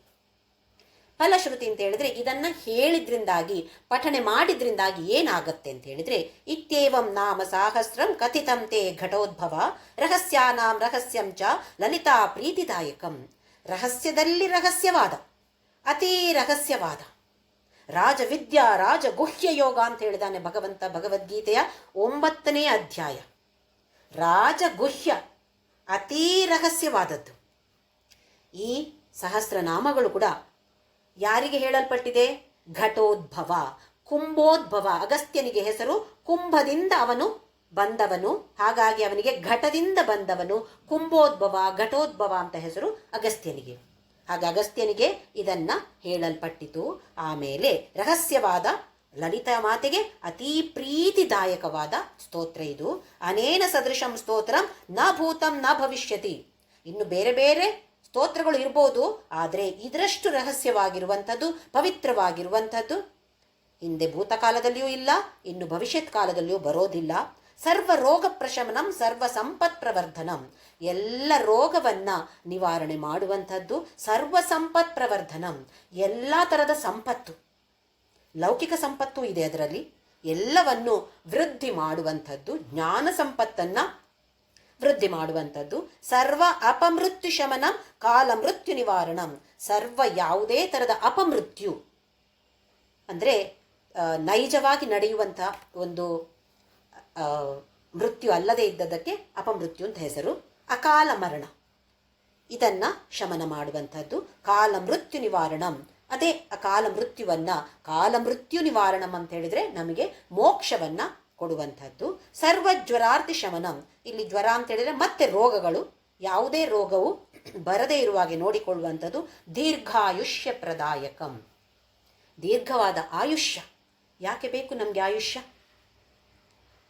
ಫಲಶ್ರುತಿ ಅಂತ ಹೇಳಿದ್ರೆ ಇದನ್ನು ಹೇಳಿದ್ರಿಂದಾಗಿ, ಪಠಣೆ ಮಾಡಿದ್ರಿಂದಾಗಿ ಏನಾಗತ್ತೆ ಅಂತ ಹೇಳಿದ್ರೆ, ಇತ್ಯೇವಂ ನಾಮ ಸಾಹಸ್ರಂ ಕಥಿತಂ ತೇ ಘಟೋದ್ಭವ ರಹಸ್ಯಾನಾಂ ರಹಸ್ಯಂ ಚ ಲಲಿತಾ ಪ್ರೀತಿದಾಯಕಂ. ರಹಸ್ಯದಲ್ಲಿ ರಹಸ್ಯವಾದ, ಅತೀ ರಹಸ್ಯವಾದ ರಾಜವಿದ್ಯಾ ರಾಜಗುಹ್ಯ ಯೋಗ ಅಂತ ಹೇಳಿದಾನೆ ಭಗವಂತ ಭಗವದ್ಗೀತೆಯ 9ನೇ ಅಧ್ಯಾಯ. ರಾಜಗುಹ್ಯ, ಅತೀ ರಹಸ್ಯವಾದದ್ದು. ಈ ಸಹಸ್ರನಾಮಗಳು ಕೂಡ ಯಾರಿಗೆ ಹೇಳಲ್ಪಟ್ಟಿದೆ? ಘಟೋದ್ಭವ, ಕುಂಭೋದ್ಭವ. ಅಗಸ್ತ್ಯನಿಗೆ ಹೆಸರು ಕುಂಭದಿಂದ ಅವನು ಬಂದವನು, ಹಾಗಾಗಿ ಅವನಿಗೆ ಘಟದಿಂದ ಬಂದವನು. ಕುಂಭೋದ್ಭವ, ಘಟೋದ್ಭವ ಅಂತ ಹೆಸರು ಅಗಸ್ತ್ಯನಿಗೆ. ಹಾಗೆ ಅಗಸ್ತ್ಯನಿಗೆ ಇದನ್ನ ಹೇಳಲ್ಪಟ್ಟಿತು. ಆಮೇಲೆ ರಹಸ್ಯವಾದ ಲಲಿತಾ ಮಾತೆಗೆ ಅತೀ ಪ್ರೀತಿದಾಯಕವಾದ ಸ್ತೋತ್ರ ಇದು. ಅನೇನ ಸದೃಶಂ ಸ್ತೋತ್ರಂ ನ ಭೂತಂ ನ ಭವಿಷ್ಯತಿ. ಇನ್ನು ಬೇರೆ ಬೇರೆ ಸ್ತೋತ್ರಗಳು ಇರ್ಬೋದು, ಆದರೆ ಇದರಷ್ಟು ರಹಸ್ಯವಾಗಿರುವಂಥದ್ದು, ಪವಿತ್ರವಾಗಿರುವಂಥದ್ದು ಹಿಂದೆ ಭೂತಕಾಲದಲ್ಲಿಯೂ ಇಲ್ಲ, ಇನ್ನು ಭವಿಷ್ಯತ್ ಕಾಲದಲ್ಲಿಯೂ ಬರೋದಿಲ್ಲ. ಸರ್ವ ರೋಗ ಪ್ರಶಮನಂ ಸರ್ವ ಸಂಪತ್ ಪ್ರವರ್ಧನಂ. ಎಲ್ಲ ರೋಗವನ್ನ ನಿವಾರಣೆ ಮಾಡುವಂಥದ್ದು. ಸರ್ವ ಸಂಪತ್ ಪ್ರವರ್ಧನಂ, ಎಲ್ಲ ಥರದ ಸಂಪತ್ತು, ಲೌಕಿಕ ಸಂಪತ್ತು ಇದೆ ಅದರಲ್ಲಿ, ಎಲ್ಲವನ್ನು ವೃದ್ಧಿ ಮಾಡುವಂಥದ್ದು. ಜ್ಞಾನ ಸಂಪತ್ತನ್ನು ವೃದ್ಧಿ ಮಾಡುವಂಥದ್ದು. ಸರ್ವ ಅಪಮೃತ್ಯು ಶಮನಂ ಕಾಲ ಮೃತ್ಯು ನಿವಾರಣಂ. ಸರ್ವ ಯಾವುದೇ ಥರದ ಅಪಮೃತ್ಯು ಅಂದರೆ ನೈಜವಾಗಿ ನಡೆಯುವಂಥ ಒಂದು ಮೃತ್ಯು ಅಲ್ಲದೆ ಇದ್ದದಕ್ಕೆ ಅಪಮೃತ್ಯು ಅಂತ ಹೆಸರು. ಅಕಾಲ ಮರಣ, ಇದನ್ನು ಶಮನ ಮಾಡುವಂಥದ್ದು. ಕಾಲ ಮೃತ್ಯು ನಿವಾರಣಂ, ಅದೇ ಅಕಾಲ ಮೃತ್ಯುವನ್ನ ಕಾಲಮೃತ್ಯು ನಿವಾರಣಂ ಅಂತ ಹೇಳಿದರೆ ನಮಗೆ ಮೋಕ್ಷವನ್ನ ಕೊಡುವಂಥದ್ದು. ಸರ್ವಜ್ವರಾರ್ತಿ ಶಮನಂ, ಇಲ್ಲಿ ಜ್ವರ ಅಂತ ಹೇಳಿದರೆ ಮತ್ತೆ ರೋಗಗಳು, ಯಾವುದೇ ರೋಗವು ಬರದೇ ಇರುವ ಹಾಗೆ ನೋಡಿಕೊಳ್ಳುವಂಥದ್ದು. ದೀರ್ಘಾಯುಷ್ಯ ಪ್ರದಾಯಕಂ, ದೀರ್ಘವಾದ ಆಯುಷ್ಯ. ಯಾಕೆ ಬೇಕು ನಮಗೆ ಆಯುಷ್ಯ?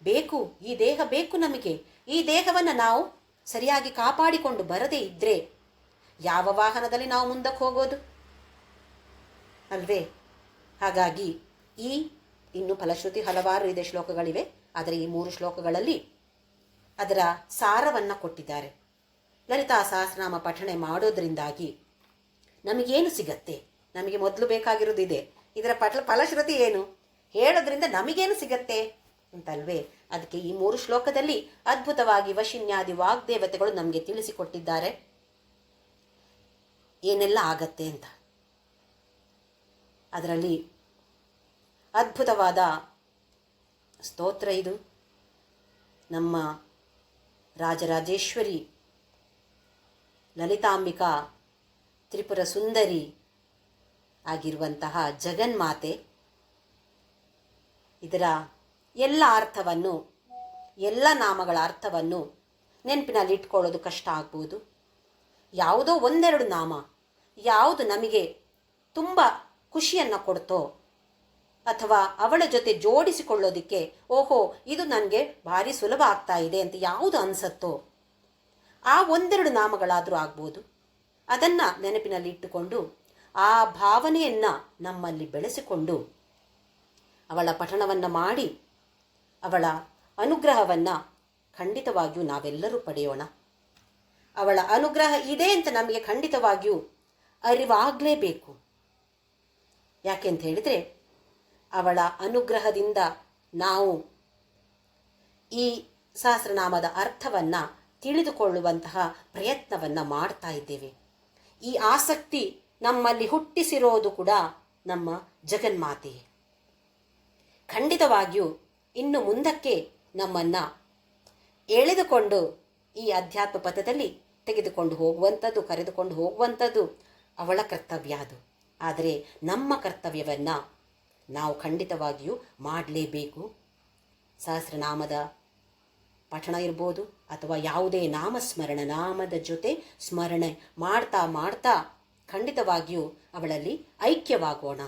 ಬೇಕು, ಈ ದೇಹ ಬೇಕು ನಮಗೆ. ಈ ದೇಹವನ್ನು ನಾವು ಸರಿಯಾಗಿ ಕಾಪಾಡಿಕೊಂಡು ಬರದೇ ಇದ್ದರೆ ಯಾವ ವಾಹನದಲ್ಲಿ ನಾವು ಮುಂದಕ್ಕೆ ಹೋಗೋದು ಅಲ್ವೇ? ಹಾಗಾಗಿ ಈ ಇನ್ನು ಫಲಶ್ರುತಿ ಹಲವಾರು ಇದೆ, ಶ್ಲೋಕಗಳಿವೆ. ಆದರೆ ಈ 3 ಶ್ಲೋಕಗಳಲ್ಲಿ ಅದರ ಸಾರವನ್ನು ಕೊಟ್ಟಿದ್ದಾರೆ. ಲಲಿತಾ ಸಹಸ್ರನಾಮ ಪಠಣೆ ಮಾಡೋದ್ರಿಂದಾಗಿ ನಮಗೇನು ಸಿಗತ್ತೆ? ನಮಗೆ ಮೊದಲು ಬೇಕಾಗಿರೋದಿದೆ, ಇದರ ಫಲಶ್ರುತಿ ಏನು, ಹೇಳೋದ್ರಿಂದ ನಮಗೇನು ಸಿಗತ್ತೆ ಅಂತಲ್ವೇ? ಅದಕ್ಕೆ ಈ 3 ಶ್ಲೋಕದಲ್ಲಿ ಅದ್ಭುತವಾಗಿ ವಶಿನ್ಯಾದಿ ವಾಗ್ದೇವತೆಗಳು ನಮಗೆ ತಿಳಿಸಿಕೊಟ್ಟಿದ್ದಾರೆ. ಏನೆಲ್ಲ ಆಗತ್ತೆ ಅಂತ. ಅದರಲ್ಲಿ ಅದ್ಭುತವಾದ ಸ್ತೋತ್ರ ಇದು. ನಮ್ಮ ರಾಜರಾಜೇಶ್ವರಿ ಲಲಿತಾಂಬಿಕಾ ತ್ರಿಪುರ ಸುಂದರಿ ಆಗಿರುವಂತಹ ಜಗನ್ಮಾತೆ, ಇದರ ಎಲ್ಲ ಅರ್ಥವನ್ನು, ಎಲ್ಲ ನಾಮಗಳ ಅರ್ಥವನ್ನು ನೆನಪಿನಲ್ಲಿ ಇಟ್ಕೊಳ್ಳೋದು ಕಷ್ಟ ಆಗ್ಬೋದು. ಯಾವುದೋ ಒಂದೆರಡು ನಾಮ ಯಾವುದು ನಮಗೆ ತುಂಬ ಖುಷಿಯನ್ನು ಕೊಡ್ತೋ ಅಥವಾ ಅವಳ ಜೊತೆ ಜೋಡಿಸಿಕೊಳ್ಳೋದಕ್ಕೆ ಓಹೋ ಇದು ನನಗೆ ಭಾರಿ ಸುಲಭ ಆಗ್ತಾ ಇದೆ ಅಂತ ಯಾವುದು ಅನಿಸತ್ತೋ ಆ ಒಂದೆರಡು ನಾಮಗಳಾದರೂ ಆಗ್ಬೋದು. ಅದನ್ನು ನೆನಪಿನಲ್ಲಿ ಇಟ್ಟುಕೊಂಡು ಆ ಭಾವನೆಯನ್ನು ನಮ್ಮಲ್ಲಿ ಬೆಳೆಸಿಕೊಂಡು ಅವಳ ಪಠಣವನ್ನು ಮಾಡಿ ಅವಳ ಅನುಗ್ರಹವನ್ನು ಖಂಡಿತವಾಗಿಯೂ ನಾವೆಲ್ಲರೂ ಪಡೆಯೋಣ. ಅವಳ ಅನುಗ್ರಹ ಇದೆ ಅಂತ ನಮಗೆ ಖಂಡಿತವಾಗಿಯೂ ಅರಿವಾಗಲೇಬೇಕು. ಯಾಕೆಂತ ಹೇಳಿದರೆ ಅವಳ ಅನುಗ್ರಹದಿಂದ ನಾವು ಈ ಸಹಸ್ರನಾಮದ ಅರ್ಥವನ್ನು ತಿಳಿದುಕೊಳ್ಳುವಂತಹ ಪ್ರಯತ್ನವನ್ನು ಮಾಡ್ತಾ ಇದ್ದೇವೆ. ಈ ಆಸಕ್ತಿ ನಮ್ಮಲ್ಲಿ ಹುಟ್ಟಿಸಿರೋದು ಕೂಡ ನಮ್ಮ ಜಗನ್ಮಾತೆಯೇ. ಖಂಡಿತವಾಗಿಯೂ ಇನ್ನು ಮುಂದಕ್ಕೆ ನಮ್ಮನ್ನು ಎಳೆದುಕೊಂಡು ಈ ಅಧ್ಯಾತ್ಮ ಪಥದಲ್ಲಿ ತೆಗೆದುಕೊಂಡು ಹೋಗುವಂಥದ್ದು, ಕರೆದುಕೊಂಡು ಹೋಗುವಂಥದ್ದು ಅವಳ ಕರ್ತವ್ಯ ಅದು. ಆದರೆ ನಮ್ಮ ಕರ್ತವ್ಯವನ್ನು ನಾವು ಖಂಡಿತವಾಗಿಯೂ ಮಾಡಲೇಬೇಕು. ಸಹಸ್ರನಾಮದ ಪಠಣ ಇರ್ಬೋದು ಅಥವಾ ಯಾವುದೇ ನಾಮಸ್ಮರಣ, ನಾಮದ ಜೊತೆ ಸ್ಮರಣೆ ಮಾಡ್ತಾ ಮಾಡ್ತಾ ಖಂಡಿತವಾಗಿಯೂ ಅವಳಲ್ಲಿ ಐಕ್ಯವಾಗೋಣ.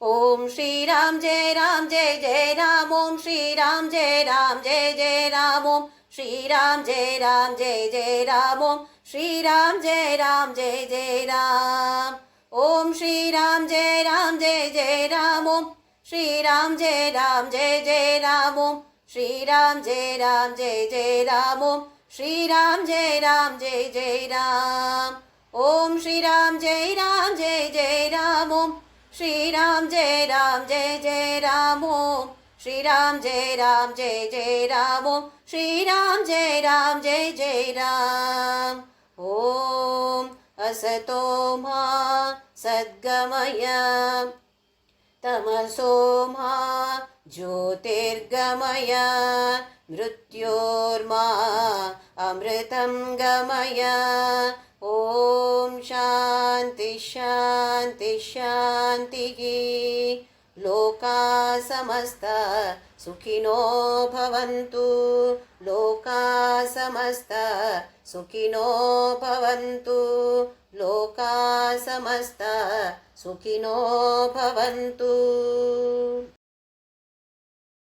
ಓಂ ಶ್ರೀರಾಮ್ ಜಯ ರಾಮ್ ಜಯ ಜಯ ರಾಮ್. ಓಂ ಶ್ರೀರಾಮ್ ಜಯ ರಾಮ್ ಜಯ ಜಯ ರಾಮ್. ಓಂ ಶ್ರೀರಾಮ್ ಜಯ ರಾಮ್ ಜಯ ಜಯ ರಾಮ್. ಓಂ ಶ್ರೀರಾಮ್ ಜಯ ರಾಮ್ ಜಯ ಜಯ ರಾಮ್. ಓಂ ಶ್ರೀರಾಮ್ ಜಯ ರಾಮ್ ಜಯ ಜಯ ರಾಮ್. ಓಂ ಶ್ರೀರಾಮ್ ಜಯ ರಾಮ್ ಜಯ ಜಯ ರಾಮ್. ಓಂ ಶ್ರೀರಾಮ್ ಜಯ ರಾಮ್ ಜಯ ಜಯ ರಾಮ್. ಓಂ ಶ್ರೀರಾಮ್ ಜಯ ರಾಮ್ ಜಯ ಜಯ ರಾಮ್. ಓಂ ಶ್ರೀರಾಮ್ ಜಯ ರಾಮ್ ಜಯ ಜಯ ರಾಮ್. ಓಂ ಶ್ರೀರಾಮ್ ಜಯ ರಾಮ್ ಜಯ ಜಯ ರಾಮ್. ಓಂ ಶ್ರೀರಾಮ್ ಜಯ ರಾಮ್ ಜಯ ಜಯ ರಾಮ್. ಓಂ ಶ್ರೀರಾಮ್ ಜಯ ರಾಮ್ ಜಯ ಜಯ ರಾಮ್. ಓಂ असतो मा सद्गमय तमसो मा ज्योतिर्गमय मृत्योर्मा अमृतं गमय. ॐ शान्ति शान्ति शान्तिः. लोका समस्ता सुखिनो भवन्तु. लोका समस्ता सुखिनो भवन्तु. लोका समस्ता सुखिनो भवन्तु.